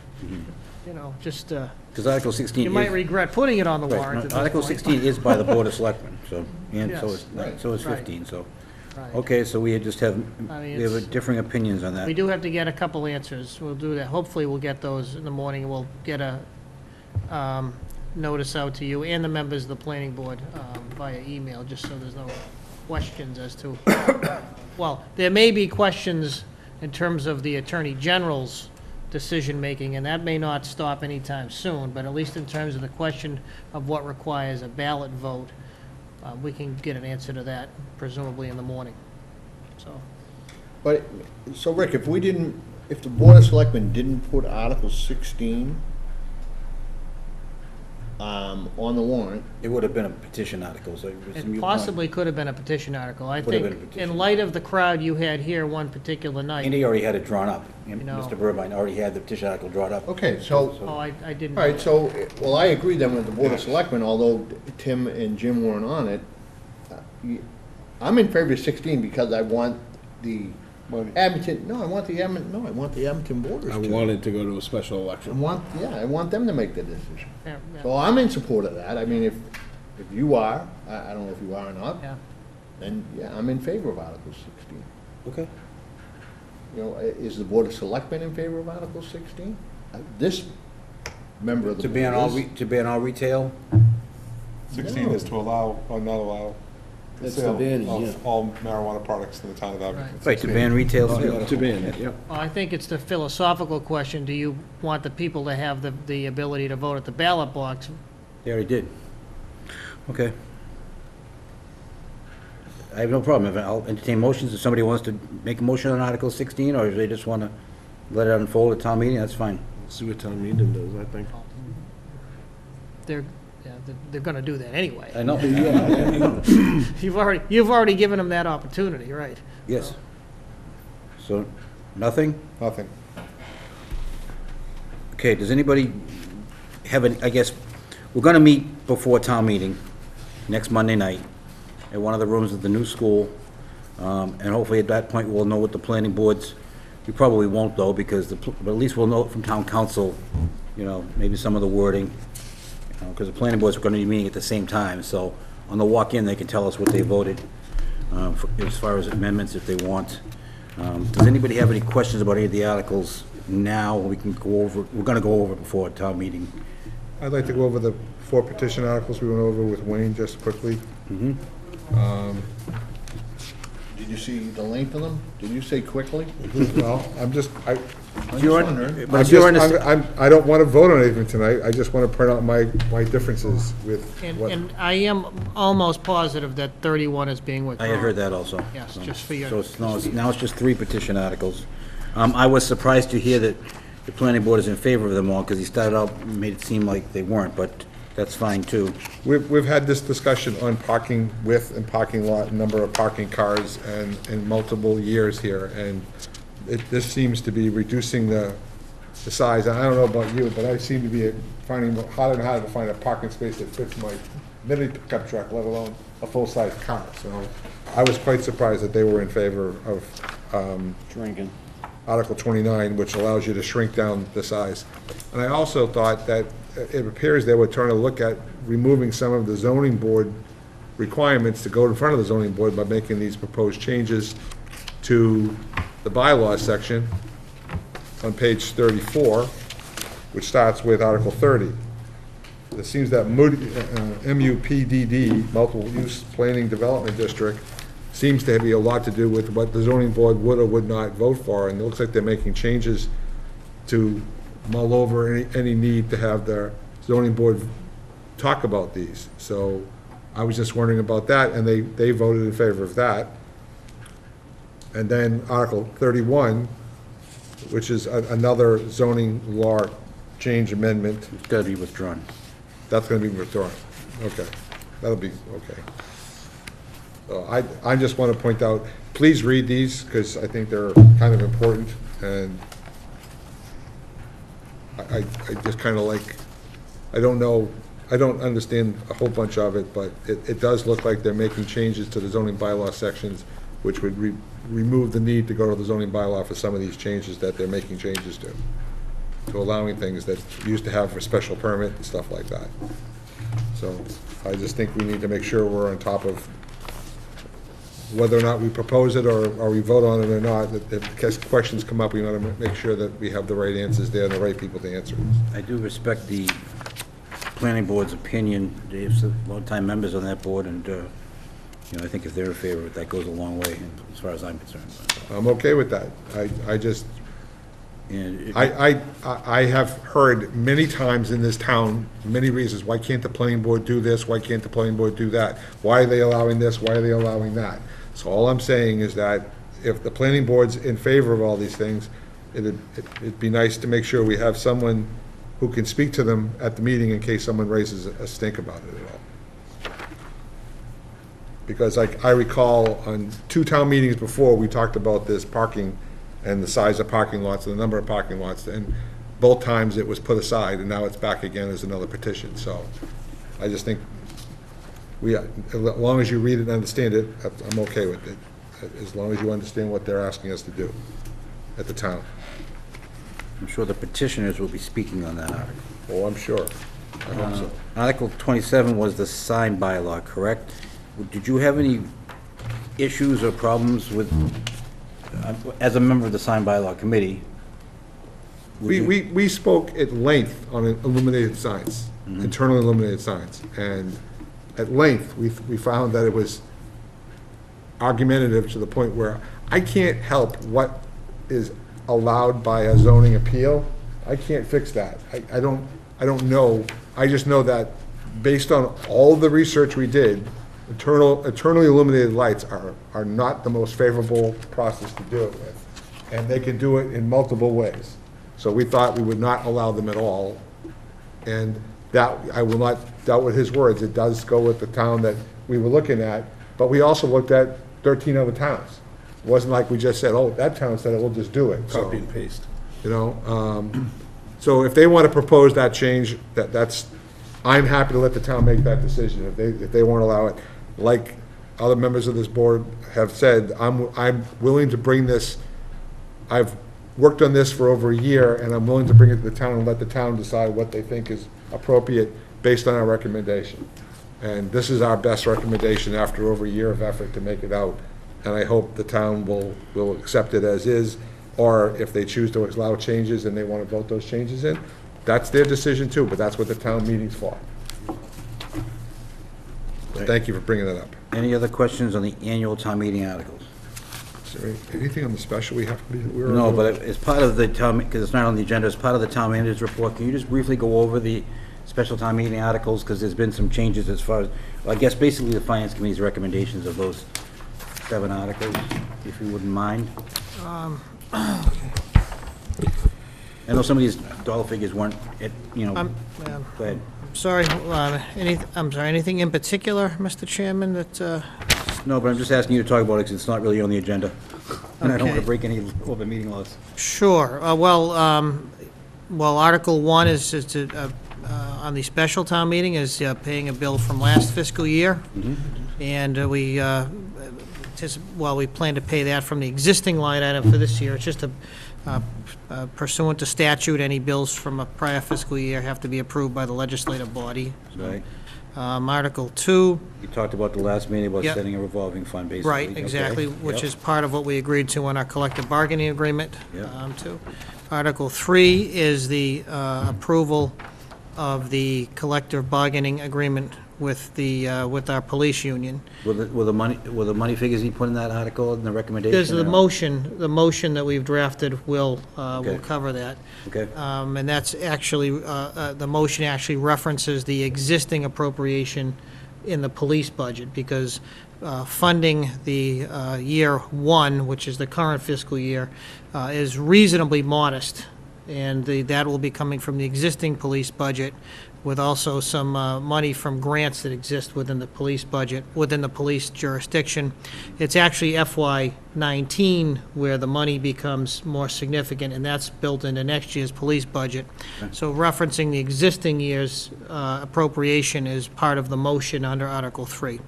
[SPEAKER 5] You know, just,
[SPEAKER 2] because Article 16
[SPEAKER 5] you
[SPEAKER 2] is...
[SPEAKER 5] might regret putting it on the
[SPEAKER 2] Right,
[SPEAKER 5] warrant at
[SPEAKER 2] no,
[SPEAKER 5] this
[SPEAKER 2] Article
[SPEAKER 5] point.
[SPEAKER 2] 16 is by the Board of Selectmen, so, and so
[SPEAKER 5] Yes,
[SPEAKER 2] is, so is
[SPEAKER 5] right.
[SPEAKER 2] 15, so.
[SPEAKER 5] Right.
[SPEAKER 2] Okay, so we just have,
[SPEAKER 5] I mean,
[SPEAKER 2] we have
[SPEAKER 5] it's-
[SPEAKER 2] differing opinions on that.
[SPEAKER 5] We do have to get a couple answers. We'll do that. Hopefully, we'll get those in the morning, and we'll get a notice out to you and the members of the planning board via email, just so there's no questions as to, well, there may be questions in terms of the Attorney General's decision-making, and that may not stop anytime soon, but at least in terms of the question of what requires a ballot vote, we can get an answer to that presumably in the morning, so.
[SPEAKER 1] But, so Rick, if the Board of Selectmen didn't put Article 16 on the warrant,
[SPEAKER 2] It would have been a petition article, so. it's a moot
[SPEAKER 5] It
[SPEAKER 2] point.
[SPEAKER 5] possibly could have been a petition article. I
[SPEAKER 2] Would have
[SPEAKER 5] think,
[SPEAKER 2] been a petition.
[SPEAKER 5] in light of the crowd you had here one particular night.
[SPEAKER 2] Andy already had it drawn up.
[SPEAKER 5] know.
[SPEAKER 2] Mr. Burbine already had the petition article drawn up.
[SPEAKER 1] okay, so,
[SPEAKER 5] Oh, I didn't.
[SPEAKER 1] all right, so, well, I agree then with the Board of Selectmen, although Tim and Jim weren't on it. I'm in favor of 16 because I want the Abington, no, I want the Abington voters
[SPEAKER 4] I
[SPEAKER 1] to.
[SPEAKER 4] wanted to go to a special
[SPEAKER 1] I
[SPEAKER 4] election.
[SPEAKER 1] want them to make the decision.
[SPEAKER 5] Yeah, yeah,
[SPEAKER 1] So I'm in support of that. I mean, if you are, I don't know if you are or not,
[SPEAKER 5] yeah.
[SPEAKER 1] then, yeah, I'm in favor of Article 16.
[SPEAKER 2] Okay.
[SPEAKER 1] You know, is the Board of Selectmen in favor of Article 16? This member of the
[SPEAKER 2] To
[SPEAKER 1] board
[SPEAKER 2] ban all,
[SPEAKER 1] is.
[SPEAKER 2] to ban all retail?
[SPEAKER 3] 16 is to allow or not allow the
[SPEAKER 7] That's the
[SPEAKER 3] sale
[SPEAKER 7] banning, yeah.
[SPEAKER 3] of all marijuana products in the town of Abington.
[SPEAKER 2] Right, to ban retail sales.
[SPEAKER 7] To ban it, yeah.
[SPEAKER 5] Well, I think it's the philosophical question, do you want the people to have the ability to vote at the ballot box?
[SPEAKER 2] They already did. Okay. I have no problem. I'll entertain motions. If somebody wants to make a motion on Article 16, or if they just want to let it unfold at town meeting, that's fine.
[SPEAKER 4] See what town meeting does, I think.
[SPEAKER 5] They're gonna do that anyway.
[SPEAKER 2] I know.
[SPEAKER 5] You've already given them that opportunity, right?
[SPEAKER 2] Yes. So, nothing?
[SPEAKER 3] Nothing.
[SPEAKER 2] Okay, does anybody have any, I guess, we're gonna meet before town meeting, next Monday night, at one of the rooms at the new school, and hopefully at that point we'll know what the planning boards, we probably won't though, because but at least we'll know from town council, you know, maybe some of the wording, because the planning boards are gonna be meeting at the same time, so on the walk-in, they can tell us what they voted, as far as amendments if they want. Does anybody have any questions about any of the articles now? We can go over, we're gonna go over before town meeting.
[SPEAKER 3] I'd like to go over the 4 petition articles we went over with Wayne just quickly.
[SPEAKER 1] Did you see the length of them? Did you say quickly?
[SPEAKER 3] Well, I'm just
[SPEAKER 1] wondering.
[SPEAKER 2] But if you're
[SPEAKER 3] I don't want to vote on anything tonight. I just want to point out my differences with what.
[SPEAKER 5] And I am almost positive that 31 is being
[SPEAKER 2] I
[SPEAKER 5] withdrawn.
[SPEAKER 2] had heard that also.
[SPEAKER 5] Yes,
[SPEAKER 2] So-
[SPEAKER 5] just for your-
[SPEAKER 2] So now it's just 3 petition articles. I was surprised to hear that the planning board is in favor of them all, because he started out, made it seem like they weren't, but that's fine too.
[SPEAKER 3] We've had this discussion on parking width and parking lot, number of parking cars, and in multiple years here, and this seems to be reducing the size. And I don't know about you, but I seem to be finding it harder and harder to find a parking space that fits my mini pickup truck, let alone a full-size car. So I was quite surprised that they were in favor of
[SPEAKER 7] Drinking.
[SPEAKER 3] Article 29, which allows you to shrink down the size. And I also thought that it appears they were trying to look at removing some of the zoning board requirements to go in front of the zoning board by making these proposed changes to the bylaws section on page 34, which starts with Article 30. It seems that MUPDD, Multiple Use Planning Development District, seems to be a lot to do with what the zoning board would or would not vote for, and it looks like they're making changes to mull over any need to have the zoning board talk about these. So I was just wondering about that, and they voted in favor of that. And then Article 31, which is another zoning law change amendment,
[SPEAKER 2] It's got to be withdrawn.
[SPEAKER 3] that's gonna be withdrawn. Okay, that'll be, okay. So I just want to point out, please read these, because I think they're kind of important, and I just kind of like, I don't know, I don't understand a whole bunch of it, but it does look like they're making changes to the zoning bylaw sections, which would remove the need to go to the zoning bylaw for some of these changes that they're making changes to allowing things that used to have a special permit and stuff like that. So I just think we need to make sure we're on top of whether or not we propose it or we vote on it or not. If questions come up, we want to make sure that we have the right answers there and the right people to answer them.
[SPEAKER 2] I do respect the planning board's opinion. Dave's a long-time members on that board, and You know, I think if they're in favor of it, that goes a long way, as far as I'm concerned.
[SPEAKER 3] I'm okay with that. I just,
[SPEAKER 2] And it-
[SPEAKER 3] I have heard many times in this town, many reasons, why can't the planning board do this, why can't the planning board do that? Why are they allowing this, why are they allowing that? So all I'm saying is that if the planning board's in favor of all these things, it'd be nice to make sure we have someone who can speak to them at the meeting in case someone raises a stink about it at all. Because like I recall on 2 town meetings before, we talked about this parking and the size of parking lots and the number of parking lots, and both times it was put aside, and now it's back again as another petition. So I just think as long as you read it and understand it, I'm okay with it, as long as you understand what they're asking us to do at the town.
[SPEAKER 2] I'm sure the petitioners will be speaking on that article.
[SPEAKER 3] Oh, I'm sure. I hope so.
[SPEAKER 2] Article 27 was the sign bylaw, correct? Did you have any issues or problems with, as a member of the sign bylaw committee?
[SPEAKER 3] We spoke at length on illuminated signs, internally illuminated signs, and at length, we found that it was argumentative to the point where I can't help what is allowed by a zoning appeal. I can't fix that. I don't know. I just know that based on all the research we did, internally illuminated lights are not the most favorable process to do it with. And they can do it in multiple ways. So we thought we would not allow them at all. And that, I will not doubt with his words, it does go with the town that we were looking at, but we also looked at 13 other towns. It wasn't like we just said, oh, that town said it, we'll just do it. So,
[SPEAKER 4] Copy and paste.
[SPEAKER 3] you know, so if they want to propose that change, that's, I'm happy to let the town make that decision. If they won't allow it, like other members of this board have said, I'm willing to bring this, I've worked on this for over a year, and I'm willing to bring it to the town and let the town decide what they think is appropriate based on our recommendation. And this is our best recommendation after over a year of effort to make it out. And I hope the town will accept it as is, or if they choose to allow changes and they want to vote those changes in, that's their decision too, but that's what the town meeting's for. But thank you for bringing that up.
[SPEAKER 2] Any other questions on the annual town meeting articles?
[SPEAKER 3] Is there anything on the special we have to be?
[SPEAKER 2] No, but as part of the town, because it's not on the agenda, as part of the town manager's report, can you just briefly go over the special town meeting articles? Because there's been some changes as far as, well, I guess basically the finance committee's recommendations of those 7 articles, if you wouldn't mind. I know some of these dollar figures weren't, go ahead.
[SPEAKER 5] Sorry, I'm sorry, anything in particular, Mr. Chairman, that,
[SPEAKER 2] No, but I'm just asking you to talk about it because it's not really on the agenda. And I don't want
[SPEAKER 5] Okay.
[SPEAKER 2] to break any open meeting laws.
[SPEAKER 5] sure, well, Article 1 is to, on the special town meeting, is paying a bill from last fiscal year. And we plan to pay that from the existing line item for this year. It's just pursuant to statute, any bills from a prior fiscal year have to be approved by the legislative body.
[SPEAKER 2] Right?
[SPEAKER 5] Article 2,
[SPEAKER 2] You talked about the last meeting about
[SPEAKER 5] Yep.
[SPEAKER 2] setting a revolving fund, basically.
[SPEAKER 5] right,
[SPEAKER 2] Okay.
[SPEAKER 5] exactly, which
[SPEAKER 2] Yep.
[SPEAKER 5] is part of what we agreed to in our collective bargaining agreement,
[SPEAKER 2] Yep.
[SPEAKER 5] too. Article 3 is the approval of the collective bargaining agreement with with our police union.
[SPEAKER 2] Will the money figures he put in that article and the recommendation?
[SPEAKER 5] There's the
[SPEAKER 2] or-
[SPEAKER 5] motion that we've drafted will
[SPEAKER 2] Okay.
[SPEAKER 5] cover that.
[SPEAKER 2] Okay,
[SPEAKER 5] And that's actually, the motion actually references the existing appropriation in the police budget, because funding the year 1, which is the current fiscal year, is reasonably modest, and that will be coming from the existing police budget, with also some money from grants that exist within the police budget, within the police jurisdiction. It's actually FY '19 where the money becomes more significant, and that's built into next year's police budget. So referencing the existing year's appropriation is part of the motion under Article 3.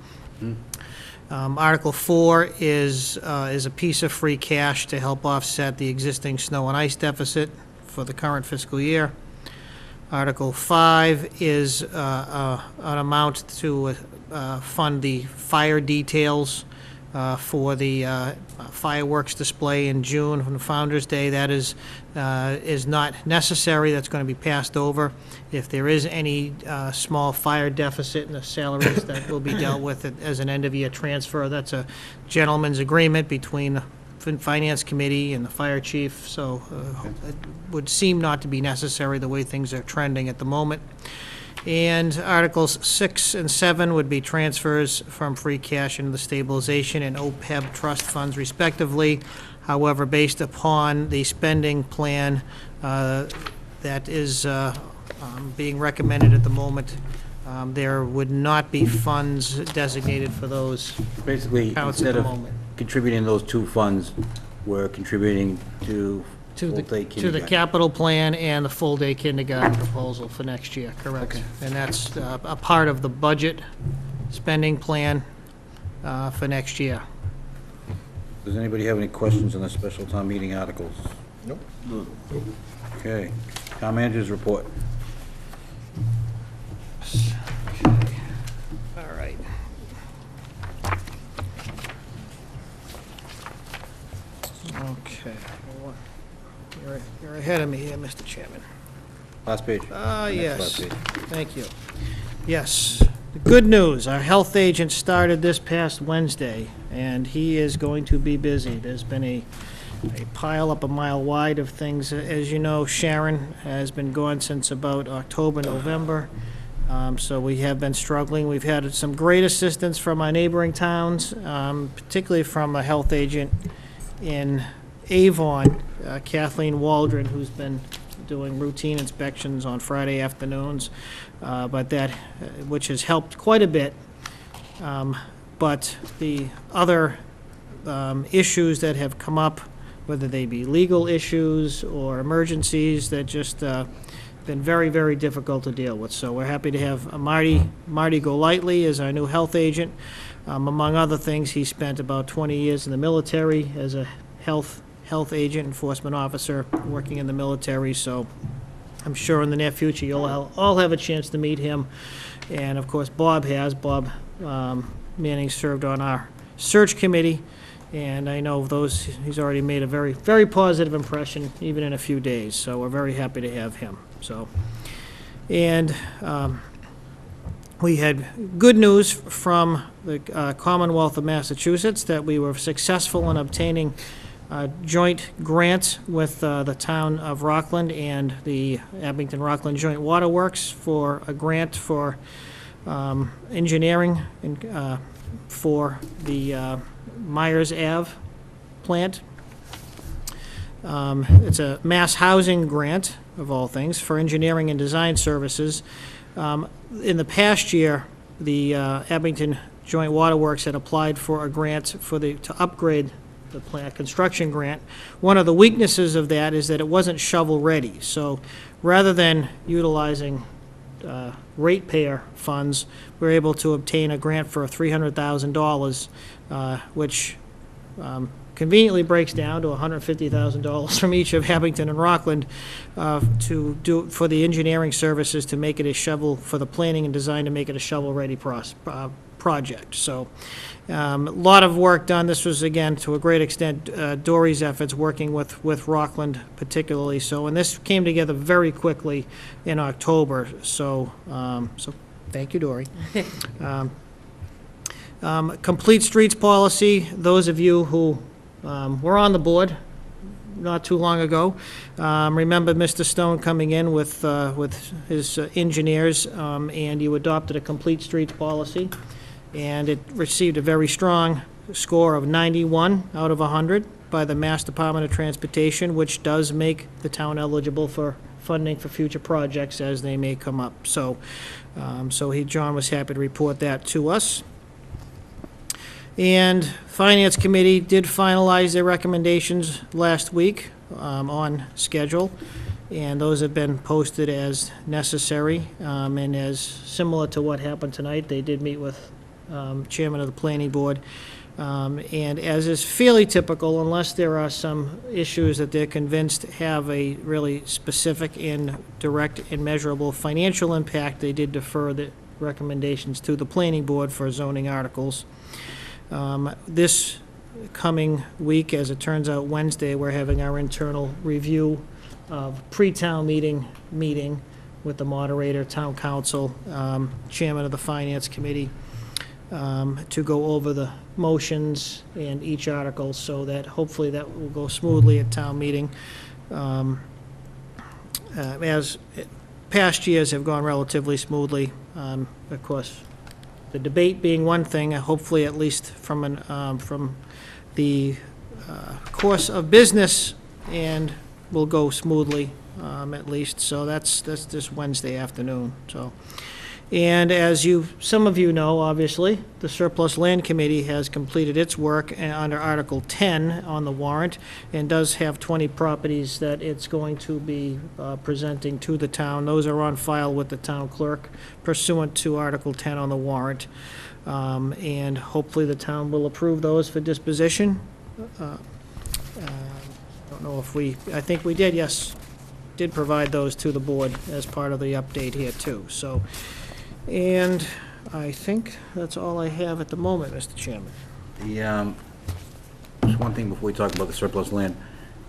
[SPEAKER 5] Article 4 is a piece of free cash to help offset the existing snow and ice deficit for the current fiscal year. Article 5 is an amount to fund the fire details for the fireworks display in June from Founder's Day. That is not necessary. That's going to be passed over. If there is any small fire deficit in the salaries, that will be dealt with as an end-of-year transfer. That's a gentleman's agreement between the Finance Committee and the Fire Chief, so it would seem not to be necessary the way things are trending at the moment. And Articles 6 and 7 would be transfers from free cash into the stabilization and OPEB trust funds respectively. However, based upon the spending plan that is being recommended at the moment, there would not be funds designated for those
[SPEAKER 2] Basically,
[SPEAKER 5] accounts at
[SPEAKER 2] instead
[SPEAKER 5] the
[SPEAKER 2] of
[SPEAKER 5] moment.
[SPEAKER 2] contributing those two funds, we're contributing to
[SPEAKER 5] To the
[SPEAKER 2] full-day
[SPEAKER 5] to the
[SPEAKER 2] kindergarten.
[SPEAKER 5] capital plan and the full-day kindergarten proposal for next year, correct? And that's a part of the budget spending plan for next year.
[SPEAKER 2] Does anybody have any questions on the special town meeting articles?
[SPEAKER 3] Nope.
[SPEAKER 2] Okay. Town managers report.
[SPEAKER 5] All right. Okay. You're ahead of me here, Mr. Chairman.
[SPEAKER 2] Last page. Next
[SPEAKER 5] Yes,
[SPEAKER 2] last page.
[SPEAKER 5] thank you. Yes, the good news, our health agent started this past Wednesday, and he is going to be busy. There's been a pile up a mile wide of things. As you know, Sharon has been gone since about October, November, so we have been struggling. We've had some great assistance from our neighboring towns, particularly from a health agent in Avon, Kathleen Waldron, who's been doing routine inspections on Friday afternoons, which has helped quite a bit. But the other issues that have come up, whether they be legal issues or emergencies, that just been very, very difficult to deal with. So we're happy to have Marty Golightly as our new health agent. Among other things, he spent about 20 years in the military as a health agent, enforcement officer, working in the military, so I'm sure in the near future you'll all have a chance to meet him. And of course, Bob Manning served on our search committee, and I know he's already made a very, very positive impression, even in a few days, so we're very happy to have him. So, and we had good news from the Commonwealth of Massachusetts that we were successful in obtaining joint grant with the town of Rockland and the Abington-Rockland Joint Waterworks for a grant for engineering and for the Myers Ave plant. It's a mass housing grant, of all things, for engineering and design services. In the past year, the Abington Joint Waterworks had applied for a grant to upgrade the plant, construction grant. One of the weaknesses of that is that it wasn't shovel-ready. So rather than utilizing ratepayer funds, we were able to obtain a grant for $300,000, which conveniently breaks down to $150,000 from each of Abington and Rockland to do for the engineering services to make it for the planning and design to make it a shovel-ready project. So a lot of work done. This was, again, to a great extent, Dory's efforts working with Rockland particularly. So, and this came together very quickly in October. So, thank you, Dory. Complete streets policy. Those of you who were on the board not too long ago remember Mr. Stone coming in with his engineers, and you adopted a complete streets policy. And it received a very strong score of 91 out of 100 by the Mass Department of Transportation, which does make the town eligible for funding for future projects as they may come up. So, John was happy to report that to us. And Finance Committee did finalize their recommendations last week on schedule, and those have been posted as necessary. And as similar to what happened tonight, they did meet with Chairman of the Planning Board, and as is fairly typical, unless there are some issues that they're convinced have a really specific and direct and measurable financial impact, they did defer the recommendations to the Planning Board for zoning articles. This coming week, as it turns out, Wednesday, we're having our internal review of pre-town meeting with the moderator, town council, chairman of the finance committee, to go over the motions and each article, so that hopefully that will go smoothly at town meeting. As past years have gone relatively smoothly, of course, the debate being one thing, hopefully at least from the course of business, and will go smoothly, at least. So that's this Wednesday afternoon, so. And as some of you know, obviously, the Surplus Land Committee has completed its work under Article 10 on the warrant, and does have 20 properties that it's going to be presenting to the town. Those are on file with the town clerk pursuant to Article 10 on the warrant. And hopefully the town will approve those for disposition. I don't know if I think we did, yes, did provide those to the board as part of the update here too, so. And I think that's all I have at the moment, Mr. Chairman.
[SPEAKER 2] Just one thing before we talk about the surplus land.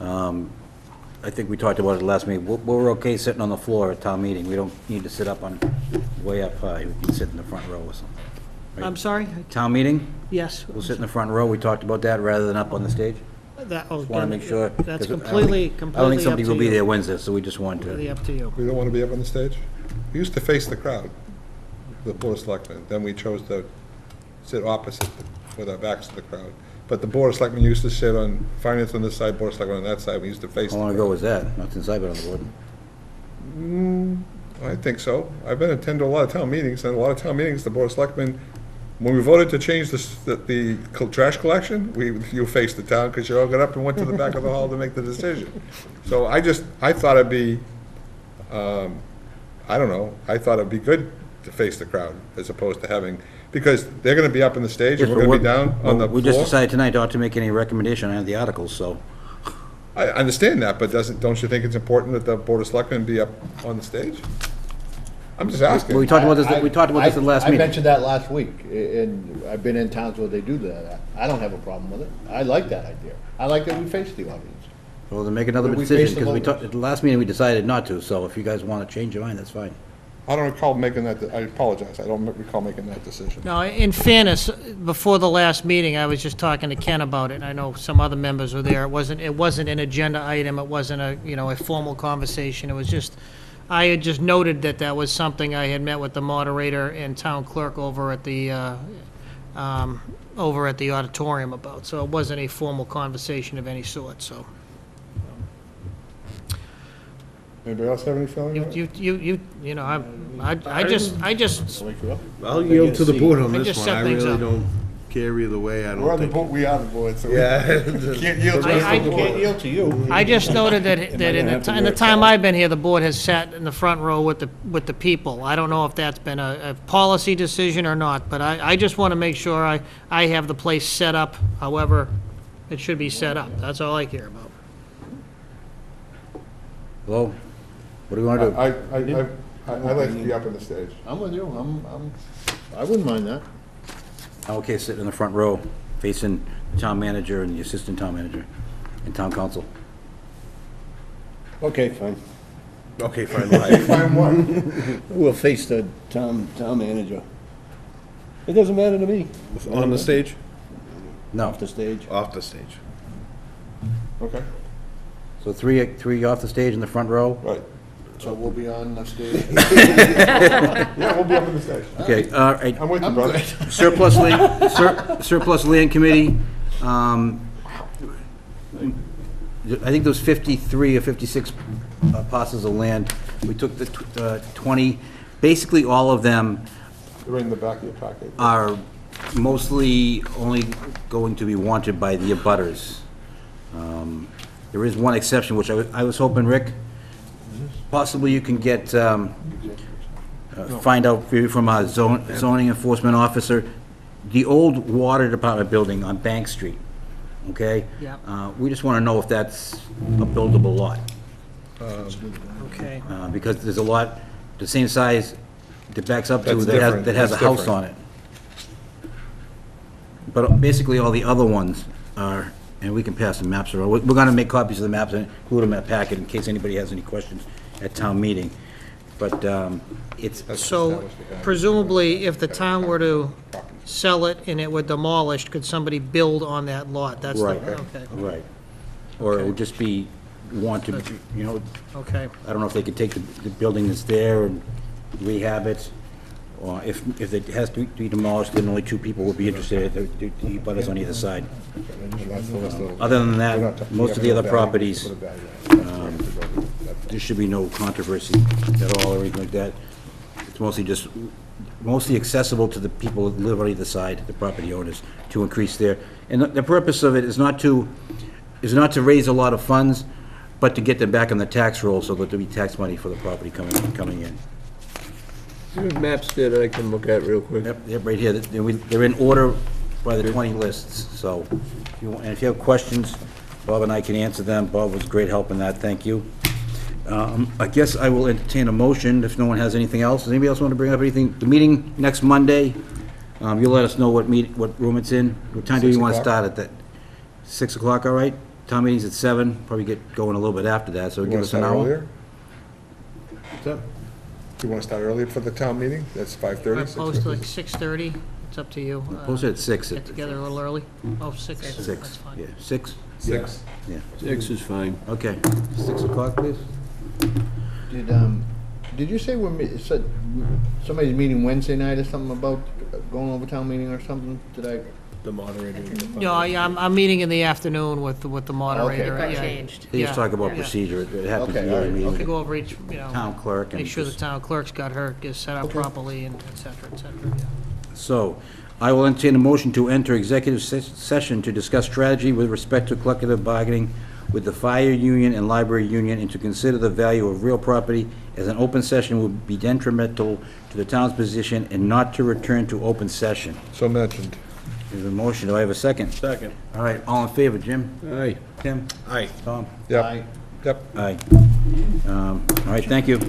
[SPEAKER 2] I think we talked about it last meeting. We're okay sitting on the floor at town meeting. We don't need to sit up way up high. We can sit in the front row or something. Right?
[SPEAKER 5] I'm sorry?
[SPEAKER 2] Town meeting,
[SPEAKER 5] Yes.
[SPEAKER 2] we'll sit in the front row. We talked about that rather than up on the stage.
[SPEAKER 5] Just
[SPEAKER 2] Want to make sure.
[SPEAKER 5] That's
[SPEAKER 2] 'cause
[SPEAKER 5] completely
[SPEAKER 2] I don't think
[SPEAKER 5] up to
[SPEAKER 2] somebody will be
[SPEAKER 5] you.
[SPEAKER 2] there Wednesday, so we just wanted
[SPEAKER 5] Completely
[SPEAKER 2] to.
[SPEAKER 5] up to you.
[SPEAKER 3] We don't want to be up on the stage? We used to face the crowd, the Board of Selectmen. Then we chose to sit opposite, with our backs to the crowd. But the Board of Selectmen used to sit on, finance on this side, Board of Selectmen on that side. We used to face the
[SPEAKER 2] How long
[SPEAKER 3] crowd.
[SPEAKER 2] ago was that? Not since I've been on the board.
[SPEAKER 3] I think so. I've been attending a lot of town meetings, and a lot of town meetings, the Board of Selectmen, when we voted to change the trash collection, you faced the town, because you all got up and went to the back of the hall to make the decision. So I thought it'd be, I don't know, I thought it'd be good to face the crowd, as opposed to having, because they're gonna be up on the stage, and
[SPEAKER 2] Yes,
[SPEAKER 3] we're
[SPEAKER 2] but
[SPEAKER 3] gonna be down on the
[SPEAKER 2] We just
[SPEAKER 3] floor.
[SPEAKER 2] decided tonight not to make any recommendation on the articles, so.
[SPEAKER 3] I understand that, but don't you think it's important that the Board of Selectmen be up on the stage? I'm just asking.
[SPEAKER 2] We talked about this, we talked about this at the last
[SPEAKER 1] I
[SPEAKER 2] meeting.
[SPEAKER 1] mentioned that last week, and I've been in towns where they do that. I don't have a problem with it. I like that idea. I like that we face the audience.
[SPEAKER 2] Well, then make another
[SPEAKER 1] We
[SPEAKER 2] decision,
[SPEAKER 1] face the
[SPEAKER 2] because
[SPEAKER 1] voters.
[SPEAKER 2] at the last meeting, we decided not to, so if you guys want to change your mind, that's fine.
[SPEAKER 3] I don't recall making that, I apologize, I don't recall making that decision.
[SPEAKER 5] No, in fairness, before the last meeting, I was just talking to Ken about it, and I know some other members were there. It wasn't an agenda item, it wasn't a formal conversation. It was just, I had just noted that was something I had met with the moderator and town clerk over at the auditorium about. So it wasn't a formal conversation of any sort, so.
[SPEAKER 3] Anybody else have any feeling on it?
[SPEAKER 5] I just,
[SPEAKER 4] I'll yield to the board on
[SPEAKER 5] I
[SPEAKER 4] this
[SPEAKER 5] just
[SPEAKER 4] one.
[SPEAKER 5] set
[SPEAKER 4] I
[SPEAKER 5] things
[SPEAKER 4] really
[SPEAKER 5] up.
[SPEAKER 4] don't care either way. I
[SPEAKER 3] We're
[SPEAKER 4] don't
[SPEAKER 3] on the
[SPEAKER 4] think.
[SPEAKER 3] board, we are the board, so we
[SPEAKER 4] Yeah.
[SPEAKER 3] can't yield to
[SPEAKER 5] I-
[SPEAKER 3] the board.
[SPEAKER 1] Can't yield to you.
[SPEAKER 5] I just noted that in
[SPEAKER 7] gonna have to
[SPEAKER 5] the
[SPEAKER 7] work
[SPEAKER 5] time
[SPEAKER 7] out?
[SPEAKER 5] I've been here, the board has sat in the front row with the people. I don't know if that's been a policy decision or not, but I just want to make sure I have the place set up however it should be set up. That's all I care about.
[SPEAKER 2] Hello? What do we want to do?
[SPEAKER 3] I like to be up on the stage.
[SPEAKER 1] I'm with you. I wouldn't mind that.
[SPEAKER 2] I'm okay sitting in the front row, facing the town manager and the assistant town manager and town council.
[SPEAKER 7] Okay, fine.
[SPEAKER 4] Okay, fine. Bye.
[SPEAKER 3] Fine, what?
[SPEAKER 7] We'll face the town manager. It doesn't matter to me.
[SPEAKER 4] On the stage?
[SPEAKER 2] No.
[SPEAKER 7] Off the stage.
[SPEAKER 4] Off the stage.
[SPEAKER 3] Okay,
[SPEAKER 2] So three off the stage in the front row?
[SPEAKER 3] right.
[SPEAKER 1] So we'll be on the stage.
[SPEAKER 3] Yeah, we'll be up on the stage.
[SPEAKER 2] Okay, all right.
[SPEAKER 3] I'm with you, brother.
[SPEAKER 2] Surplus Land Committee, I think there was 53 or 56 parcels of land. We took the 20, basically all of them
[SPEAKER 3] They're in the back of your packet.
[SPEAKER 2] are mostly only going to be wanted by the abutters. There is one exception, which I was hoping, Rick, possibly you can get, find out from our zoning enforcement officer, the old water department building on Bank Street, okay?
[SPEAKER 5] Yep.
[SPEAKER 2] We just want to know if that's a buildable lot,
[SPEAKER 5] Okay.
[SPEAKER 2] because there's a lot, the same size that backs up to,
[SPEAKER 3] That's
[SPEAKER 2] that
[SPEAKER 3] different.
[SPEAKER 2] has a
[SPEAKER 3] That's
[SPEAKER 2] house
[SPEAKER 3] different.
[SPEAKER 2] on it. But basically, all the other ones are, and we can pass the maps around. We're gonna make copies of the maps and include them in that packet in case anybody has any questions at town meeting. But it's,
[SPEAKER 5] So presumably, if the town were to sell it and it were demolished, could somebody build on that lot? That's the,
[SPEAKER 2] Right.
[SPEAKER 5] okay,
[SPEAKER 2] right. Or it would just be, want to, you know,
[SPEAKER 5] okay.
[SPEAKER 2] I don't know if they could take the building that's there and rehab it, or if it has to be demolished, then only 2 people would be interested, the butters on either side. Other than that, most of the other properties, there should be no controversy at all or anything like that. It's mostly accessible to the people that live on either side, the property owners, to increase their, and the purpose of it is not to raise a lot of funds, but to get them back on the tax roll so that there'll be tax money for the property coming in.
[SPEAKER 7] Do you have maps that I can look at real quick?
[SPEAKER 2] Yep, right here. They're in order by the 20 lists, so, if you have questions, Bob and I can answer them. Bob was great help in that, thank you. I guess I will entertain a motion if no one has anything else. Does anybody else want to bring up anything? The meeting next Monday, you'll let us know what room it's in. What time do you want to start at that? 6 o'clock, all right? Town meeting's at 7, probably get going a little bit after that, so
[SPEAKER 3] You
[SPEAKER 2] give
[SPEAKER 3] want
[SPEAKER 2] us
[SPEAKER 3] to
[SPEAKER 2] an
[SPEAKER 3] start
[SPEAKER 2] hour.
[SPEAKER 3] earlier? Do you want to start earlier for the town meeting? That's 5:30?
[SPEAKER 5] I post like 6:30, it's up to you.
[SPEAKER 2] Post it at 6.
[SPEAKER 5] Get together a little early. Oh, 6,
[SPEAKER 2] 6,
[SPEAKER 5] that's fine.
[SPEAKER 2] yeah, 6?
[SPEAKER 3] 6?
[SPEAKER 2] Yeah,
[SPEAKER 7] 6 is fine.
[SPEAKER 2] okay. 6 o'clock, please?
[SPEAKER 1] Did you say said somebody's meeting Wednesday night or something about going over town meeting or something? Did I?
[SPEAKER 7] The moderator.
[SPEAKER 5] No, I'm meeting in the afternoon with the moderator.
[SPEAKER 6] Got
[SPEAKER 5] yeah.
[SPEAKER 6] changed.
[SPEAKER 2] They just
[SPEAKER 5] Yeah.
[SPEAKER 2] talk about
[SPEAKER 5] Yeah.
[SPEAKER 2] procedure. It happens
[SPEAKER 1] Okay,
[SPEAKER 2] to be
[SPEAKER 1] all
[SPEAKER 2] every
[SPEAKER 1] right.
[SPEAKER 2] meeting.
[SPEAKER 5] To go over each,
[SPEAKER 2] Town clerk and
[SPEAKER 5] make sure the
[SPEAKER 2] just-
[SPEAKER 5] town clerk's got her, is set up properly and et cetera, yeah.
[SPEAKER 2] So, I will entertain a motion to enter executive session to discuss strategy with respect to collective bargaining with the fire union and library union, and to consider the value of real property as an open session would be detrimental to the town's position and not to return to open session.
[SPEAKER 3] So mentioned.
[SPEAKER 2] There's a motion. Do I have a second?
[SPEAKER 7] Second.
[SPEAKER 2] All right, all in favor, Jim?
[SPEAKER 7] Aye.
[SPEAKER 2] Tim?
[SPEAKER 4] Aye.
[SPEAKER 2] Tom?
[SPEAKER 3] Yep. Yep.
[SPEAKER 2] Aye. All right, thank you.